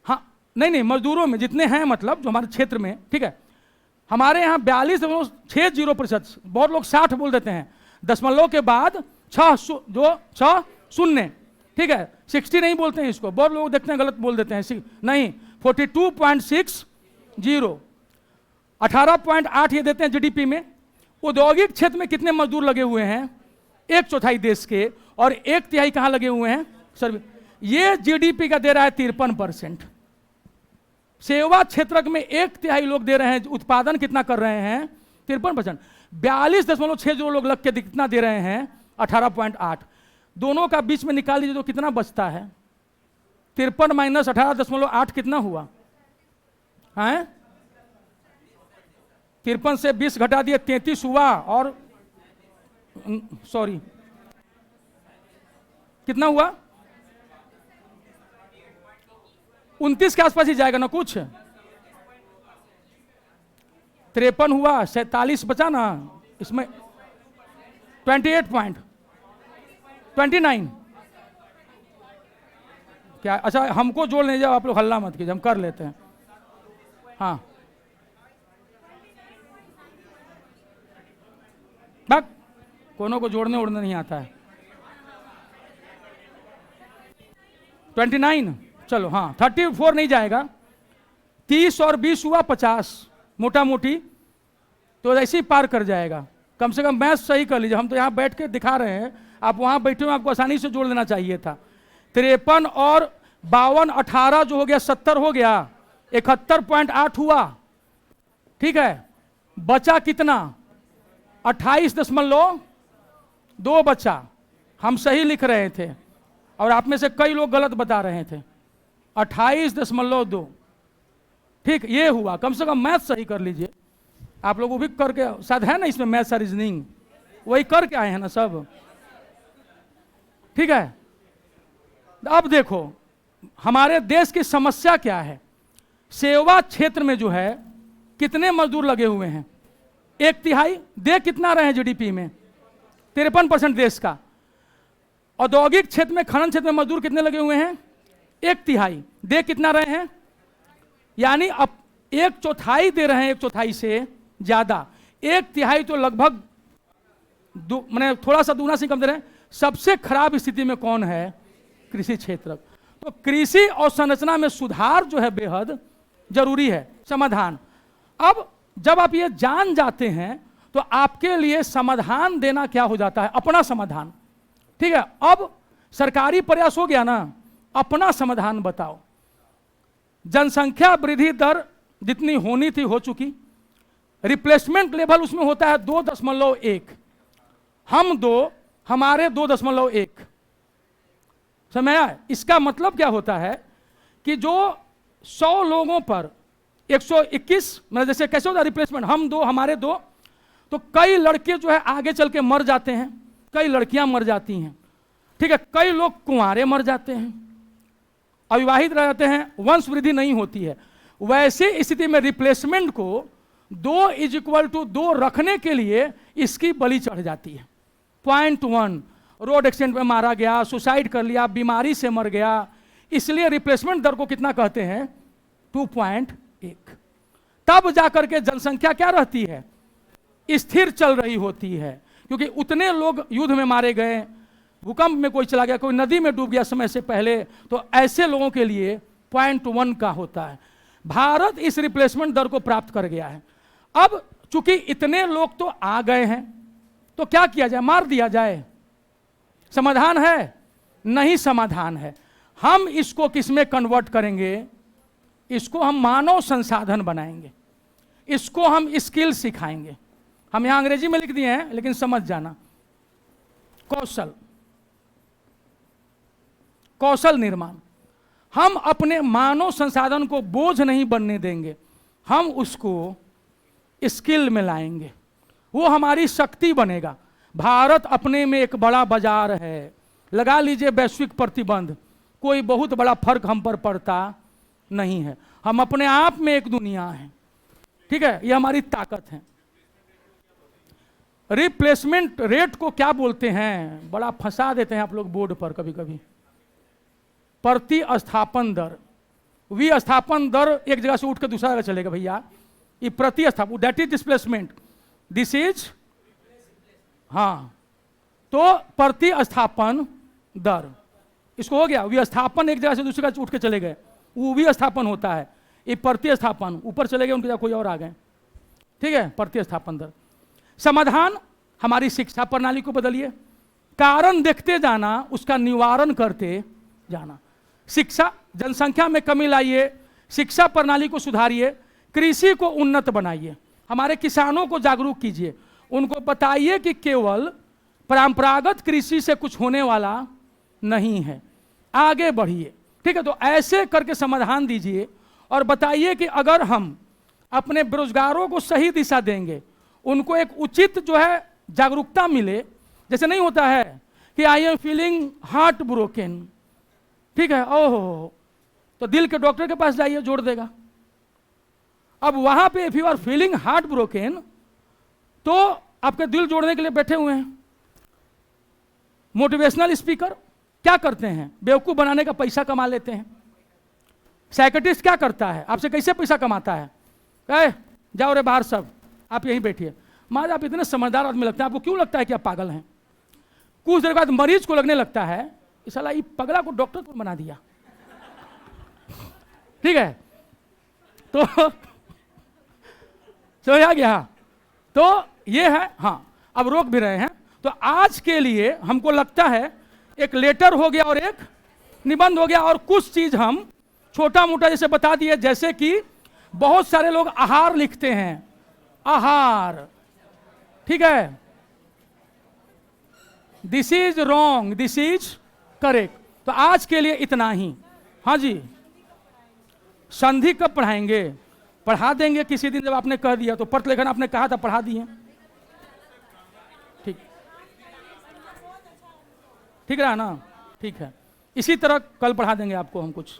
हाँ नहीं मजदूरों में जितने हैं, मतलब जो हमारे क्षेत्र में, ठीक है। हमारे यहाँ 42.60%, बहुत लोग 60 बोल देते हैं, दशमलव के बाद 6 ठीक है, 60 नहीं बोलते हैं इसको, बहुत लोग देखते हैं गलत बोल देते हैं, नहीं 42.60, 18.8 ये देते हैं जीडीपी में। औद्योगिक क्षेत्र में कितने मजदूर लगे हुए हैं, 1/4 देश के, और 1/3 कहाँ लगे हुए हैं, सर्विस। ये जीडीपी का दे रहा है 53%। सेवा क्षेत्र में 1/3 लोग दे रहे हैं, उत्पादन कितना कर रहे हैं, 53%। 42.60 लोग लग के कितना दे रहे हैं, 18.8। दोनों का बीच में निकाल लीजिए तो कितना बचता है, 53 माइनस 18.8 कितना हुआ है, 53 से 20 घटा दिए 33 हुआ, और सॉरी कितना हुआ, 29 के आसपास ही जाएगा ना, कुछ 53 हुआ, 47 बचा ना इसमें, 28.29 क्या, अच्छा हमको जोड़ नहीं जाओ आप लोग, हल्ला मत कीजिए, हम कर लेते हैं। हाँ बक कोनो को जोड़ने उड़ने नहीं आता है। 29, चलो हाँ 34 नहीं जाएगा, 30 और 20 हुआ 50, मोटा मोटी तो ऐसे ही पार कर जाएगा। कम से कम मैथ सही कर लीजिए, हम तो यहाँ बैठ के दिखा रहे हैं, आप वहाँ बैठे हुए आपको आसानी से जोड़ लेना चाहिए था। 53 और 52, 18 जो हो गया 70 हो गया, 71.8 हुआ, ठीक है। बचा कितना, 28.2 बचा, हम सही लिख रहे थे और आप में से कई लोग गलत बता रहे थे, 28.2, ठीक ये हुआ। कम से कम मैथ सही कर लीजिए, आप लोगों भी करके शायद है ना इसमें मैथ्स और रीजनिंग, वही करके आए हैं ना सब, ठीक है। अब देखो हमारे देश की समस्या क्या है, सेवा क्षेत्र में जो है कितने मजदूर लगे हुए हैं, 1/3 दे कितना रहे हैं जीडीपी में, 53% देश का। औद्योगिक क्षेत्र में, खनन क्षेत्र में मजदूर कितने लगे हुए हैं, 1/3 दे कितना रहे हैं, यानी अब 1/4 दे रहे हैं, 1/4 से ज्यादा, 1/3 तो लगभग मैंने थोड़ा सा दूना से कम दे रहे हैं। सबसे खराब स्थिति में कौन है, कृषि क्षेत्र। तो कृषि और संरचना में सुधार जो है बेहद जरूरी है, समाधान। अब जब आप ये जान जाते हैं तो आपके लिए समाधान देना क्या हो जाता है, अपना समाधान, ठीक है। अब सरकारी प्रयास हो गया ना, अपना समाधान बताओ। जनसंख्या वृद्धि दर जितनी होनी थी हो चुकी, रिप्लेसमेंट लेवल उसमें होता है 2.1, हम 2, हमारे 2.1, समझ आया। इसका मतलब क्या होता है कि जो 100 लोगों पर 121, मतलब जैसे कैसे होता है रिप्लेसमेंट, हम 2 हमारे 2, तो कई लड़के जो है आगे चल के मर जाते हैं, कई लड़कियां मर जाती हैं, ठीक है, कई लोग कुंवारे मर जाते हैं, अविवाहित रह जाते हैं, वंश वृद्धि नहीं होती है। वैसे स्थिति में रिप्लेसमेंट को 2 = 2 रखने के लिए इसकी बलि चढ़ जाती है। 0.1 रोड एक्सीडेंट में मारा गया, सुसाइड कर लिया, बीमारी से मर गया, इसलिए रिप्लेसमेंट दर को कितना कहते हैं? 2.1। तब जाकर के जनसंख्या क्या रहती है? स्थिर चल रही होती है, क्योंकि उतने लोग युद्ध में मारे गए, भूकंप में कोई चला गया, कोई नदी में डूब गया समय से पहले, तो ऐसे लोगों के लिए 0.1 का होता है। भारत इस रिप्लेसमेंट दर को प्राप्त कर गया है। अब चूंकि इतने लोग तो आ गए हैं, तो क्या किया जाए? मार दिया जाए? समाधान है? नहीं समाधान है। हम इसको किस में कन्वर्ट करेंगे? इसको हम मानव संसाधन बनाएंगे, इसको हम स्किल सिखाएंगे। हम यहां अंग्रेजी में लिख दिए हैं, लेकिन समझ जाना। कौशल निर्माण। हम अपने मानव संसाधन को बोझ नहीं बनने देंगे, हम उसको स्किल में लाएंगे, वो हमारी शक्ति बनेगा। भारत अपने में एक बड़ा बाजार है, लगा लीजिए वैश्विक प्रतिबंध, कोई बहुत बड़ा फर्क हम पर पड़ता नहीं है। हम अपने आप में एक दुनिया है, ठीक है, ये हमारी ताकत है। रिप्लेसमेंट रेट को क्या बोलते हैं? बड़ा फंसा देते हैं आप लोग बोर्ड पर कभी कभी। प्रतिस्थापन दर। विस्थापन दर एक जगह से उठ कर दूसरा जगह चलेगा भैया, ये प्रतिस्थापन, that is displacement, this is, हाँ, तो प्रतिस्थापन दर, इसको हो गया। विस्थापन एक जगह से दूसरी जगह उठ के चले गए, वो विस्थापन होता है। ये प्रतिस्थापन, ऊपर चले गए, उनकी जगह कोई और आ गए, ठीक है, प्रतिस्थापन दर। समाधान, हमारी शिक्षा प्रणाली को बदलिए, कारण देखते जाना, उसका निवारण करते जाना। शिक्षा, जनसंख्या में कमी लाइए, शिक्षा प्रणाली को सुधारिए, कृषि को उन्नत बनाइए, हमारे किसानों को जागरूक कीजिए, उनको बताइए कि केवल परंपरागत कृषि से कुछ होने वाला नहीं है, आगे बढ़िए, ठीक है। तो ऐसे करके समाधान दीजिए और बताइए कि अगर हम अपने बेरोजगारों को सही दिशा देंगे, उनको एक उचित जो है जागरूकता मिले, जैसे नहीं होता है कि I am feeling heart broken, ठीक है, ओहो, तो दिल के डॉक्टर के पास जाइए, जोड़ देगा। अब वहां पे if you are feeling heartbroken, तो आपके दिल जोड़ने के लिए बैठे हुए हैं मोटिवेशनल स्पीकर। क्या करते हैं? बेवकूफ बनाने का पैसा कमा लेते हैं। साइकेट्रिस्ट क्या करता है? आपसे कैसे पैसा कमाता है? कहे जाओ रे बाहर, सब आप यहीं बैठिए। माँ, आप इतने समझदार आदमी लगते हैं, आपको क्यों लगता है कि आप पागल हैं? कुछ देर बाद मरीज को लगने लगता है साला ये पगला को डॉक्टर को बना दिया, ठीक है। तो समझ आ गया? तो ये है, हाँ, अब रोक भी रहे हैं। तो आज के लिए हमको लगता है एक लेटर हो गया और एक निबंध हो गया, और कुछ चीज हम छोटा मोटा जैसे बता दिए, जैसे कि बहुत सारे लोग आहार लिखते हैं, आहार, ठीक है, this is wrong, this is correct. तो आज के लिए इतना ही। हाँ जी, संधि कब पढ़ाएंगे? पढ़ा देंगे किसी दिन, जब आपने कह दिया तो। पत्र लेखन आपने कहा था, पढ़ा दिए, ठीक, ठीक रहा ना? ठीक है, इसी तरह कल पढ़ा देंगे आपको हम कुछ।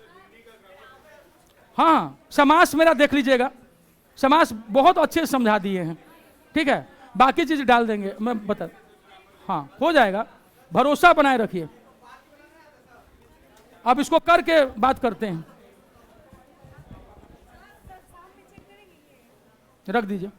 हाँ, समास मेरा देख लीजिएगा, समास बहुत अच्छे से समझा दिए हैं, ठीक है, बाकी चीज डाल देंगे, मैं बता, हाँ, हो जाएगा, भरोसा बनाए रखिए। अब इसको करके बात करते हैं, रख दीजिए।